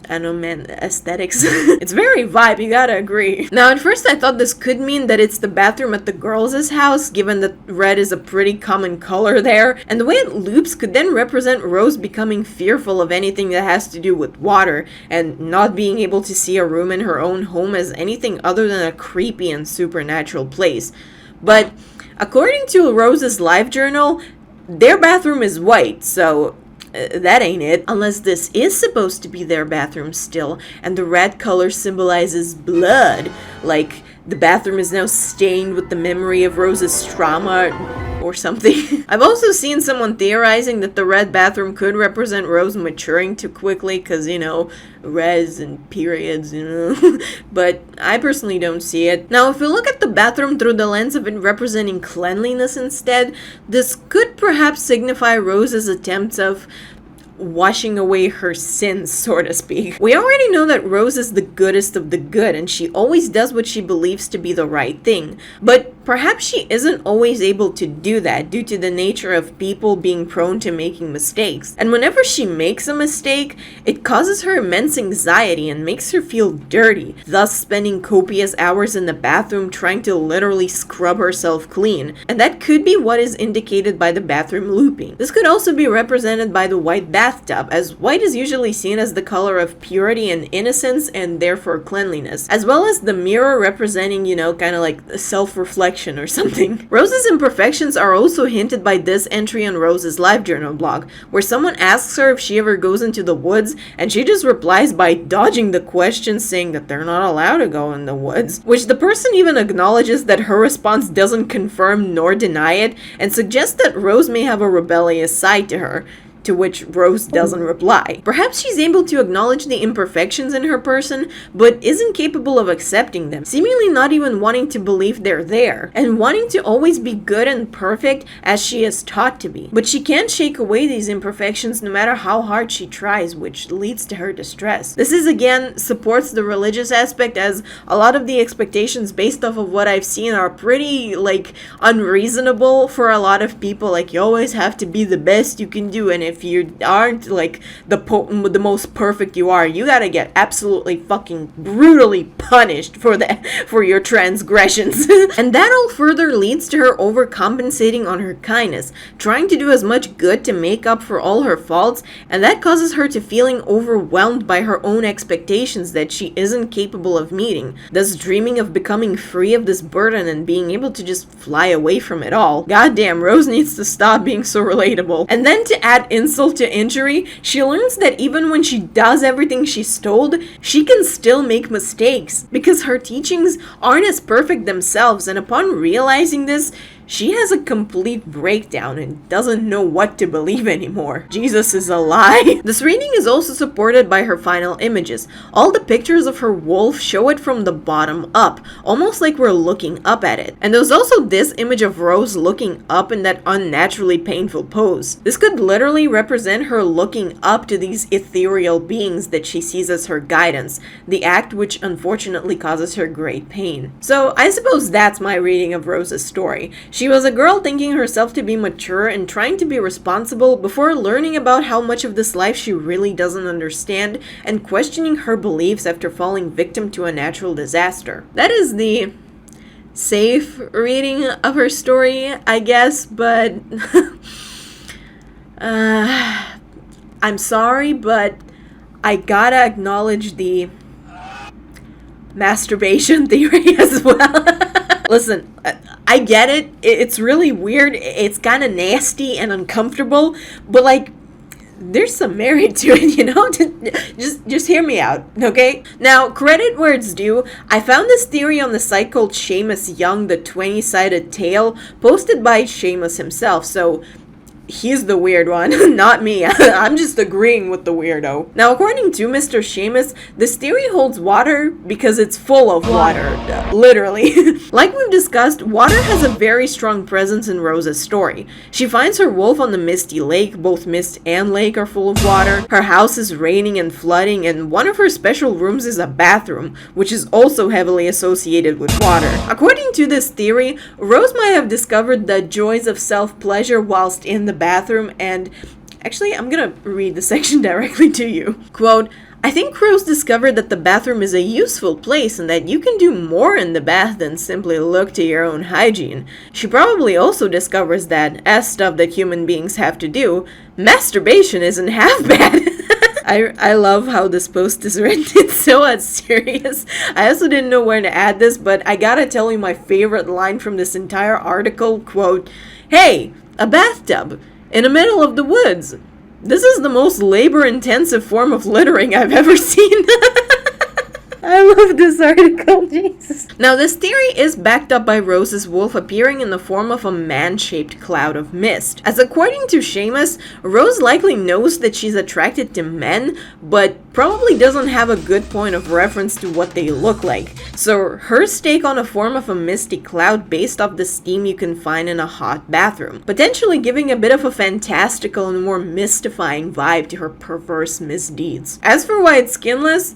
I don't know, man, aesthetics. It's very vibe, you gotta agree. Now, at first I thought this could mean that it's the bathroom at the girls' house, given that red is a pretty common color there, and the way it loops could then represent Rose becoming fearful of anything that has to do with water, and not being able to see a room in her own home as anything other than a creepy and supernatural place. But according to Rose's live journal, their bathroom is white, so that ain't it. Unless this is supposed to be their bathroom still, and the red color symbolizes blood. Like, the bathroom is now stained with the memory of Rose's trauma or something. I've also seen someone theorizing that the red bathroom could represent Rose maturing too quickly because, you know, res and periods, you know. But I personally don't see it. Now, if we look at the bathroom through the lens of it representing cleanliness instead, this could perhaps signify Rose's attempts of washing away her sins, so to speak. We already know that Rose is the goodest of the good, and she always does what she believes to be the right thing. But perhaps she isn't always able to do that due to the nature of people being prone to making mistakes. And whenever she makes a mistake, it causes her immense anxiety and makes her feel dirty, thus spending copious hours in the bathroom trying to literally scrub herself clean. And that could be what is indicated by the bathroom looping. This could also be represented by the white bathtub, as white is usually seen as the color of purity and innocence and therefore cleanliness, as well as the mirror representing, you know, kind of like self-reflection or something. Rose's imperfections are also hinted by this entry on Rose's live journal blog, where someone asks her if she ever goes into the woods, and she just replies by dodging the question, saying that they're not allowed to go in the woods, which the person even acknowledges that her response doesn't confirm nor deny it, and suggests that Rose may have a rebellious side to her. To which Rose doesn't reply. Perhaps she's able to acknowledge the imperfections in her person, but isn't capable of accepting them, seemingly not even wanting to believe they're there, and wanting to always be good and perfect as she is taught to be. But she can't shake away these imperfections no matter how hard she tries, which leads to her distress. This is again supports the religious aspect, as a lot of the expectations based off of what I've seen are pretty, like, unreasonable for a lot of people. Like, you always have to be the best you can do, and if you aren't like the most perfect you are, you gotta get absolutely fucking brutally punished for your transgressions. And that all further leads to her overcompensating on her kindness, trying to do as much good to make up for all her faults, and that causes her to feeling overwhelmed by her own expectations that she isn't capable of meeting, thus dreaming of becoming free of this burden and being able to just fly away from it all. Goddamn, Rose needs to stop being so relatable. And then to add insult to injury, she learns that even when she does everything she's told, she can still make mistakes, because her teachings aren't as perfect themselves, and upon realizing this, she has a complete breakdown and doesn't know what to believe anymore. Jesus is a lie. This reading is also supported by her final images. All the pictures of her wolf show it from the bottom up, almost like we're looking up at it. And there's also this image of Rose looking up in that unnaturally painful pose. This could literally represent her looking up to these ethereal beings that she sees as her guidance, the act which unfortunately causes her great pain. So I suppose that's my reading of Rose's story. She was a girl thinking herself to be mature and trying to be responsible before learning about how much of this life she really doesn't understand and questioning her beliefs after falling victim to a natural disaster. That is the safe reading of her story, I guess, but I'm sorry, but I gotta acknowledge the masturbation theory as well. Listen, I get it. It's really weird. It's kind of nasty and uncomfortable, but like, there's some merit to it, you know? just hear me out, okay? Now, credit where it's due. I found this theory on the site called Seamus Young, the 20-sided tale, posted by Seamus himself, so he's the weird one, not me. I'm just agreeing with the weirdo. Now, according to Mr. Seamus, this theory holds water because it's full of water. Literally. Like we've discussed, water has a very strong presence in Rose's story. She finds her wolf on the misty lake. Both mist and lake are full of water. Her house is raining and flooding, and one of her special rooms is a bathroom, which is also heavily associated with water. According to this theory, Rose might have discovered the joys of self-pleasure whilst in the bathroom, and actually I'm gonna read the section directly to you. Quote, I think Rose discovered that the bathroom is a useful place and that you can do more in the bath than simply look to your own hygiene. She probably also discovers that, as stuff that human beings have to do, masturbation isn't half bad. I love how this post is written. It's so unserious. I also didn't know where to add this, but I gotta tell you my favorite line from this entire article. Quote, hey, a bathtub in the middle of the woods. This is the most labor-intensive form of littering I've ever seen. I love this article, Jesus. Now, this theory is backed up by Rose's wolf appearing in the form of a man-shaped cloud of mist. As according to Seamus, Rose likely knows that she's attracted to men, but probably doesn't have a good point of reference to what they look like. So her take on a form of a misty cloud based off the steam you can find in a hot bathroom, potentially giving a bit of a fantastical and more mystifying vibe to her perverse misdeeds. As for why it's skinless,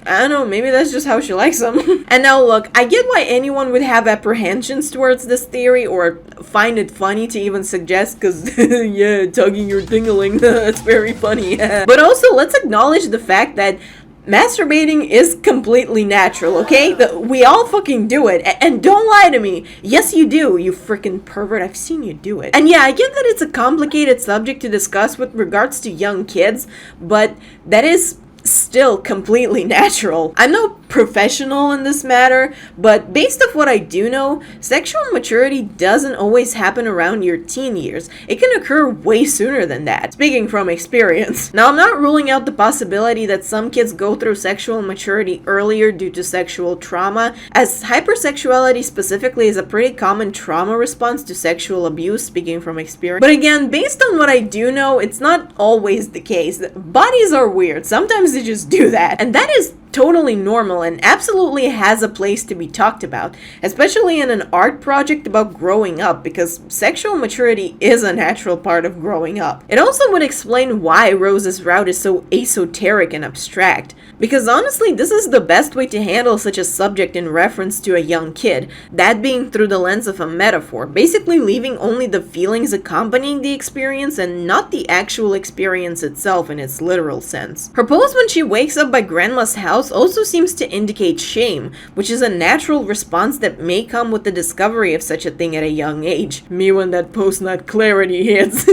I don't know, maybe that's just how she likes them. And now look, I get why anyone would have apprehensions towards this theory or find it funny to even suggest, because yeah, tugging your dingling, that's very funny. But also, let's acknowledge the fact that masturbating is completely natural, okay? We all fucking do it. And don't lie to me. Yes, you do, you freaking pervert. I've seen you do it. And yeah, I get that it's a complicated subject to discuss with regards to young kids, but that is still completely natural. I'm no professional in this matter, but based off what I do know, sexual maturity doesn't always happen around your teen years. It can occur way sooner than that, speaking from experience. Now, I'm not ruling out the possibility that some kids go through sexual maturity earlier due to sexual trauma, as hypersexuality specifically is a pretty common trauma response to sexual abuse, speaking from experience. But again, based on what I do know, it's not always the case. Bodies are weird. Sometimes they just do that, and that is totally normal and absolutely has a place to be talked about, especially in an art project about growing up, because sexual maturity is a natural part of growing up. It also would explain why Rose's route is so esoteric and abstract, because honestly, this is the best way to handle such a subject in reference to a young kid, that being through the lens of a metaphor, basically leaving only the feelings accompanying the experience and not the actual experience itself in its literal sense. Her pose when she wakes up by Grandma's house also seems to indicate shame, which is a natural response that may come with the discovery of such a thing at a young age. Me when that post-nut clarity hits.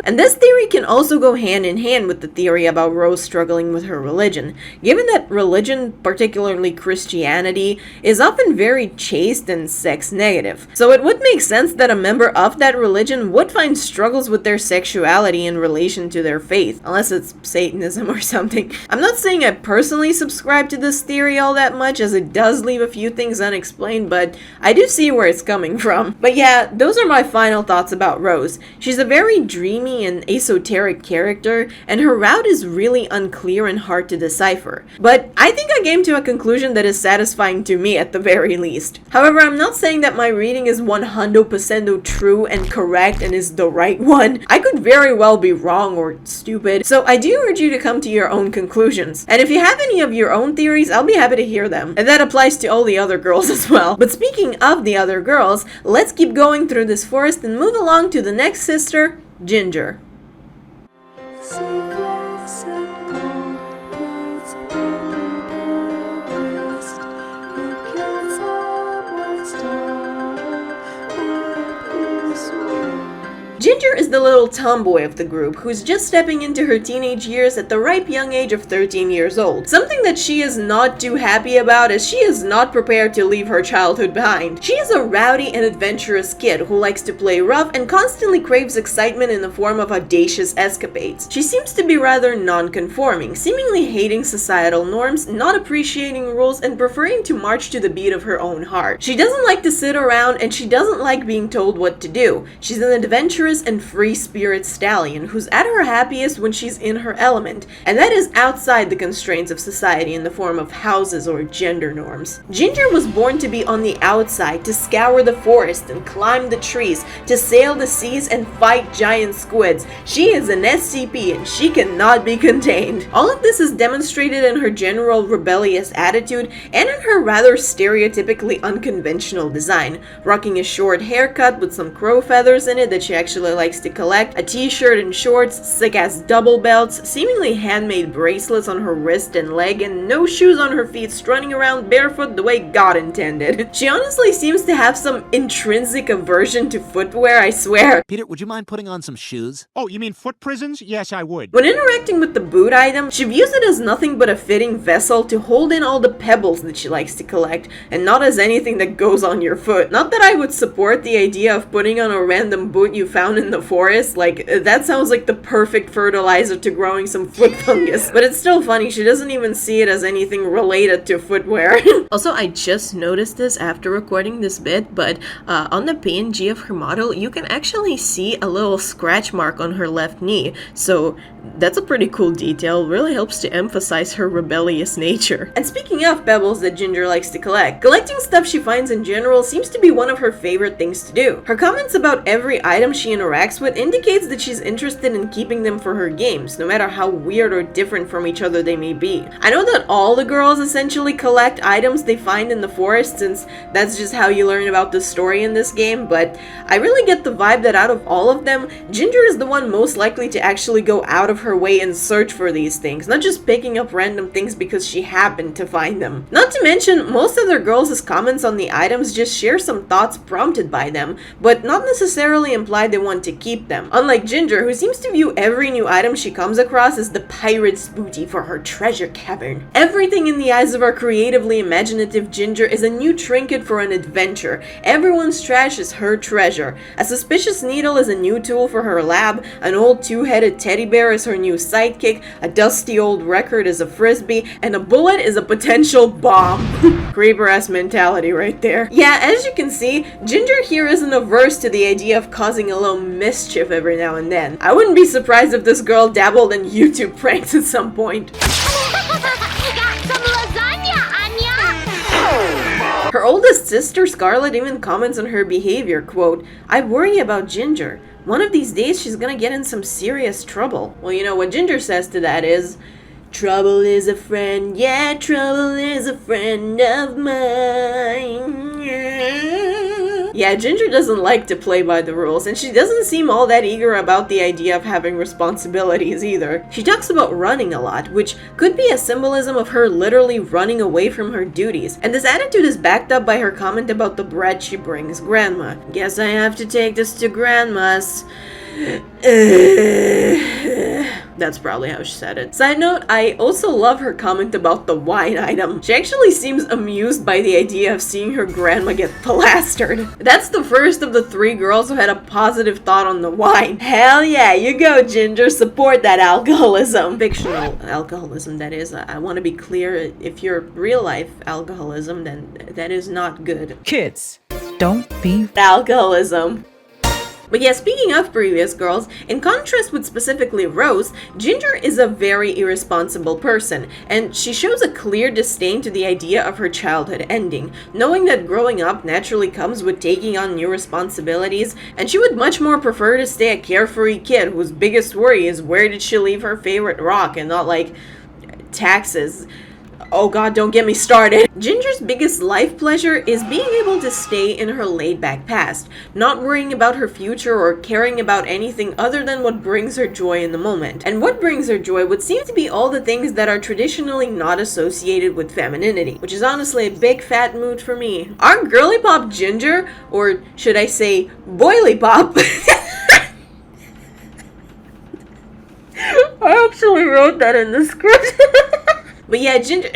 And this theory can also go hand in hand with the theory about Rose struggling with her religion, given that religion, particularly Christianity, is often very chaste and sex negative. So it would make sense that a member of that religion would find struggles with their sexuality in relation to their faith, unless it's Satanism or something. I'm not saying I personally subscribe to this theory all that much, as it does leave a few things unexplained, but I do see where it's coming from. But yeah, those are my final thoughts about Rose. She's a very dreamy and esoteric character, and her route is really unclear and hard to decipher. But I think I came to a conclusion that is satisfying to me at the very least. However, I'm not saying that my reading is 100% true and correct and is the right one. I could very well be wrong or stupid, so I do urge you to come to your own conclusions. And if you have any of your own theories, I'll be happy to hear them. And that applies to all the other girls as well. But speaking of the other girls, let's keep going through this forest and move along to the next sister, Ginger. Secrets and gold plates under the wrist. It gets up what's done with this world. Ginger is the little tomboy of the group who's just stepping into her teenage years at the ripe young age of 13 years old. Something that she is not too happy about, as she is not prepared to leave her childhood behind. She is a rowdy and adventurous kid who likes to play rough and constantly craves excitement in the form of audacious escapades. She seems to be rather non-conforming, seemingly hating societal norms, not appreciating rules, and preferring to march to the beat of her own heart. She doesn't like to sit around, and she doesn't like being told what to do. She's an adventurous and free-spirit stallion who's at her happiest when she's in her element, and that is outside the constraints of society in the form of houses or gender norms. Ginger was born to be on the outside, to scour the forest and climb the trees, to sail the seas and fight giant squids. She is an SCP and she cannot be contained. All of this is demonstrated in her general rebellious attitude and in her rather stereotypically unconventional design, rocking a short haircut with some crow feathers in it that she actually likes to collect, a t-shirt and shorts, sick-ass double belts, seemingly handmade bracelets on her wrist and leg, and no shoes on her feet, strutting around barefoot the way God intended. She honestly seems to have some intrinsic aversion to footwear, I swear. Peter, would you mind putting on some shoes? Oh, you mean foot prisons? Yes, I would. When interacting with the boot item, she views it as nothing but a fitting vessel to hold in all the pebbles that she likes to collect, and not as anything that goes on your foot. Not that I would support the idea of putting on a random boot you found in the forest, like, that sounds like the perfect fertilizer to growing some foot fungus. But it's still funny, she doesn't even see it as anything related to footwear. Also, I just noticed this after recording this bit, but on the PNG of her model, you can actually see a little scratch mark on her left knee, so that's a pretty cool detail, really helps to emphasize her rebellious nature. And speaking of pebbles that Ginger likes to collect, collecting stuff she finds in general seems to be one of her favorite things to do. Her comments about every item she interacts with indicates that she's interested in keeping them for her games, no matter how weird or different from each other they may be. I know that all the girls essentially collect items they find in the forest, since that's just how you learn about the story in this game, but I really get the vibe that out of all of them, Ginger is the one most likely to actually go out of her way and search for these things, not just picking up random things because she happened to find them. Not to mention, most other girls' comments on the items just share some thoughts prompted by them, but not necessarily imply they want to keep them. Unlike Ginger, who seems to view every new item she comes across as the pirate's booty for her treasure cavern. Everything in the eyes of our creatively imaginative Ginger is a new trinket for an adventure. Everyone's trash is her treasure. A suspicious needle is a new tool for her lab, an old two-headed teddy bear is her new sidekick, a dusty old record is a frisbee, and a bullet is a potential bomb. Creeper-ass mentality right there. Yeah, as you can see, Ginger here isn't averse to the idea of causing a little mischief every now and then. I wouldn't be surprised if this girl dabbled in YouTube pranks at some point. Her oldest sister, Scarlett, even comments on her behavior, quote, "I worry about Ginger. One of these days she's gonna get in some serious trouble." Well, you know what Ginger says to that is, "Trouble is a friend, yeah, trouble is a friend of mine." Yeah, Ginger doesn't like to play by the rules, and she doesn't seem all that eager about the idea of having responsibilities either. She talks about running a lot, which could be a symbolism of her literally running away from her duties, and this attitude is backed up by her comment about the bread she brings Grandma. "Guess I have to take this to Grandma's." That's probably how she said it. Side note, I also love her comment about the wine item. She actually seems amused by the idea of seeing her grandma get plastered. That's the first of the 3 girls who had a positive thought on the wine. Hell yeah, you go Ginger, support that alcoholism. Fictional alcoholism, that is. I want to be clear, if you're real life alcoholism, then that is not good. Kids, don't be alcoholism. But yeah, speaking of previous girls, in contrast with specifically Rose, Ginger is a very irresponsible person, and she shows a clear disdain to the idea of her childhood ending, knowing that growing up naturally comes with taking on new responsibilities, and she would much more prefer to stay a carefree kid whose biggest worry is where did she leave her favorite rock, and not like taxes. Oh god, don't get me started. Ginger's biggest life pleasure is being able to stay in her laid-back past, not worrying about her future or caring about anything other than what brings her joy in the moment. And what brings her joy would seem to be all the things that are traditionally not associated with femininity, which is honestly a big fat mood for me. Our girly pop Ginger, or should I say boily pop, actually wrote that in the script. But yeah, Ginger...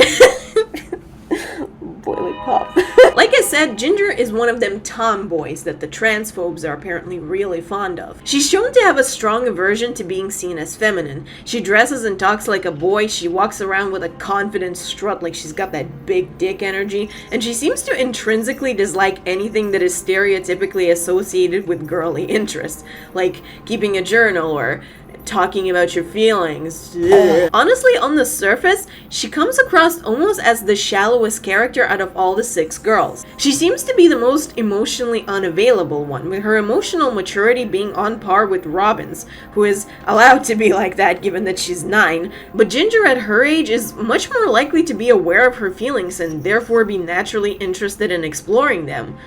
Boiling pop. Like I said, Ginger is one of them tomboys that the transphobes are apparently really fond of. She's shown to have a strong aversion to being seen as feminine. She dresses and talks like a boy, she walks around with a confident strut like she's got that big dick energy, and she seems to intrinsically dislike anything that is stereotypically associated with girly interests, like keeping a journal or talking about your feelings. Ugh. Honestly, on the surface, she comes across almost as the shallowest character out of all the 6 girls. She seems to be the most emotionally unavailable one, with her emotional maturity being on par with Robin's, who is allowed to be like that given that she's 9, but Ginger at her age is much more likely to be aware of her feelings and therefore be naturally interested in exploring them.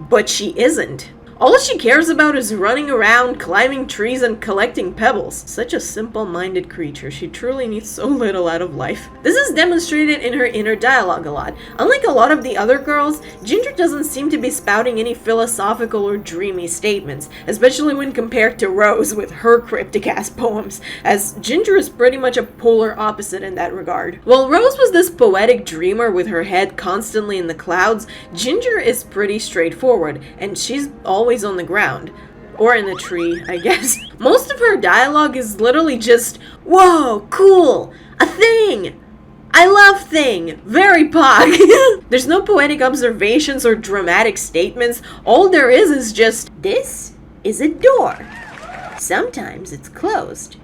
But she isn't. All she cares about is running around, climbing trees, and collecting pebbles. Such a simple-minded creature. She truly needs so little out of life. This is demonstrated in her inner dialogue a lot. Unlike a lot of the other girls, Ginger doesn't seem to be spouting any philosophical or dreamy statements, especially when compared to Rose with her cryptic-ass poems, as Ginger is pretty much a polar opposite in that regard. While Rose was this poetic dreamer with her head constantly in the clouds, Ginger is pretty straightforward, and she's always on the ground. Or in a tree, I guess. Most of her dialogue is literally just, whoa, cool, a thing, I love thing, very pog. There's no poetic observations or dramatic statements. All there is just, this is a door. Sometimes it's closed,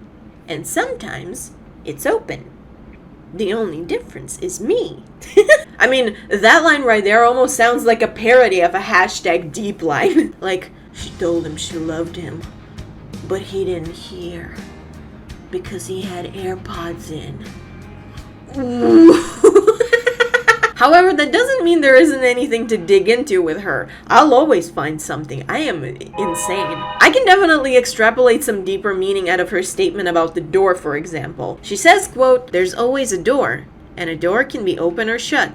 and sometimes it's open. The only difference is me. I mean, that line right there almost sounds like a parody of a hashtag deep line. Like, she told him she loved him, but he didn't hear because he had AirPods in. However, that doesn't mean there isn't anything to dig into with her. I'll always find something. I am insane. I can definitely extrapolate some deeper meaning out of her statement about the door, for example. She says, quote, "There's always a door, and a door can be open or shut.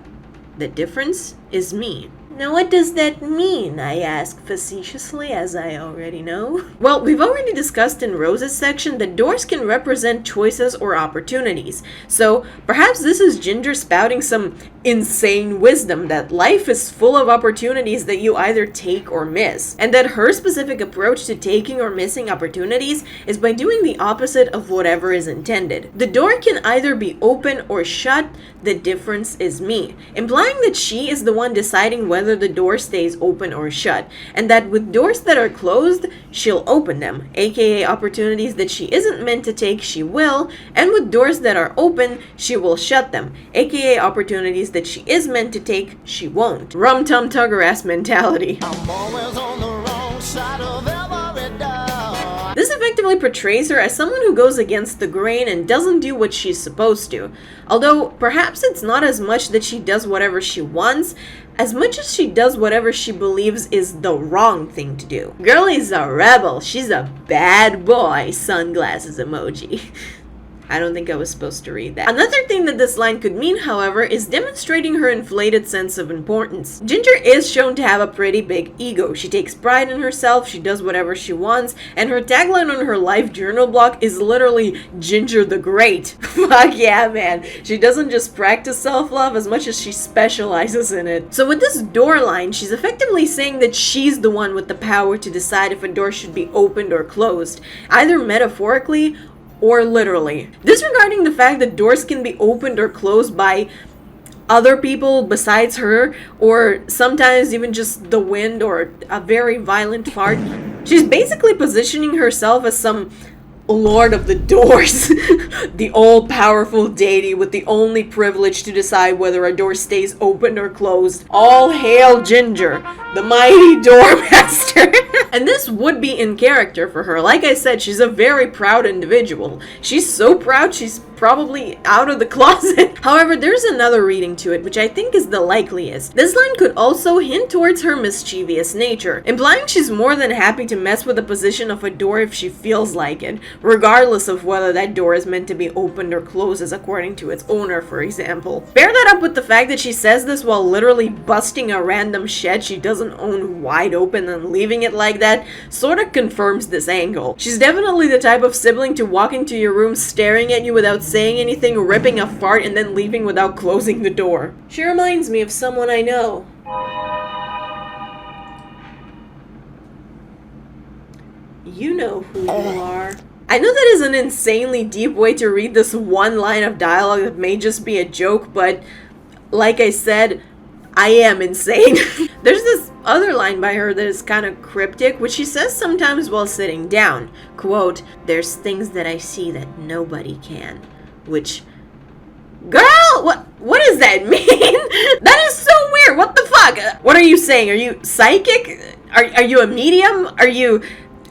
The difference is me." Now what does that mean, I ask facetiously, as I already know. Well, we've already discussed in Rose's section that doors can represent choices or opportunities. So perhaps this is Ginger spouting some insane wisdom that life is full of opportunities that you either take or miss, and that her specific approach to taking or missing opportunities is by doing the opposite of whatever is intended. The door can either be open or shut, the difference is me, implying that she is the one deciding whether the door stays open or shut, and that with doors that are closed, she'll open them, aka opportunities that she isn't meant to take, she will, and with doors that are open, she will shut them, aka opportunities that she is meant to take, she won't. Rum-tum-tugger-ass mentality. I'm always on the wrong side of every door. This effectively portrays her as someone who goes against the grain and doesn't do what she's supposed to. Although, perhaps it's not as much that she does whatever she wants, as much as she does whatever she believes is the wrong thing to do. Girlie's a rebel. She's a bad boy. Sunglasses emoji. I don't think I was supposed to read that. Another thing that this line could mean, however, is demonstrating her inflated sense of importance. Ginger is shown to have a pretty big ego. She takes pride in herself, she does whatever she wants, and her tagline on her life journal block is literally Ginger the Great. Fuck yeah, man. She doesn't just practice self-love as much as she specializes in it. So with this door line, she's effectively saying that she's the one with the power to decide if a door should be opened or closed, either metaphorically or literally. Disregarding the fact that doors can be opened or closed by other people besides her, or sometimes even just the wind or a very violent fart, she's basically positioning herself as some Lord of the Doors, the all-powerful deity with the only privilege to decide whether a door stays open or closed. All hail Ginger, the mighty doormaster. And this would be in character for her. Like I said, she's a very proud individual. She's so proud she's probably out of the closet. However, there's another reading to it, which I think is the likeliest. This line could also hint towards her mischievous nature, implying she's more than happy to mess with the position of a door if she feels like it, regardless of whether that door is meant to be opened or closes according to its owner, for example. Pair that up with the fact that she says this while literally busting a random shed she doesn't own wide open and leaving it like that, sorta confirms this angle. She's definitely the type of sibling to walk into your room staring at you without saying anything, ripping a fart, and then leaving without closing the door. She reminds me of someone I know. You know who you are. I know that is an insanely deep way to read this one line of dialogue that may just be a joke, but like I said, I am insane. There's this other line by her that is kind of cryptic, which she says sometimes while sitting down. Quote, "There's things that I see that nobody can." Which, girl, what does that mean? That is so weird. What the fuck? What are you saying? Are you psychic? Are you a medium? Are you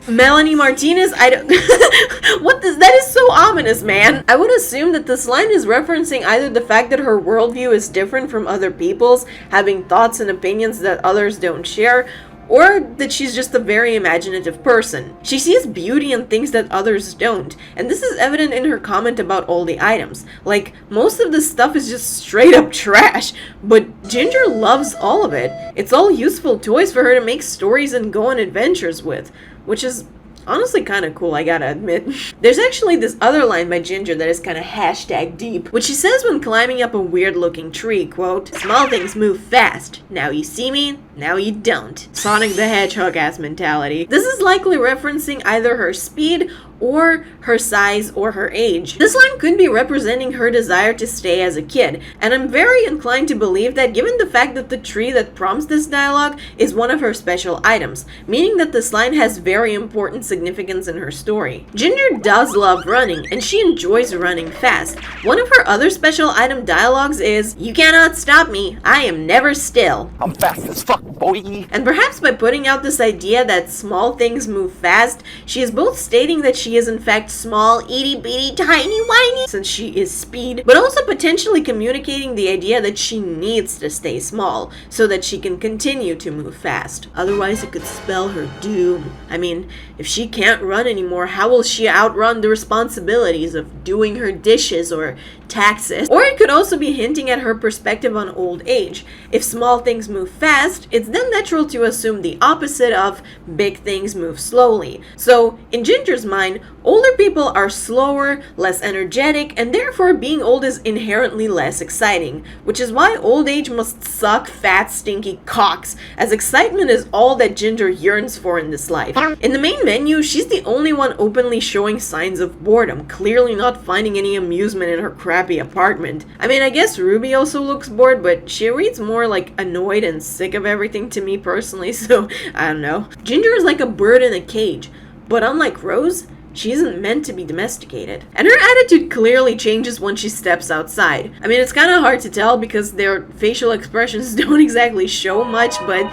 Melanie Martinez? I don't that is so ominous, man. I would assume that this line is referencing either the fact that her worldview is different from other people's, having thoughts and opinions that others don't share, or that she's just a very imaginative person. She sees beauty in things that others don't, and this is evident in her comment about all the items. Like, most of this stuff is just straight up trash, but Ginger loves all of it. It's all useful toys for her to make stories and go on adventures with, which is honestly kind of cool, I gotta admit. There's actually this other line by Ginger that is kind of hashtag deep, which she says when climbing up a weird looking tree, quote, "Small things move fast. Now you see me, now you don't." Sonic the Hedgehog ass mentality. This is likely referencing either her speed or her size or her age. This line could be representing her desire to stay as a kid, and I'm very inclined to believe that given the fact that the tree that prompts this dialogue is one of her special items, meaning that this line has very important significance in her story. Ginger does love running, and she enjoys running fast. One of her other special item dialogues is, "You cannot stop me, I am never still." I'm fast as fuck, boy. And perhaps by putting out this idea that small things move fast, she is both stating that she is in fact small, itty bitty, tiny whiny, since she is speed, but also potentially communicating the idea that she needs to stay small so that she can continue to move fast. Otherwise it could spell her doom. I mean, if she can't run anymore, how will she outrun the responsibilities of doing her dishes or taxes? Or it could also be hinting at her perspective on old age. If small things move fast, it's then natural to assume the opposite of big things move slowly. So, in Ginger's mind, older people are slower, less energetic, and therefore being old is inherently less exciting, which is why old age must suck fat, stinky cocks, as excitement is all that Ginger yearns for in this life. In the main menu, she's the only one openly showing signs of boredom, clearly not finding any amusement in her crappy apartment. I mean, I guess Ruby also looks bored, but she reads more like annoyed and sick of everything to me personally, so I don't know. Ginger is like a bird in a cage, but unlike Rose, she isn't meant to be domesticated. And her attitude clearly changes when she steps outside. I mean, it's kind of hard to tell because their facial expressions don't exactly show much, but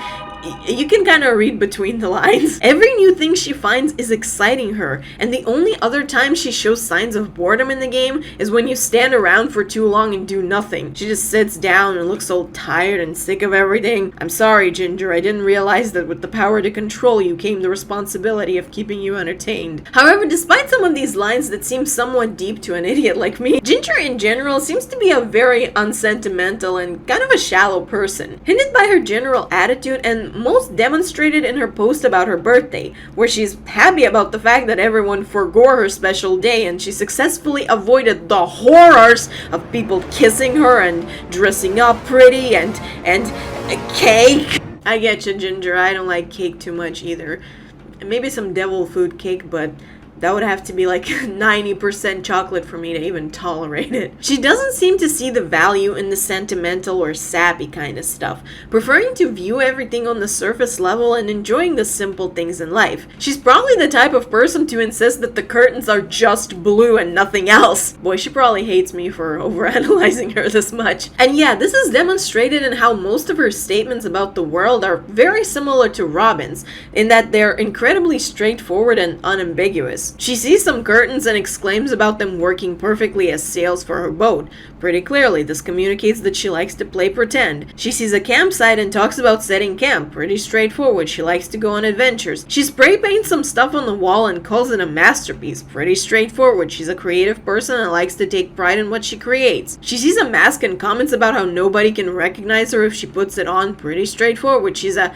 you can kind of read between the lines. Every new thing she finds is exciting her, and the only other time she shows signs of boredom in the game is when you stand around for too long and do nothing. She just sits down and looks all tired and sick of everything. I'm sorry, Ginger, I didn't realize that with the power to control you came the responsibility of keeping you entertained. However, despite some of these lines that seem somewhat deep to an idiot like me, Ginger in general seems to be a very unsentimental and kind of a shallow person, hinted by her general attitude and most demonstrated in her post about her birthday, where she's happy about the fact that everyone forgore her special day and she successfully avoided the horrors of people kissing her and dressing up pretty and cake. I get you, Ginger, I don't like cake too much either. Maybe some devil food cake, but that would have to be like 90% chocolate for me to even tolerate it. She doesn't seem to see the value in the sentimental or sappy kind of stuff, preferring to view everything on the surface level and enjoying the simple things in life. She's probably the type of person to insist that the curtains are just blue and nothing else. Boy, she probably hates me for overanalyzing her this much. And yeah, this is demonstrated in how most of her statements about the world are very similar to Robin's, in that they're incredibly straightforward and unambiguous. windows. She sees some curtains and exclaims about them working perfectly as sails for her boat. Pretty clearly, this communicates that she likes to play pretend. She sees a campsite and talks about setting camp. Pretty straightforward, she likes to go on adventures. She spray paints some stuff on the wall and calls it a masterpiece. Pretty straightforward, she's a creative person and likes to take pride in what she creates. She sees a mask and comments about how nobody can recognize her if she puts it on. Pretty straightforward, she's a...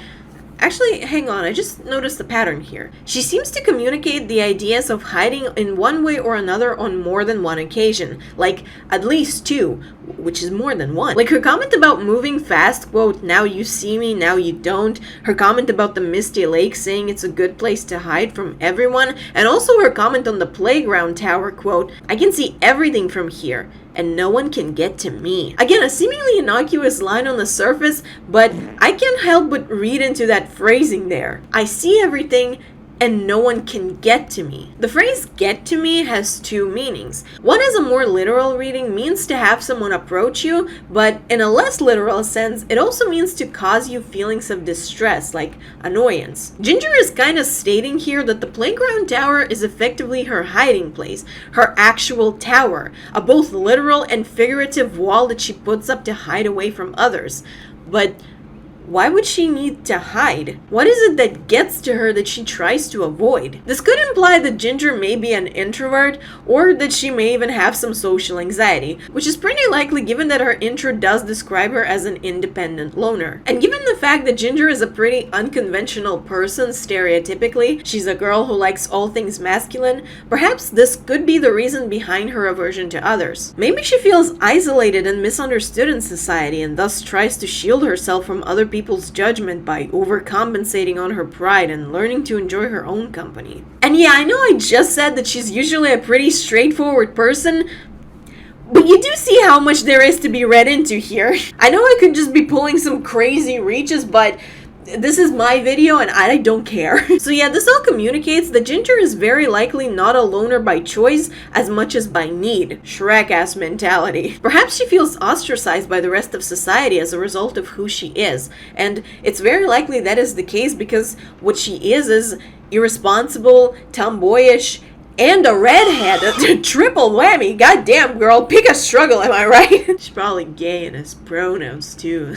Actually, hang on, I just noticed the pattern here. She seems to communicate the ideas of hiding in one way or another on more than one occasion. Like, at least two, which is more than one. Like her comment about moving fast, quote, now you see me, now you don't. Her comment about the misty lake, saying it's a good place to hide from everyone. And also her comment on the playground tower, quote, I can see everything from here, and no one can get to me. Again, a seemingly innocuous line on the surface, but I can't help but read into that phrasing there. I see everything, and no one can get to me. The phrase get to me has two meanings. One, as a more literal reading, means to have someone approach you, but in a less literal sense, it also means to cause you feelings of distress, like annoyance. Ginger is kind of stating here that the playground tower is effectively her hiding place, her actual tower, a both literal and figurative wall that she puts up to hide away from others. But why would she need to hide? What is it that gets to her that she tries to avoid? This could imply that Ginger may be an introvert, or that she may even have some social anxiety, which is pretty likely given that her intro does describe her as an independent loner. And given the fact that Ginger is a pretty unconventional person stereotypically, she's a girl who likes all things masculine, perhaps this could be the reason behind her aversion to others. Maybe she feels isolated and misunderstood in society and thus tries to shield herself from other people's judgment by overcompensating on her pride and learning to enjoy her own company. And yeah, I know I just said that she's usually a pretty straightforward person, but you do see how much there is to be read into here. I know I could just be pulling some crazy reaches, but this is my video and I don't care. So yeah, this all communicates that Ginger is very likely not a loner by choice as much as by need. Shrek-ass mentality. Perhaps she feels ostracized by the rest of society as a result of who she is. And it's very likely that is the case because what she is irresponsible, tomboyish, and a redhead. A triple whammy. Goddamn, girl. Pick a struggle, am I right? She's probably gay in his pronouns, too.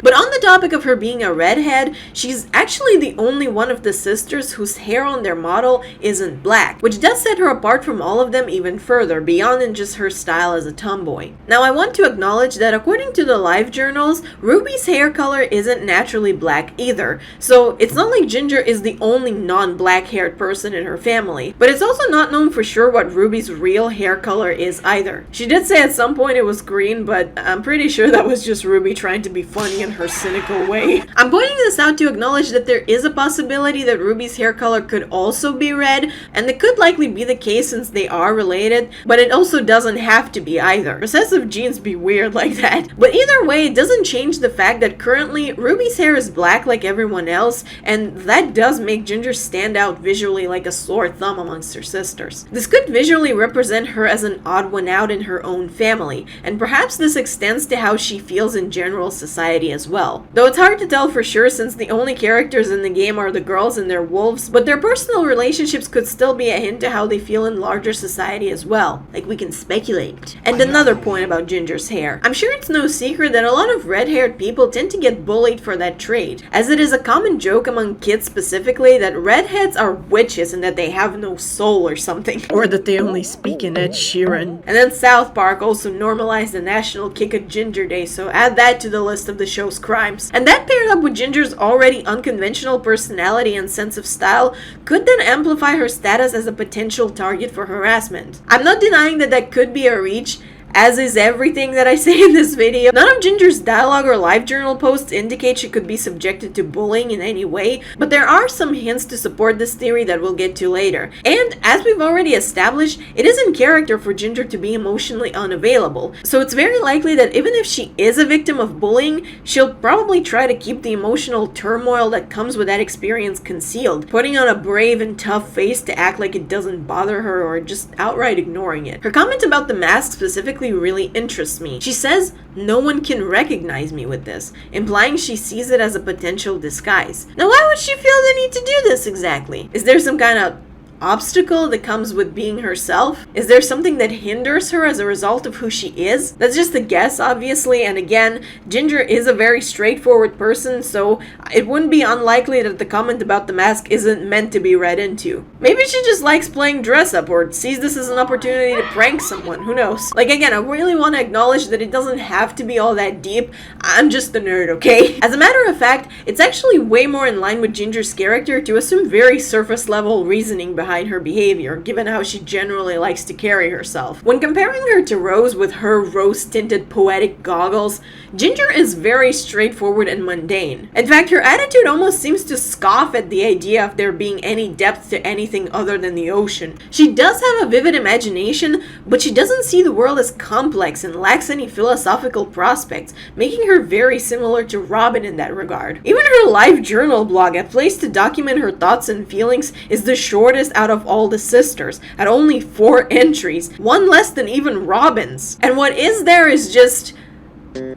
But on the topic of her being a redhead, she's actually the only one of the sisters whose hair on their model isn't black, which does set her apart from all of them even further, beyond in just her style as a tomboy. Now, I want to acknowledge that according to the live journals, Ruby's hair color isn't naturally black either, so it's not like Ginger is the only non-black haired person in her family, but it's also not known for sure what Ruby's real hair color is either. She did say at some point it was green, but I'm pretty sure that was just Ruby trying to be funny in her cynical way. I'm pointing this out to acknowledge that there is a possibility that Ruby's hair color could also be red, and it could likely be the case since they are related, but it also doesn't have to be either. Recessive genes be weird like that. But either way, it doesn't change the fact that currently Ruby's hair is black like everyone else, and that does make Ginger stand out visually like a sore thumb amongst her sisters. This could visually represent her as an odd one out in her own family, and perhaps this extends to how she feels in general society as well. Though it's hard to tell for sure since the only characters in the game are the girls and their wolves, but their personal relationships could still be a hint to how they feel in larger society as well. Like, we can speculate. And another point about Ginger's hair. I'm sure it's no secret that a lot of red-haired people tend to get bullied for that trait, as it is a common joke among kids specifically that redheads are witches and that they have no soul or something. Or that they only speak in Ed Sheeran. And then South Park also normalized the National Kick a Ginger Day, so add that to the list of the show's crimes. And that paired up with Ginger's already unconventional personality and sense of style could then amplify her status as a potential target for harassment. I'm not denying that that could be a reach, as is everything that I say in this video. None of Ginger's dialogue or live journal posts indicate she could be subjected to bullying in any way, but there are some hints to support this theory that we'll get to later. And as we've already established, it is in character for Ginger to be emotionally unavailable, so it's very likely that even if she is a victim of bullying, she'll probably try to keep the emotional turmoil that comes with that experience concealed, putting on a brave and tough face to act like it doesn't bother her or just outright ignoring it. Her comment about the mask specifically really interests me. She says, "No one can recognize me with this," implying she sees it as a potential disguise. Now, why would she feel the need to do this exactly? Is there some kind of obstacle that comes with being herself? Is there something that hinders her as a result of who she is? That's just a guess, obviously, and again, Ginger is a very straightforward person, so it wouldn't be unlikely that the comment about the mask isn't meant to be read into. Maybe she just likes playing dress up or sees this as an opportunity to prank someone, who knows? Like, again, I really want to acknowledge that it doesn't have to be all that deep. I'm just a nerd, okay? As a matter of fact, it's actually way more in line with Ginger's character to assume very surface level reasoning behind her behavior, given how she generally likes to carry herself. When comparing her to Rose with her rose-tinted poetic goggles, Ginger is very straightforward and mundane. In fact, her attitude almost seems to scoff at the idea of there being any depth to anything other than the ocean. She does have a vivid imagination, but she doesn't see the world as complex and lacks any philosophical prospects, making her very similar to Robin in that regard. Even her life journal blog, a place to document her thoughts and feelings, is the shortest out of all the sisters, at only 4 entries, one less than even Robin's. And what is there is just,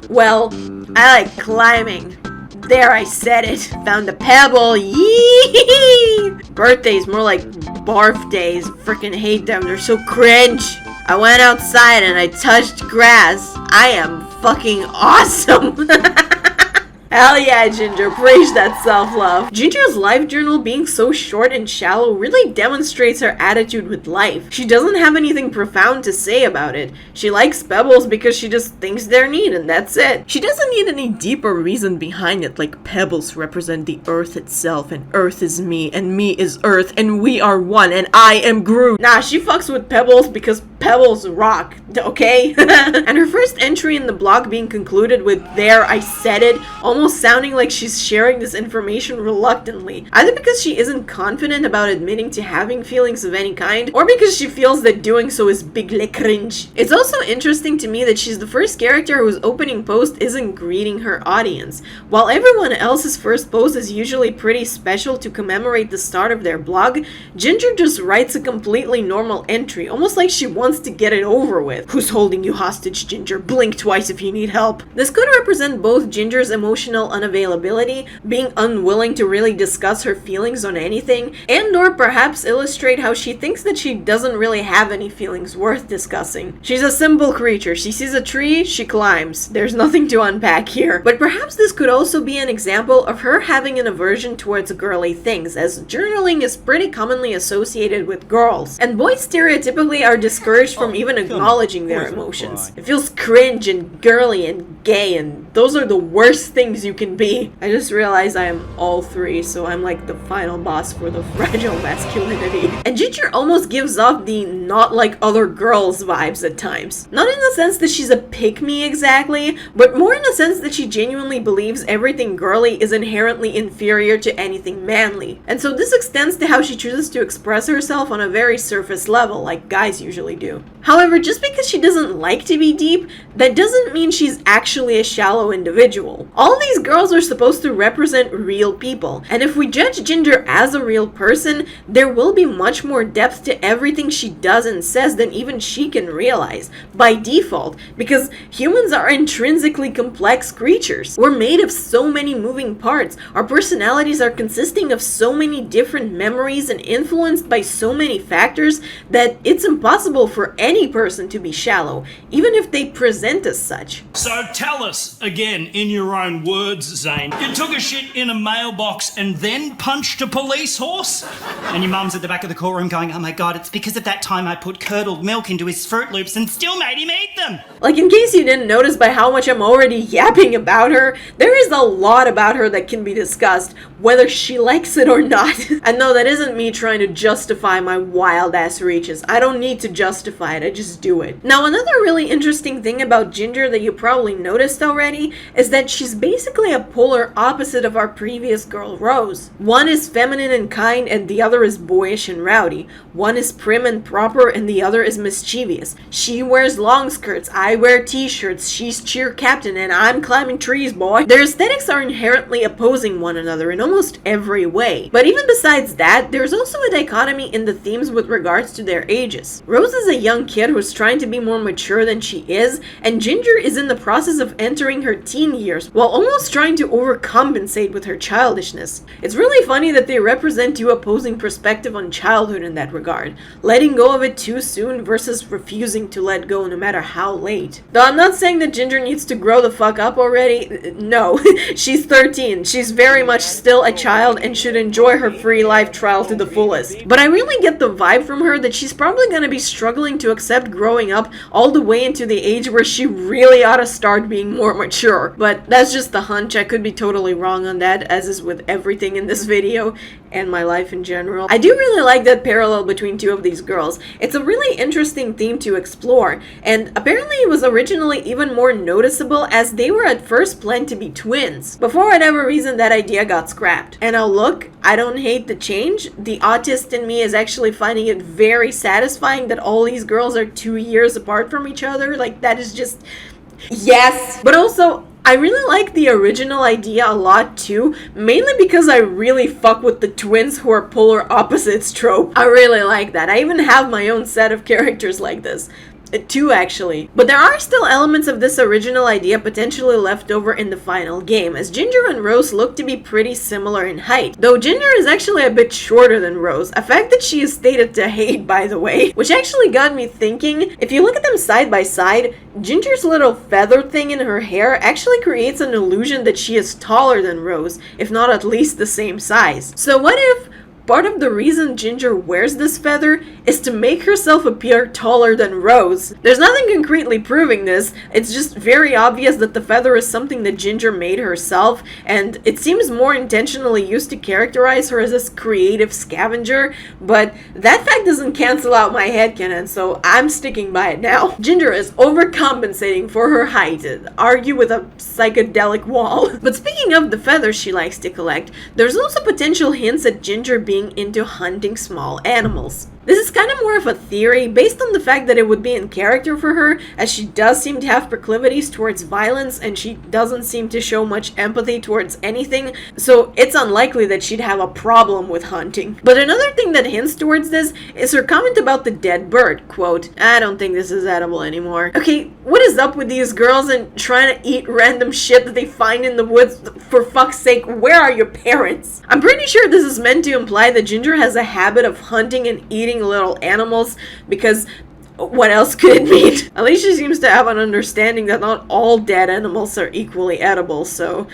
well, I like climbing. There, I said it. Found a pebble. Yee! Birthdays, more like barf days. Frickin' hate them. They're so cringe. I went outside and I touched grass. I am fucking awesome. Hell yeah, Ginger, preach that self-love. Ginger's life journal being so short and shallow really demonstrates her attitude with life. She doesn't have anything profound to say about it. She likes pebbles because she just thinks they're neat and that's it. She doesn't need any deeper reason behind it, like pebbles represent the earth itself and earth is me and me is earth and we are one and I am Groot. Nah, she fucks with pebbles because pebbles rock, okay? And her first entry in the blog being concluded with, "There, I said it," almost sounding like she's sharing this information reluctantly, either because she isn't confident about admitting to having feelings of any kind, or because she feels that doing so is bigle cringe. It's also interesting to me that she's the first character whose opening post isn't greeting her audience. While everyone else's first post is usually pretty special to commemorate the start of their blog, Ginger just writes a completely normal entry, almost like she wants to get it over with. "Who's holding you hostage, Ginger? Blink twice if you need help." This could represent both Ginger's emotional unavailability, being unwilling to really discuss her feelings on anything, and or perhaps illustrate how she thinks that she doesn't really have any feelings worth discussing. She's a simple creature. She sees a tree, she climbs. There's nothing to unpack here. But perhaps this could also be an example of her having an aversion towards girly things, as journaling is pretty commonly associated with girls, and boys stereotypically are discouraged from even acknowledging their emotions. It feels cringe and girly and gay, and those are the worst things you can be. I just realized I am all 3, so I'm like the final boss for the fragile masculinity. And Ginger almost gives off the not like other girls vibes at times. Not in the sense that she's a pick-me exactly, but more in the sense that she genuinely believes everything girly is inherently inferior to anything manly. And so this extends to how she chooses to express herself on a very surface level, like guys usually do. However, just because she doesn't like to be deep, that doesn't mean she's actually a shallow individual. All these girls are supposed to represent real people, and if we judge Ginger as a real person, there will be much more depth to everything she does and says than even she can realize, by default, because humans are intrinsically complex creatures. We're made of so many moving parts, our personalities are consisting of so many different memories and influenced by so many factors that it's impossible for any person to be shallow, even if they present as such. So tell us, again, in your own words, Zane, you took a shit in a mailbox and then punched a police horse? And your mum's at the back of the courtroom going, "Oh my god, it's because of that time I put curdled milk into his Fruit Loops and still made him eat them." Like, in case you didn't notice by how much I'm already yapping about her, there is a lot about her that can be discussed, whether she likes it or not. And no, that isn't me trying to justify my wild ass reaches. I don't need to justify it, I just do it. Now, another really interesting thing about Ginger that you probably noticed already is that she's basically a polar opposite of our previous girl, Rose. One is feminine and kind and the other is boyish and rowdy. One is prim and proper and the other is mischievous. She wears long skirts, I wear t-shirts, she's cheer captain and I'm climbing trees, boy. Their aesthetics are inherently opposing one another in almost every way. But even besides that, there's also a dichotomy in the themes with regards to their ages. Rose is a young kid who's trying to be more mature than she is, and Ginger is in the process of entering her teen years, while almost almost trying to overcompensate with her childishness. It's really funny that they represent two opposing perspectives on childhood in that regard, letting go of it too soon versus refusing to let go no matter how late. Though I'm not saying that Ginger needs to grow the fuck up already. No, she's 13. She's very much still a child and should enjoy her free life trial to the fullest. But I really get the vibe from her that she's probably gonna be struggling to accept growing up all the way into the age where she really ought to start being more mature. But that's just the hunch. I could be totally wrong on that, as is with everything in this video and my life in general. I do really like that parallel between two of these girls. It's a really interesting theme to explore, and apparently it was originally even more noticeable as they were at first planned to be twins. But for whatever reason, that idea got scrapped. And now look, I don't hate the change. The autist in me is actually finding it very satisfying that all these girls are 2 years apart from each other. Like, that is just... yes! But also, I really like the original idea a lot too, mainly because I really fuck with the twins who are polar opposites trope. I really like that. I even have my own set of characters like this. Two actually. But there are still elements of this original idea potentially left over in the final game, as Ginger and Rose look to be pretty similar in height, though Ginger is actually a bit shorter than Rose, a fact that she is stated to hate, by the way, which actually got me thinking. If you look at them side by side, Ginger's little feather thing in her hair actually creates an illusion that she is taller than Rose, if not at least the same size. So what if part of the reason Ginger wears this feather is to make herself appear taller than Rose? There's nothing concretely proving this, it's just very obvious that the feather is something that Ginger made herself, and it seems more intentionally used to characterize her as this creative scavenger, but that fact doesn't cancel out my headcanon, so I'm sticking by it now. Ginger is overcompensating for her height, argue with a psychedelic wall. But speaking of the feathers she likes to collect, there's also potential hints at Ginger being into hunting small animals. This is kind of more of a theory based on the fact that it would be in character for her, as she does seem to have proclivities towards violence and she doesn't seem to show much empathy towards anything, so it's unlikely that she'd have a problem with hunting. But another thing that hints towards this is her comment about the dead bird, quote, "I don't think this is edible anymore." Okay, what is up with these girls and trying to eat random shit that they find in the woods? For fuck's sake, where are your parents? I'm pretty sure this is meant to imply that Ginger has a habit of hunting and eating little animals, because what else could it mean? At least she seems to have an understanding that not all dead animals are equally edible, so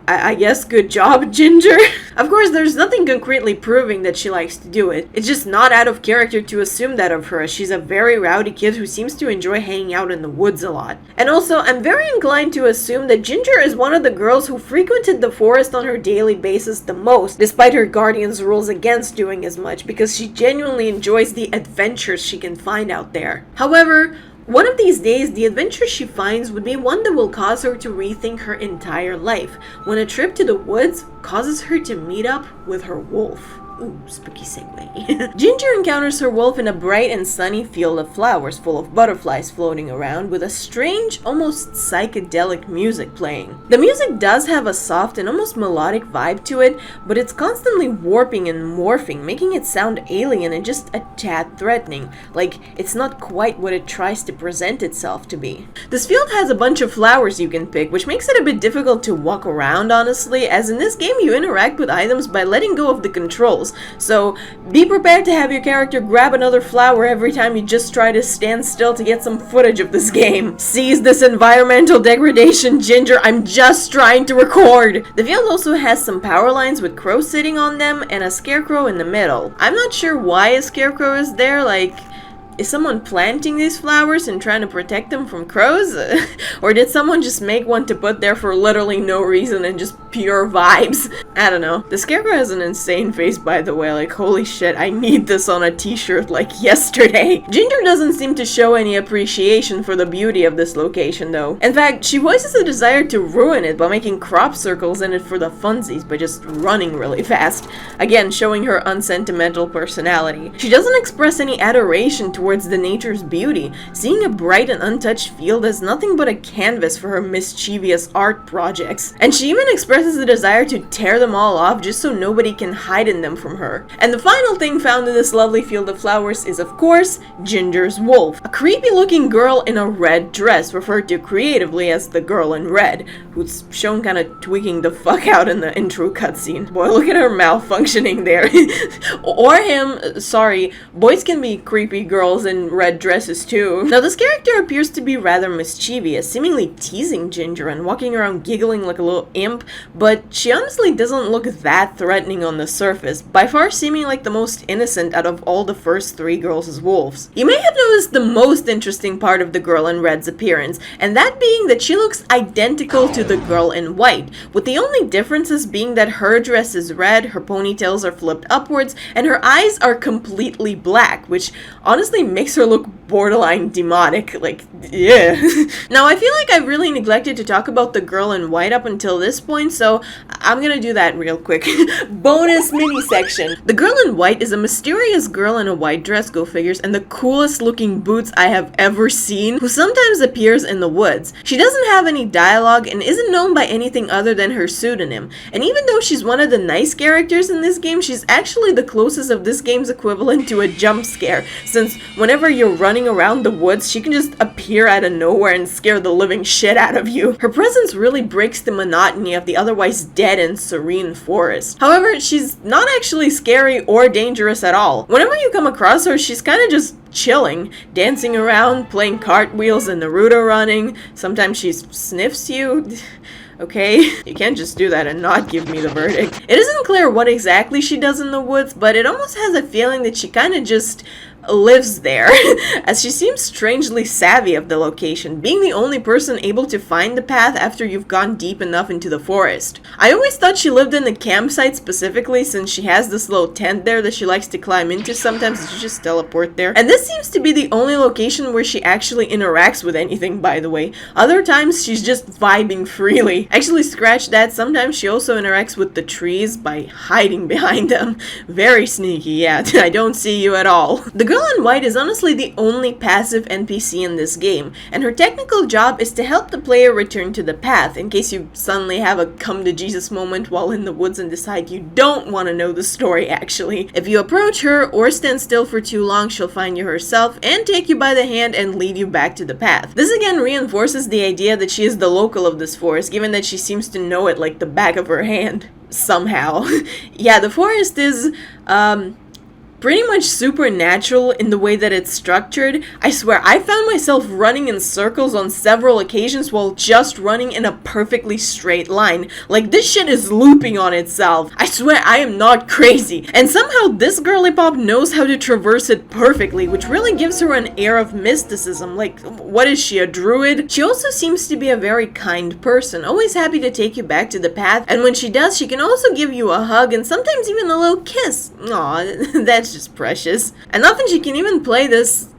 I guess good job, Ginger. Of course, there's nothing concretely proving that she likes to do it. It's just not out of character to assume that of her, as she's a very rowdy kid who seems to enjoy hanging out in the woods a lot. And also, I'm very inclined to assume that Ginger is one of the girls who frequented the forest on her daily basis the most, despite her guardian's rules against doing as much, because she genuinely enjoys the adventures she can find out there. However, one of these days, the adventure she finds would be one that will cause her to rethink her entire life, when a trip to the woods causes her to meet up with her wolf. Ooh, spooky segue. Ginger encounters her wolf in a bright and sunny field of flowers full of butterflies floating around, with a strange, almost psychedelic music playing. The music does have a soft and almost melodic vibe to it, but it's constantly warping and morphing, making it sound alien and just a tad threatening, like it's not quite what it tries to present itself to be. This field has a bunch of flowers you can pick, which makes it a bit difficult to walk around, honestly, as in this game you interact with items by letting go of the controls. So be prepared to have your character grab another flower every time you just try to stand still to get some footage of this game. Seize this environmental degradation, Ginger, I'm just trying to record! The field also has some power lines with crows sitting on them and a scarecrow in the middle. I'm not sure why a scarecrow is there, like, is someone planting these flowers and trying to protect them from crows? Or did someone just make one to put there for literally no reason and just pure vibes? I don't know. The scarecrow has an insane face, by the way, like holy shit, I need this on a t-shirt like yesterday. Ginger doesn't seem to show any appreciation for the beauty of this location though. In fact, she voices a desire to ruin it by making crop circles in it for the funsies by just running really fast. Again, showing her unsentimental personality. She doesn't express any adoration towards the nature's beauty, seeing a bright and untouched field as nothing but a canvas for her mischievous art projects. And she even expresses expresses a desire to tear them all off just so nobody can hide in them from her. And the final thing found in this lovely field of flowers is, of course, Ginger's wolf. A creepy looking girl in a red dress, referred to creatively as the girl in red, who's shown kind of tweaking the fuck out in the intro cutscene. Boy, look at her malfunctioning there. Or him, sorry, boys can be creepy girls in red dresses too. Now this character appears to be rather mischievous, seemingly teasing Ginger and walking around giggling like a little imp, but she honestly doesn't look that threatening on the surface, by far seeming like the most innocent out of all the first 3 girls as wolves. You may have noticed the most interesting part of the girl in red's appearance, and that being that she looks identical to the girl in white, with the only differences being that her dress is red, her ponytails are flipped upwards, and her eyes are completely black, which honestly makes her look borderline demonic, like, yeah. Now I feel like I've really neglected to talk about the girl in white up until this point, so I'm gonna do that real quick. Bonus mini section. The girl in white is a mysterious girl in a white dress, go figures, and the coolest looking boots I have ever seen, who sometimes appears in the woods. She doesn't have any dialogue and isn't known by anything other than her pseudonym, and even though she's one of the nice characters in this game, she's actually the closest of this game's equivalent to a jump scare, since whenever you're running around the woods, she can just appear out of nowhere and scare the living shit out of you. Her presence really breaks the monotony of the otherwise dead and serene forest. However, she's not actually scary or dangerous at all. Whenever you come across her, she's kind of just chilling, dancing around, playing cartwheels and Naruto running. Sometimes she sniffs you. Okay? You can't just do that and not give me the verdict. It isn't clear what exactly she does in the woods, but it almost has a feeling that she kind of just lives there, as she seems strangely savvy of the location, being the only person able to find the path after you've gone deep enough into the forest. I always thought she lived in the campsite specifically, since she has this little tent there that she likes to climb into sometimes and she just teleport there. And this seems to be the only location where she actually interacts with anything, by the way. Other times she's just vibing freely. Actually, scratch that, sometimes she also interacts with the trees by hiding behind them. Very sneaky, yeah. I don't see you at all. The girl in white is honestly the only passive NPC in this game, and her technical job is to help the player return to the path, in case you suddenly have a come to Jesus moment while in the woods and decide you don't want to know the story actually. If you approach her or stand still for too long, she'll find you herself and take you by the hand and lead you back to the path. This again reinforces the idea that she is the local of this forest, given that she seems to know it like the back of her hand. Somehow. Yeah, the forest is, pretty much supernatural in the way that it's structured. I swear, I found myself running in circles on several occasions while just running in a perfectly straight line. Like, this shit is looping on itself. I swear, I am not crazy. And somehow this girly pop knows how to traverse it perfectly, which really gives her an air of mysticism. Like, what is she, a druid? She also seems to be a very kind person, always happy to take you back to the path, and when she does, she can also give you a hug and sometimes even a little kiss. Aw, that's just precious. And often she can even play this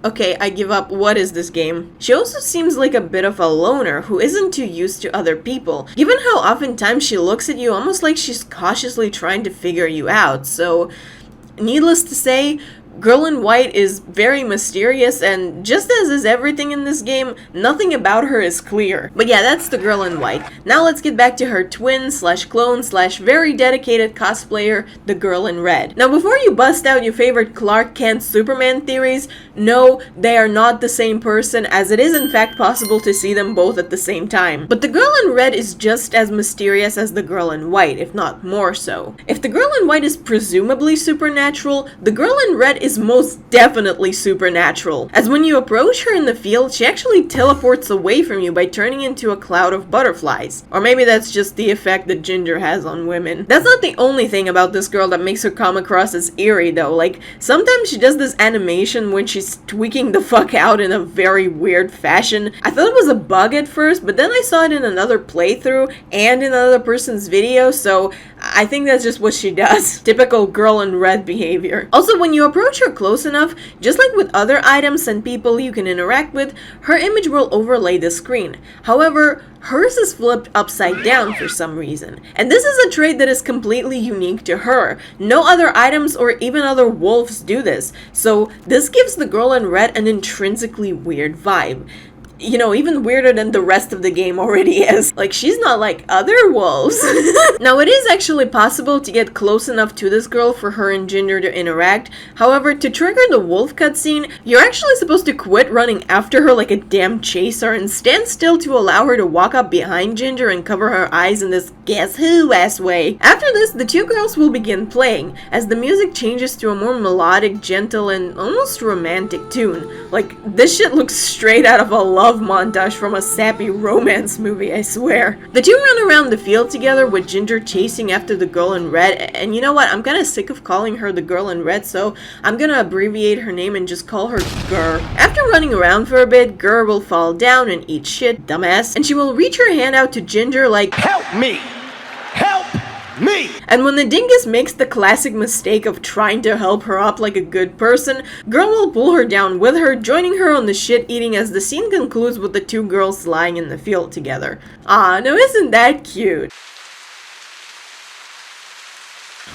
okay, I give up. What is this game? She also seems like a bit of a loner who isn't too used to other people, given how oftentimes she looks at you almost like she's cautiously trying to figure you out. So needless to say, Girl in White is very mysterious, and just as is everything in this game, nothing about her is clear. But yeah, that's the Girl in White. Now let's get back to her twin slash clone slash very dedicated cosplayer, the Girl in Red. Now before you bust out your favorite Clark Kent Superman theories, no, they are not the same person, as it is in fact possible to see them both at the same time. But the Girl in Red is just as mysterious as the Girl in White, if not more so. If the Girl in White is presumably supernatural, the Girl in Red is most definitely supernatural, as when you approach her in the field, she actually teleports away from you by turning into a cloud of butterflies. Or maybe that's just the effect that Ginger has on women. That's not the only thing about this girl that makes her come across as eerie though. Like, sometimes she does this animation when she's tweaking the fuck out in a very weird fashion. I thought it was a bug at first, but then I saw it in another playthrough and in another person's video, so I think that's just what she does. Typical Girl in Red behavior. Also, when you approach her close enough, just like with other items and people you can interact with, her image will overlay the screen. However, hers is flipped upside down for some reason. And this is a trait that is completely unique to her. No other items or even other wolves do this. So this gives the Girl in Red an intrinsically weird vibe. you know, even weirder than the rest of the game already is. Like, she's not like other wolves. Now, it is actually possible to get close enough to this girl for her and Ginger to interact. However, to trigger the wolf cutscene, you're actually supposed to quit running after her like a damn chaser and stand still to allow her to walk up behind Ginger and cover her eyes in this guess who-ass way. After this, the two girls will begin playing, as the music changes to a more melodic, gentle, and almost romantic tune. Like, this shit looks straight out of a love montage from a sappy romance movie, I swear. The two run around the field together with Ginger chasing after the girl in red, and you know what, I'm kinda sick of calling her the girl in red, so I'm gonna abbreviate her name and just call her Gur. After running around for a bit, Gur will fall down and eat shit, dumbass, and she will reach her hand out to Ginger like, "Help me! Help me!" And when the dingus makes the classic mistake of trying to help her up like a good person, Girl will pull her down with her, joining her on the shit eating as the scene concludes with the two girls lying in the field together. Aw, now isn't that cute?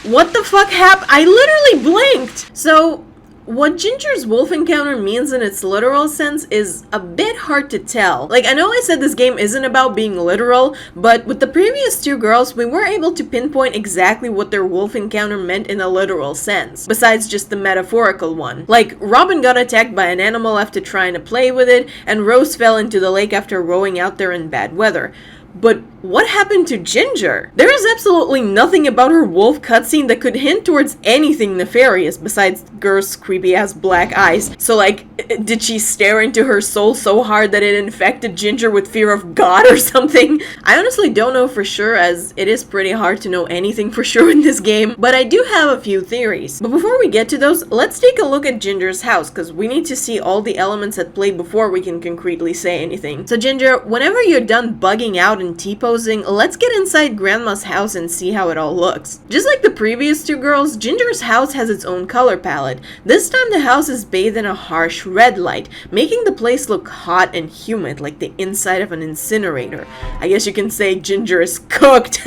What the fuck happened? I literally blinked! So, what Ginger's wolf encounter means in its literal sense is a bit hard to tell. Like, I know I said this game isn't about being literal, but with the previous two girls, we were able to pinpoint exactly what their wolf encounter meant in a literal sense, besides just the metaphorical one. Like, Robin got attacked by an animal after trying to play with it, and Rose fell into the lake after rowing out there in bad weather. But what happened to Ginger? There is absolutely nothing about her wolf cutscene that could hint towards anything nefarious besides Gur's creepy ass black eyes. So like, did she stare into her soul so hard that it infected Ginger with fear of God or something? I honestly don't know for sure, as it is pretty hard to know anything for sure in this game, but I do have a few theories. But before we get to those, let's take a look at Ginger's house, because we need to see all the elements at play before we can concretely say anything. So Ginger, whenever you're done bugging out and T-posing, let's get inside Grandma's house and see how it all looks. Just like the previous two girls, Ginger's house has its own color palette. This time the house is bathed in a harsh red light, making the place look hot and humid like the inside of an incinerator. I guess you can say Ginger is cooked.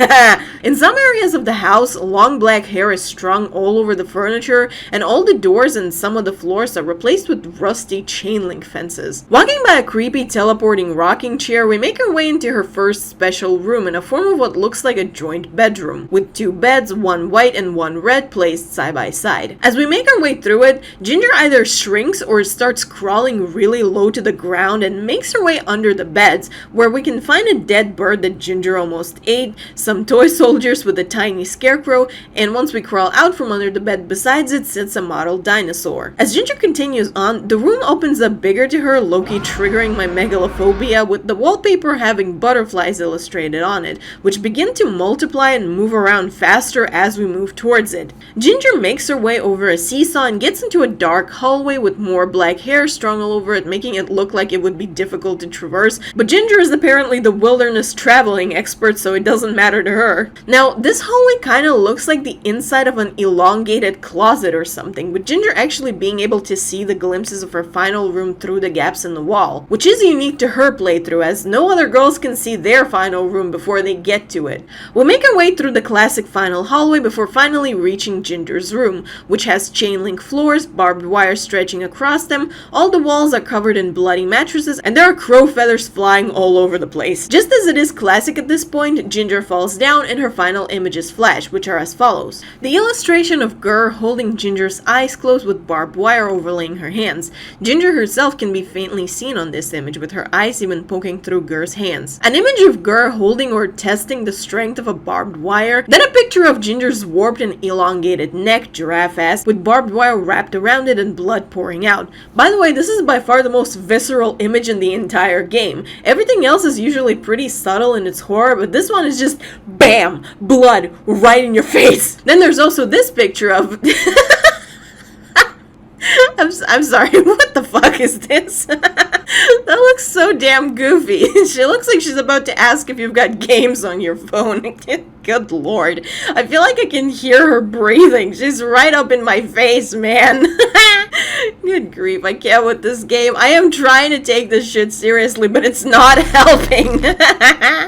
In some areas of the house, long black hair is strung all over the furniture, and all the doors and some of the floors are replaced with rusty chain link fences. Walking by a creepy teleporting rocking chair, we make our way into her first special room in a form of what looks like a joint bedroom, with two beds, one white and one red, placed side by side. As we make our way through it, Ginger either shrinks or starts crawling really low to the ground and makes her way under the beds, where we can find a dead bird that Ginger almost ate, some toy soldiers with a tiny scarecrow, and once we crawl out from under the bed besides it sits a model dinosaur. As Ginger continues on, the room opens up bigger to her, low-key triggering my megalophobia, with the wallpaper having butterflies illustrated on it, which begin to multiply and move around faster as we move towards it. Ginger makes her way over a seesaw and gets into a dark hallway with more black hair strung all over it, making it look like it would be difficult to traverse, but Ginger is apparently the wilderness traveling expert, so it doesn't matter to her. Now, this hallway kinda looks like the inside of an elongated closet or something, with Ginger actually being able to see the glimpses of her final room through the gaps in the wall, which is unique to her playthrough, as no other girls can see their final room before they get to it. We'll make our way through the classic final hallway before finally reaching Ginger's room, which has chain link floors, barbed wire stretching across them, all the walls are covered in bloody mattresses, and there are crow feathers flying all over the place. Just as it is classic at this point, Ginger falls down and her final images flash, which are as follows. The illustration of Gur holding Ginger's eyes closed with barbed wire overlaying her hands. Ginger herself can be faintly seen on this image, with her eyes even poking through Gur's hands. An image of Gur holding or testing the strength of a barbed wire, then a picture of Ginger's warped and elongated neck, giraffe ass, with barbed wire wrapped around it and blood pouring out. By the way, this is by far the most visceral image in the entire game. Everything else is usually pretty subtle in its horror, but this one is just BAM! Blood right in your face! Then there's also this picture of... I'm sorry, what the fuck is this? That looks so damn goofy. She looks like she's about to ask if you've got games on your phone. Good lord. I feel like I can hear her breathing. She's right up in my face, man. Good grief, I can't with this game. I am trying to take this shit seriously, but it's not helping.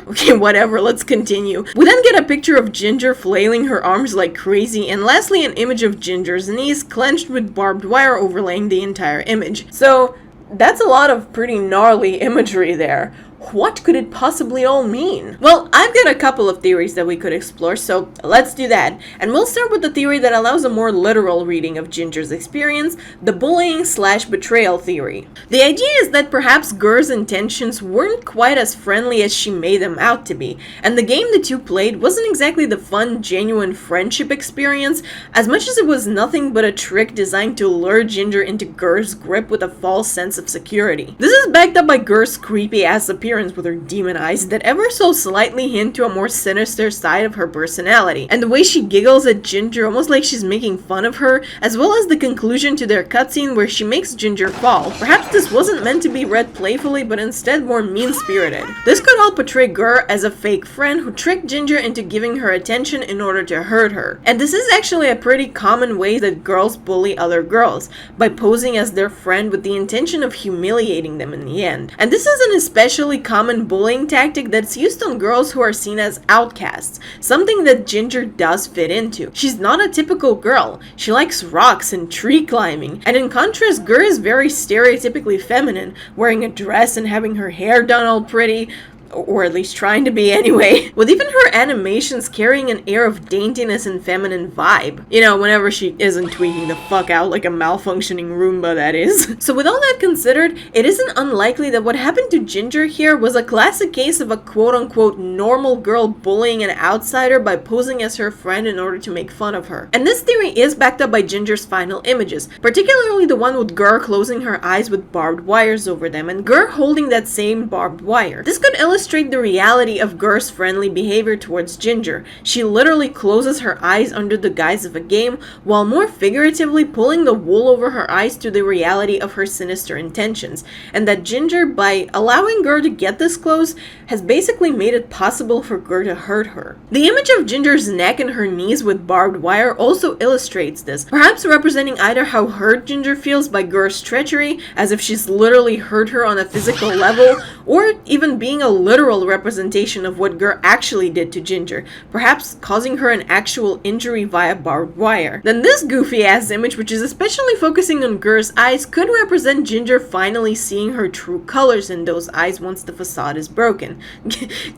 Okay, whatever, let's continue. We then get a picture of Ginger flailing her arms like crazy, and lastly an image of Ginger's knees clenched with barbed wire overlaying the entire image. So, That's a lot of pretty gnarly imagery there. What could it possibly all mean? Well, I've got a couple of theories that we could explore, so let's do that. And we'll start with the theory that allows a more literal reading of Ginger's experience, the bullying/betrayal theory. The idea is that perhaps Gur's intentions weren't quite as friendly as she made them out to be, and the game the two played wasn't exactly the fun, genuine friendship experience, as much as it was nothing but a trick designed to lure Ginger into Gur's grip with a false sense of security. This is backed up by Gur's creepy-ass appearance with her demon eyes that ever so slightly hint to a more sinister side of her personality, and the way she giggles at Ginger almost like she's making fun of her, as well as the conclusion to their cutscene where she makes Ginger fall. Perhaps this wasn't meant to be read playfully, but instead more mean-spirited. This could all portray Gur as a fake friend who tricked Ginger into giving her attention in order to hurt her. And this is actually a pretty common way that girls bully other girls, by posing as their friend with the intention of humiliating them in the end. And this is an especially common bullying tactic that's used on girls who are seen as outcasts, something that Ginger does fit into. She's not a typical girl. She likes rocks and tree climbing, and in contrast, Gur is very stereotypically feminine, wearing a dress and having her hair done all pretty, or at least trying to be anyway, with even her animations carrying an air of daintiness and feminine vibe. You know, whenever she isn't tweaking the fuck out like a malfunctioning Roomba, that is. So with all that considered, it isn't unlikely that what happened to Ginger here was a classic case of a quote-unquote normal girl bullying an outsider by posing as her friend in order to make fun of her. And this theory is backed up by Ginger's final images, particularly the one with Gur closing her eyes with barbed wires over them, and Gur holding that same barbed wire. This could illustrate the reality of Gur's friendly behavior towards Ginger. She literally closes her eyes under the guise of a game, while more figuratively pulling the wool over her eyes to the reality of her sinister intentions, and that Ginger, by allowing Gur to get this close, has basically made it possible for Gur to hurt her. The image of Ginger's neck and her knees with barbed wire also illustrates this, perhaps representing either how hurt Ginger feels by Gur's treachery, as if she's literally hurt her on a physical level, or even being a literal representation of what Gur actually did to Ginger, perhaps causing her an actual injury via barbed wire. Then this goofy ass image, which is especially focusing on Gur's eyes, could represent Ginger finally seeing her true colors in those eyes once the facade is broken.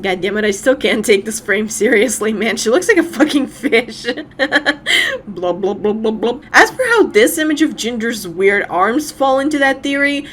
God damn it, I still can't take this frame seriously, man. She looks like a fucking fish. Blah blah blah blah blah. As for how this image of Ginger's weird arms fall into that theory,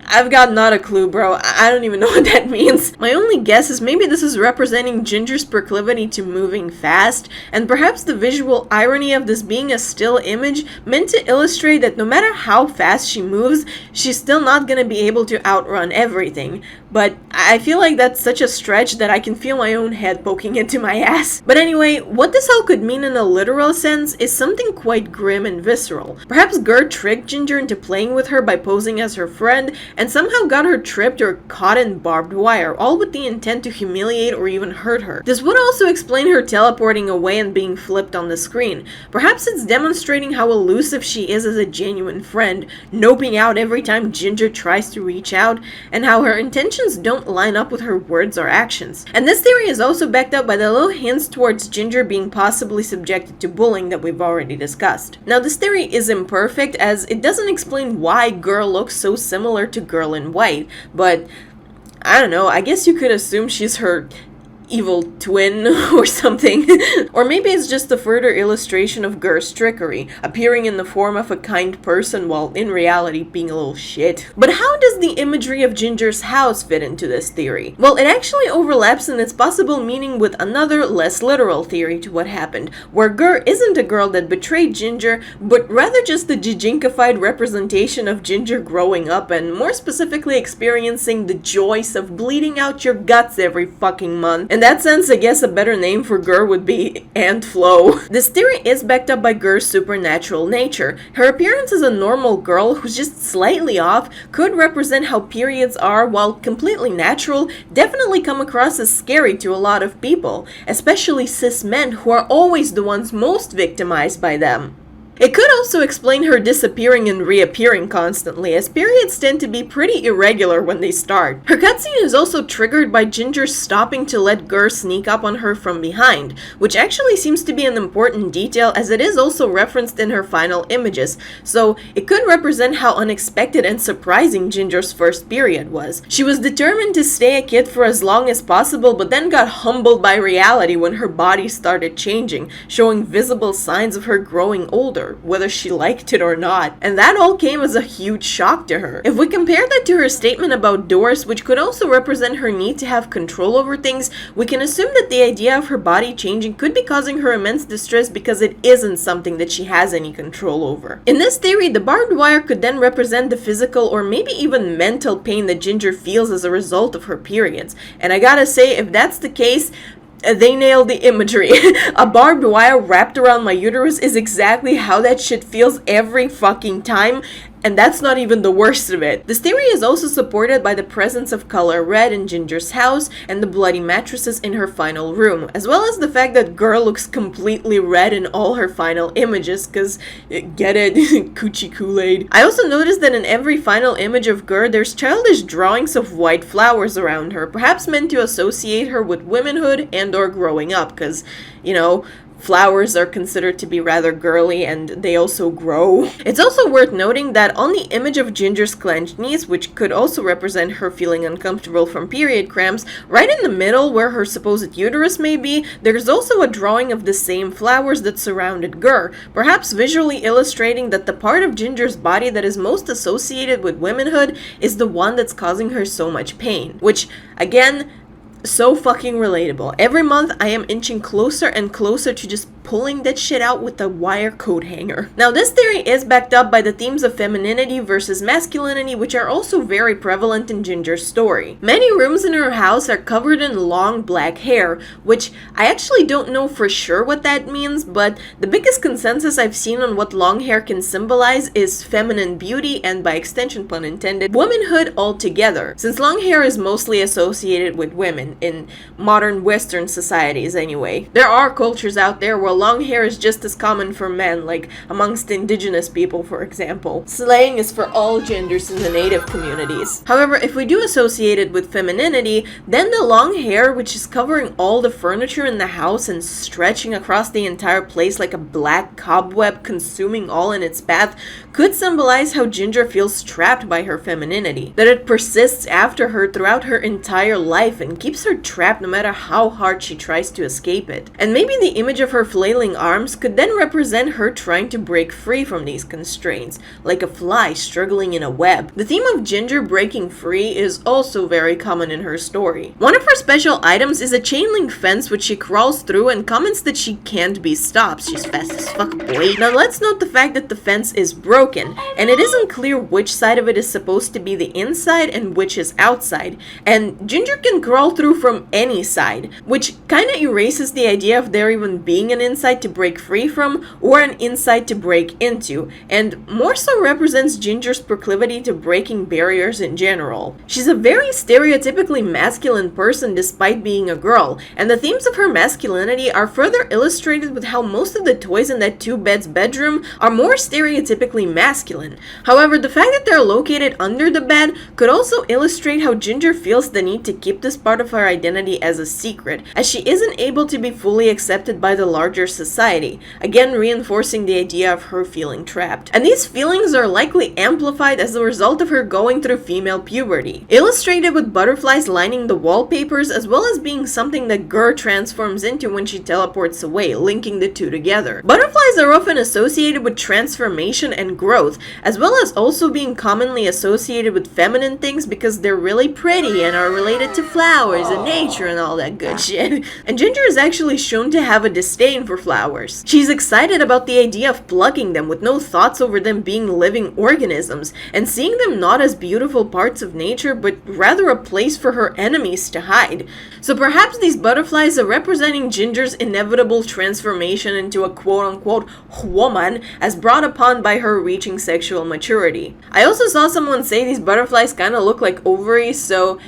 I've got not a clue, bro. I don't even know what that means. My only guess is maybe this is representing Ginger's proclivity to moving fast, and perhaps the visual irony of this being a still image meant to illustrate that no matter how fast she moves, she's still not gonna be able to outrun everything. But I feel like that's such a stretch that I can feel my own head poking into my ass. But anyway, what this all could mean in a literal sense is something quite grim and visceral. Perhaps Gur tricked Ginger into playing with her by posing as her friend, and somehow got her tripped or caught in barbed wire, all with the intent to humiliate or even hurt her. This would also explain her teleporting away and being flipped on the screen. Perhaps it's demonstrating how elusive she is as a genuine friend, noping out every time Ginger tries to reach out, and how her intentions don't line up with her words or actions. And this theory is also backed up by the little hints towards Ginger being possibly subjected to bullying that we've already discussed. Now, this theory is imperfect, as it doesn't explain why Gur looks so similar to Girl in White, but I don't know, I guess you could assume she's her evil twin or something. Or maybe it's just a further illustration of Gur's trickery, appearing in the form of a kind person while in reality being a little shit. But how does the imagery of Ginger's house fit into this theory? Well, it actually overlaps in its possible meaning with another, less literal theory to what happened, where Gur isn't a girl that betrayed Ginger, but rather just the Jijinkified representation of Ginger growing up and more specifically experiencing the joys of bleeding out your guts every fucking month. In that sense, I guess a better name for Gur would be Aunt Flo. This theory is backed up by Gur's supernatural nature. Her appearance as a normal girl who's just slightly off could represent how periods are, while completely natural, definitely come across as scary to a lot of people, especially cis men who are always the ones most victimized by them. It could also explain her disappearing and reappearing constantly, as periods tend to be pretty irregular when they start. Her cutscene is also triggered by Ginger stopping to let Gur sneak up on her from behind, which actually seems to be an important detail as it is also referenced in her final images, so it could represent how unexpected and surprising Ginger's first period was. She was determined to stay a kid for as long as possible, but then got humbled by reality when her body started changing, showing visible signs of her growing older, whether she liked it or not, and that all came as a huge shock to her. If we compare that to her statement about doors, which could also represent her need to have control over things, we can assume that the idea of her body changing could be causing her immense distress because it isn't something that she has any control over. In this theory, the barbed wire could then represent the physical or maybe even mental pain that Ginger feels as a result of her periods, and I gotta say, if that's the case, they nailed the imagery. A barbed wire wrapped around my uterus is exactly how that shit feels every fucking time, and that's not even the worst of it. This theory is also supported by the presence of color red in Ginger's house and the bloody mattresses in her final room, as well as the fact that Girl looks completely red in all her final images, cause, get it, coochie Kool-Aid. I also noticed that in every final image of Gur, there's childish drawings of white flowers around her, perhaps meant to associate her with womanhood and or growing up, cause, you know, flowers are considered to be rather girly and they also grow. It's also worth noting that on the image of Ginger's clenched knees, which could also represent her feeling uncomfortable from period cramps, right in the middle where her supposed uterus may be, there's also a drawing of the same flowers that surrounded Gur, perhaps visually illustrating that the part of Ginger's body that is most associated with womanhood is the one that's causing her so much pain. Which, again, so fucking relatable. Every month I am inching closer and closer to just pulling that shit out with a wire coat hanger. Now this theory is backed up by the themes of femininity versus masculinity, which are also very prevalent in Ginger's story. Many rooms in her house are covered in long black hair, which I actually don't know for sure what that means, but the biggest consensus I've seen on what long hair can symbolize is feminine beauty and, by extension pun intended, womanhood altogether, since long hair is mostly associated with women, in modern Western societies anyway. There are cultures out there where long hair is just as common for men, like amongst indigenous people, for example. Slaying is for all genders in the native communities. However, if we do associate it with femininity, then the long hair, which is covering all the furniture in the house and stretching across the entire place like a black cobweb consuming all in its path, could symbolize how Ginger feels trapped by her femininity, that it persists after her throughout her entire life and keeps her trapped no matter how hard she tries to escape it. And maybe the image of her flailing arms could then represent her trying to break free from these constraints, like a fly struggling in a web. The theme of Ginger breaking free is also very common in her story. One of her special items is a chain link fence which she crawls through and comments that she can't be stopped. She's fast as fuck, boy. Now let's note the fact that the fence is broken, and it isn't clear which side of it is supposed to be the inside and which is outside, and Ginger can crawl through from any side, which kinda erases the idea of there even being an inside to break free from or an inside to break into, and more so represents Ginger's proclivity to breaking barriers in general. She's a very stereotypically masculine person despite being a girl, and the themes of her masculinity are further illustrated with how most of the toys in that two-beds bedroom are more stereotypically masculine. However, the fact that they're located under the bed could also illustrate how Ginger feels the need to keep this part of her identity as a secret, as she isn't able to be fully accepted by the larger society, again reinforcing the idea of her feeling trapped. And these feelings are likely amplified as a result of her going through female puberty, illustrated with butterflies lining the wallpapers, as well as being something that Gur transforms into when she teleports away, linking the two together. Butterflies are often associated with transformation and growth, as well as also being commonly associated with feminine things because they're really pretty and are related to flowers and nature and all that good shit. And Ginger is actually shown to have a disdain for flowers. She's excited about the idea of plucking them with no thoughts over them being living organisms, and seeing them not as beautiful parts of nature but rather a place for her enemies to hide. So perhaps these butterflies are representing Ginger's inevitable transformation into a quote-unquote woman as brought upon by her reaching sexual maturity. I also saw someone say these butterflies kind of look like ovaries, so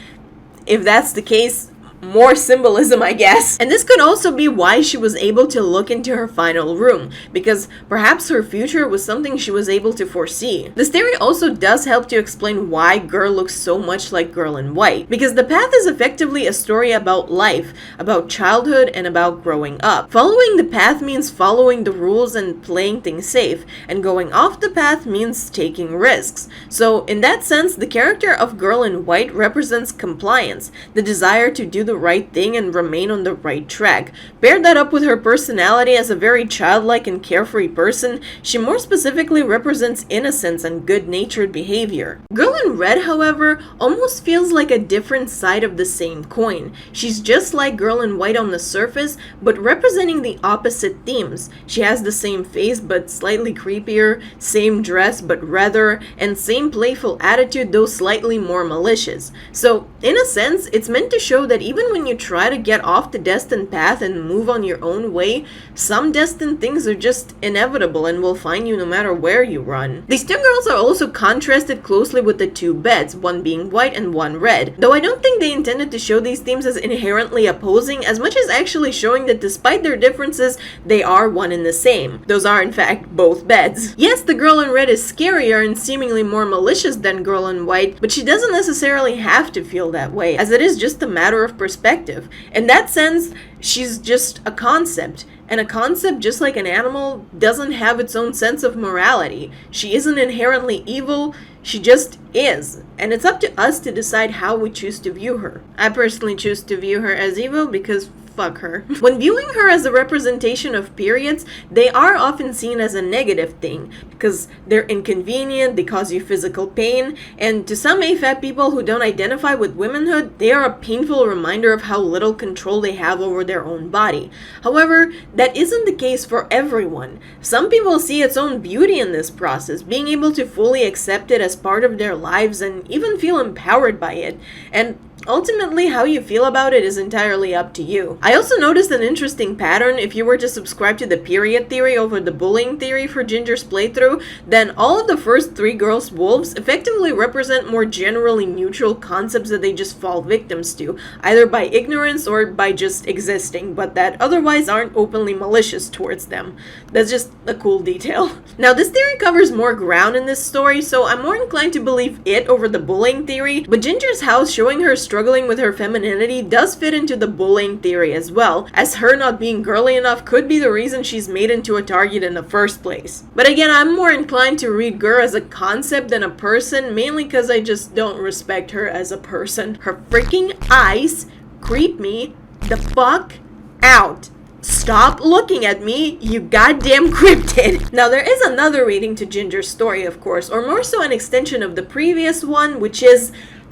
if that's the case, more symbolism, I guess. And this could also be why she was able to look into her final room, because perhaps her future was something she was able to foresee. This theory also does help to explain why Girl looks so much like Girl in White, because the path is effectively a story about life, about childhood, and about growing up. Following the path means following the rules and playing things safe, and going off the path means taking risks. So in that sense, the character of Girl in White represents compliance, the desire to do the right thing and remain on the right track. Pair that up with her personality as a very childlike and carefree person, she more specifically represents innocence and good-natured behavior. Girl in Red, however, almost feels like a different side of the same coin. She's just like Girl in White on the surface, but representing the opposite themes. She has the same face but slightly creepier, same dress but redder, and same playful attitude though slightly more malicious. So, in a sense, it's meant to show that even when you try to get off the destined path and move on your own way, some destined things are just inevitable and will find you no matter where you run. These two girls are also contrasted closely with the two beds, one being white and one red, though I don't think they intended to show these themes as inherently opposing as much as actually showing that despite their differences, they are one and the same. Those are in fact both beds. Yes, the girl in red is scarier and seemingly more malicious than Girl in White, but she doesn't necessarily have to feel that way, as it is just a matter of perspective. In that sense, she's just a concept. And a concept, just like an animal, doesn't have its own sense of morality. She isn't inherently evil, she just is. And it's up to us to decide how we choose to view her. I personally choose to view her as evil because fuck her. When viewing her as a representation of periods, they are often seen as a negative thing because they're inconvenient, they cause you physical pain, and to some AFAB people who don't identify with womanhood, they are a painful reminder of how little control they have over their own body. However, that isn't the case for everyone. Some people see its own beauty in this process, being able to fully accept it as part of their lives and even feel empowered by it. And ultimately, how you feel about it is entirely up to you. I also noticed an interesting pattern. If you were to subscribe to the period theory over the bullying theory for Ginger's playthrough, then all of the first three girls' wolves effectively represent more generally neutral concepts that they just fall victims to, either by ignorance or by just existing, but that otherwise aren't openly malicious towards them. That's just a cool detail. Now, this theory covers more ground in this story, so I'm more inclined to believe it over the bullying theory, but Ginger's house showing her struggling with her femininity does fit into the bullying theory as well, as her not being girly enough could be the reason she's made into a target in the first place. But again, I'm more inclined to read Gur as a concept than a person, mainly because I just don't respect her as a person. Her freaking eyes creep me the fuck out. Stop looking at me, you goddamn cryptid! Now, there is another reading to Ginger's story, of course, or more so an extension of the previous one, which is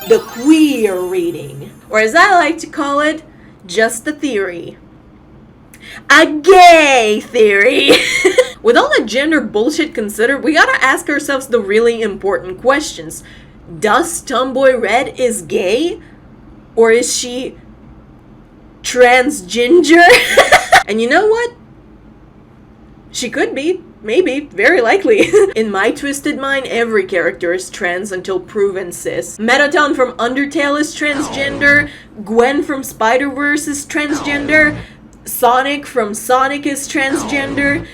the queer reading, or as I like to call it, just a theory. A gay theory! With all the gender bullshit considered, we gotta ask ourselves the really important questions. Does Tomboy Red is gay? Or is she transginger? And you know what? She could be. Maybe. Very likely. In my twisted mind, every character is trans until proven cis. Mettaton from Undertale is transgender. Gwen from Spider-Verse is transgender. Sonic from Sonic is transgender.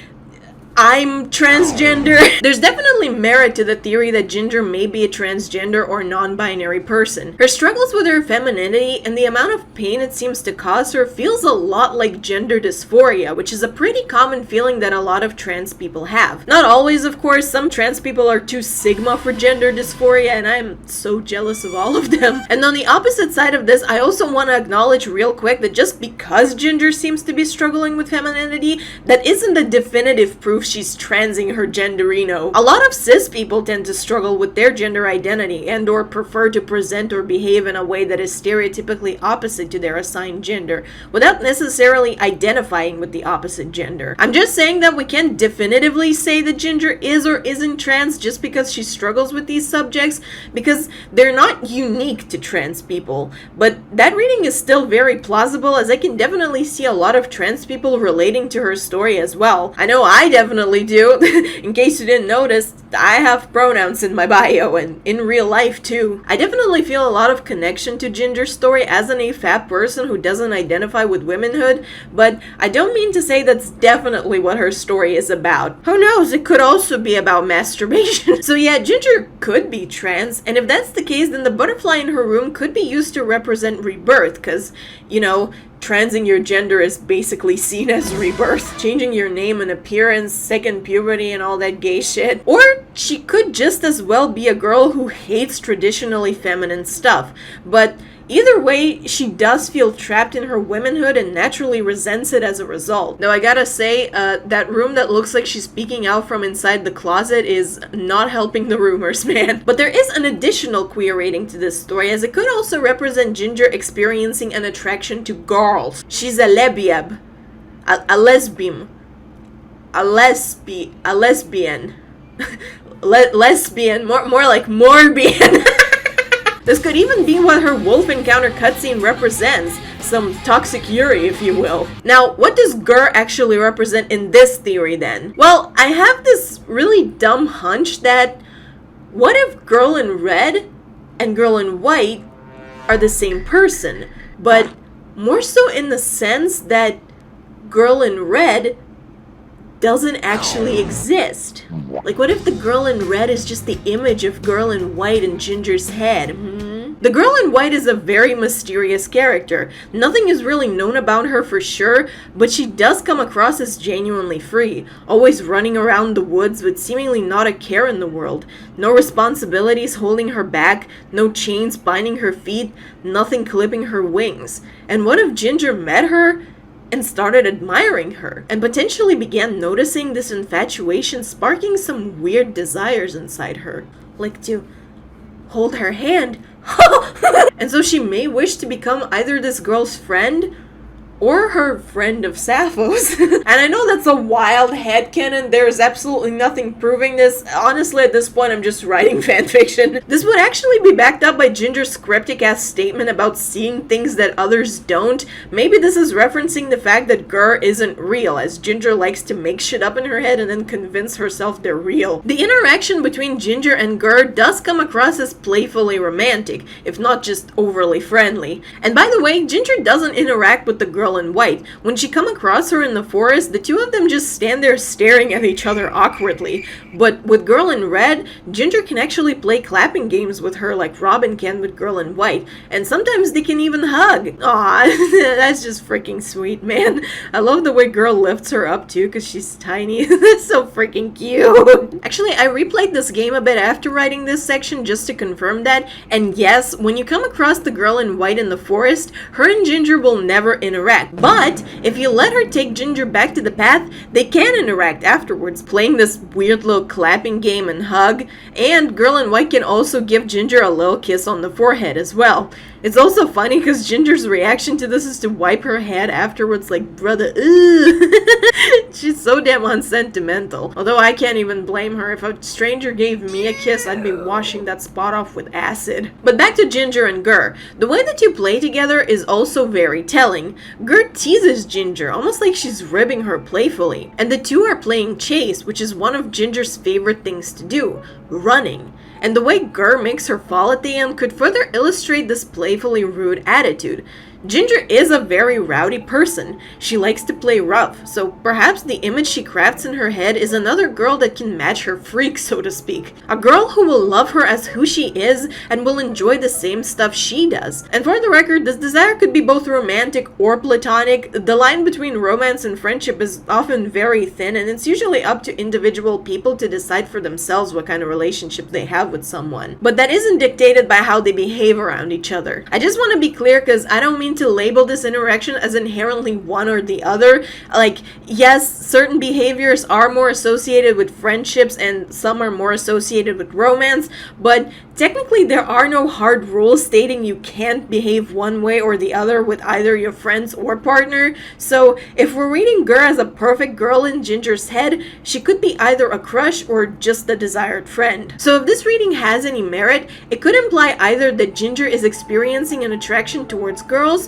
I'm transgender. There's definitely merit to the theory that Ginger may be a transgender or non-binary person. Her struggles with her femininity and the amount of pain it seems to cause her feels a lot like gender dysphoria, which is a pretty common feeling that a lot of trans people have. Not always, of course. Some trans people are too sigma for gender dysphoria, and I'm so jealous of all of them. And on the opposite side of this, I also want to acknowledge real quick that just because Ginger seems to be struggling with femininity, that isn't the definitive proof she's transing her genderino. A lot of cis people tend to struggle with their gender identity and or prefer to present or behave in a way that is stereotypically opposite to their assigned gender, without necessarily identifying with the opposite gender. I'm just saying that we can't definitively say that Ginger is or isn't trans just because she struggles with these subjects, because they're not unique to trans people. But that reading is still very plausible, as I can definitely see a lot of trans people relating to her story as well. I know I definitely definitely do. In case you didn't notice, I have pronouns in my bio and in real life too. I definitely feel a lot of connection to Ginger's story as an AFAB person who doesn't identify with womanhood, but I don't mean to say that's definitely what her story is about. Who knows, it could also be about masturbation. So yeah, Ginger could be trans, and if that's the case, then the butterfly in her room could be used to represent rebirth, because, you know, transing your gender is basically seen as rebirth. Changing your name and appearance, second puberty, and all that gay shit. Or she could just as well be a girl who hates traditionally feminine stuff. But either way, she does feel trapped in her womanhood and naturally resents it as a result. Though I gotta say, that room that looks like she's peeking out from inside the closet is not helping the rumors, man. But there is an additional queer rating to this story, as it could also represent Ginger experiencing an attraction to girls. She's a lesbian. A lesbian. Lesbian. More like Morbian. This could even be what her wolf encounter cutscene represents, some toxic Yuri, if you will. Now, what does Gur actually represent in this theory then? Well, I have this really dumb hunch that what if Girl in Red and Girl in White are the same person, but more so in the sense that Girl in Red doesn't actually exist. Like, what if the girl in red is just the image of Girl in White in Ginger's head? The Girl in White is a very mysterious character. Nothing is really known about her for sure, but she does come across as genuinely free, always running around the woods with seemingly not a care in the world. No responsibilities holding her back, no chains binding her feet, nothing clipping her wings. And what if Ginger met her and started admiring her, and potentially began noticing this infatuation sparking some weird desires inside her, like to hold her hand. And so she may wish to become either this girl's friend or her friend of Sappho's. And I know that's a wild headcanon, there's absolutely nothing proving this. Honestly, at this point, I'm just writing fanfiction. This would actually be backed up by Ginger's cryptic ass statement about seeing things that others don't. Maybe this is referencing the fact that Gur isn't real, as Ginger likes to make shit up in her head and then convince herself they're real. The interaction between Ginger and Gur does come across as playfully romantic, if not just overly friendly. And by the way, Ginger doesn't interact with the Girl in White. When she come across her in the forest, the two of them just stand there staring at each other awkwardly. But with Girl in Red, Ginger can actually play clapping games with her like Robin can with Girl in White, and sometimes they can even hug. Aw, that's just freaking sweet, man. I love the way Girl lifts her up too, because she's tiny. That's so freaking cute. Actually, I replayed this game a bit after writing this section just to confirm that, and yes, when you come across the Girl in White in the forest, her and Ginger will never interact. But if you let her take Ginger back to the path, they can interact afterwards, playing this weird little clapping game and hug, and Girl in White can also give Ginger a little kiss on the forehead as well. It's also funny because Ginger's reaction to this is to wipe her head afterwards like, brother, ugh. She's so damn unsentimental. Although I can't even blame her. If a stranger gave me a kiss, I'd be washing that spot off with acid. But back to Ginger and Gur. The way the two play together is also very telling. Gur teases Ginger, almost like she's ribbing her playfully. And the two are playing chase, which is one of Ginger's favorite things to do, running. And the way Gur makes her fall at the end could further illustrate this playfully rude attitude. Ginger is a very rowdy person. She likes to play rough, so perhaps the image she crafts in her head is another girl that can match her freak, so to speak. A girl who will love her as who she is and will enjoy the same stuff she does. And for the record, this desire could be both romantic or platonic. The line between romance and friendship is often very thin, and it's usually up to individual people to decide for themselves what kind of relationship they have with someone. But that isn't dictated by how they behave around each other. I just want to be clear, because I don't mean to label this interaction as inherently one or the other. Like, yes, certain behaviors are more associated with friendships and some are more associated with romance, but technically there are no hard rules stating you can't behave one way or the other with either your friends or partner. So if we're reading Gur as a perfect girl in Ginger's head, she could be either a crush or just the desired friend. So if this reading has any merit, it could imply either that Ginger is experiencing an attraction towards girls,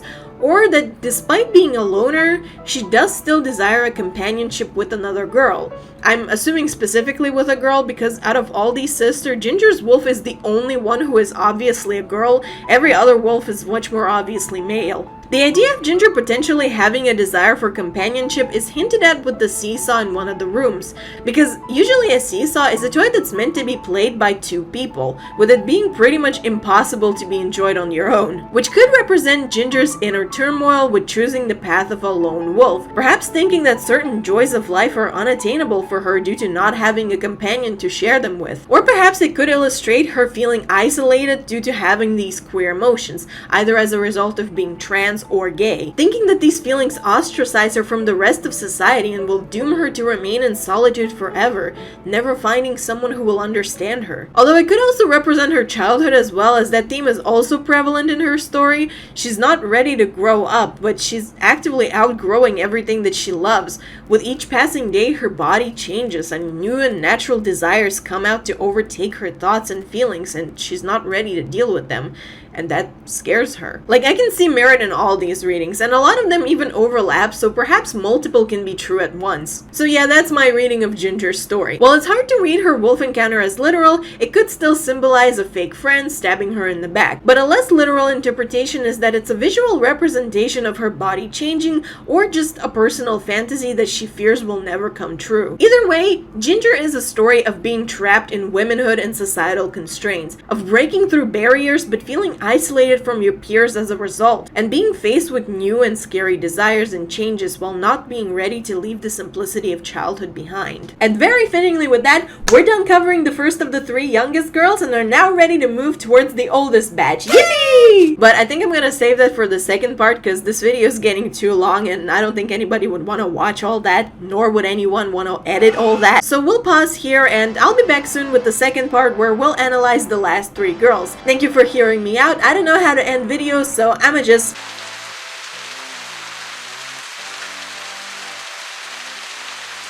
or that despite being a loner, she does still desire a companionship with another girl. I'm assuming specifically with a girl because out of all these sisters, Ginger's wolf is the only one who is obviously a girl. Every other wolf is much more obviously male. The idea of Ginger potentially having a desire for companionship is hinted at with the seesaw in one of the rooms, because usually a seesaw is a toy that's meant to be played by two people, with it being pretty much impossible to be enjoyed on your own, which could represent Ginger's inner turmoil with choosing the path of a lone wolf, perhaps thinking that certain joys of life are unattainable for her due to not having a companion to share them with. Or perhaps it could illustrate her feeling isolated due to having these queer emotions, either as a result of being trans or gay, thinking that these feelings ostracize her from the rest of society and will doom her to remain in solitude forever, never finding someone who will understand her. Although it could also represent her childhood as well, as that theme is also prevalent in her story. She's not ready to grow up, but she's actively outgrowing everything that she loves. With each passing day, her body changes and new and natural desires come out to overtake her thoughts and feelings, and she's not ready to deal with them. And that scares her. Like, I can see merit in all these readings, and a lot of them even overlap, so perhaps multiple can be true at once. So yeah, that's my reading of Ginger's story. While it's hard to read her wolf encounter as literal, it could still symbolize a fake friend stabbing her in the back. But a less literal interpretation is that it's a visual representation of her body changing, or just a personal fantasy that she fears will never come true. Either way, Ginger is a story of being trapped in womanhood and societal constraints, of breaking through barriers but feeling isolated from your peers as a result, and being faced with new and scary desires and changes while not being ready to leave the simplicity of childhood behind. And very fittingly with that, we're done covering the first of the three youngest girls and are now ready to move towards the oldest batch. Yay! But I think I'm gonna save that for the second part because this video is getting too long and I don't think anybody would want to watch all that, nor would anyone want to edit all that. So we'll pause here and I'll be back soon with the second part where we'll analyze the last three girls. Thank you for hearing me out. I don't know how to end videos, so I'ma just...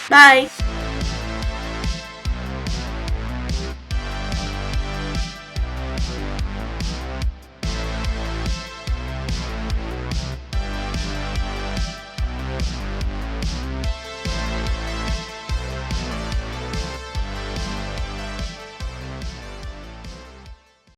Bye!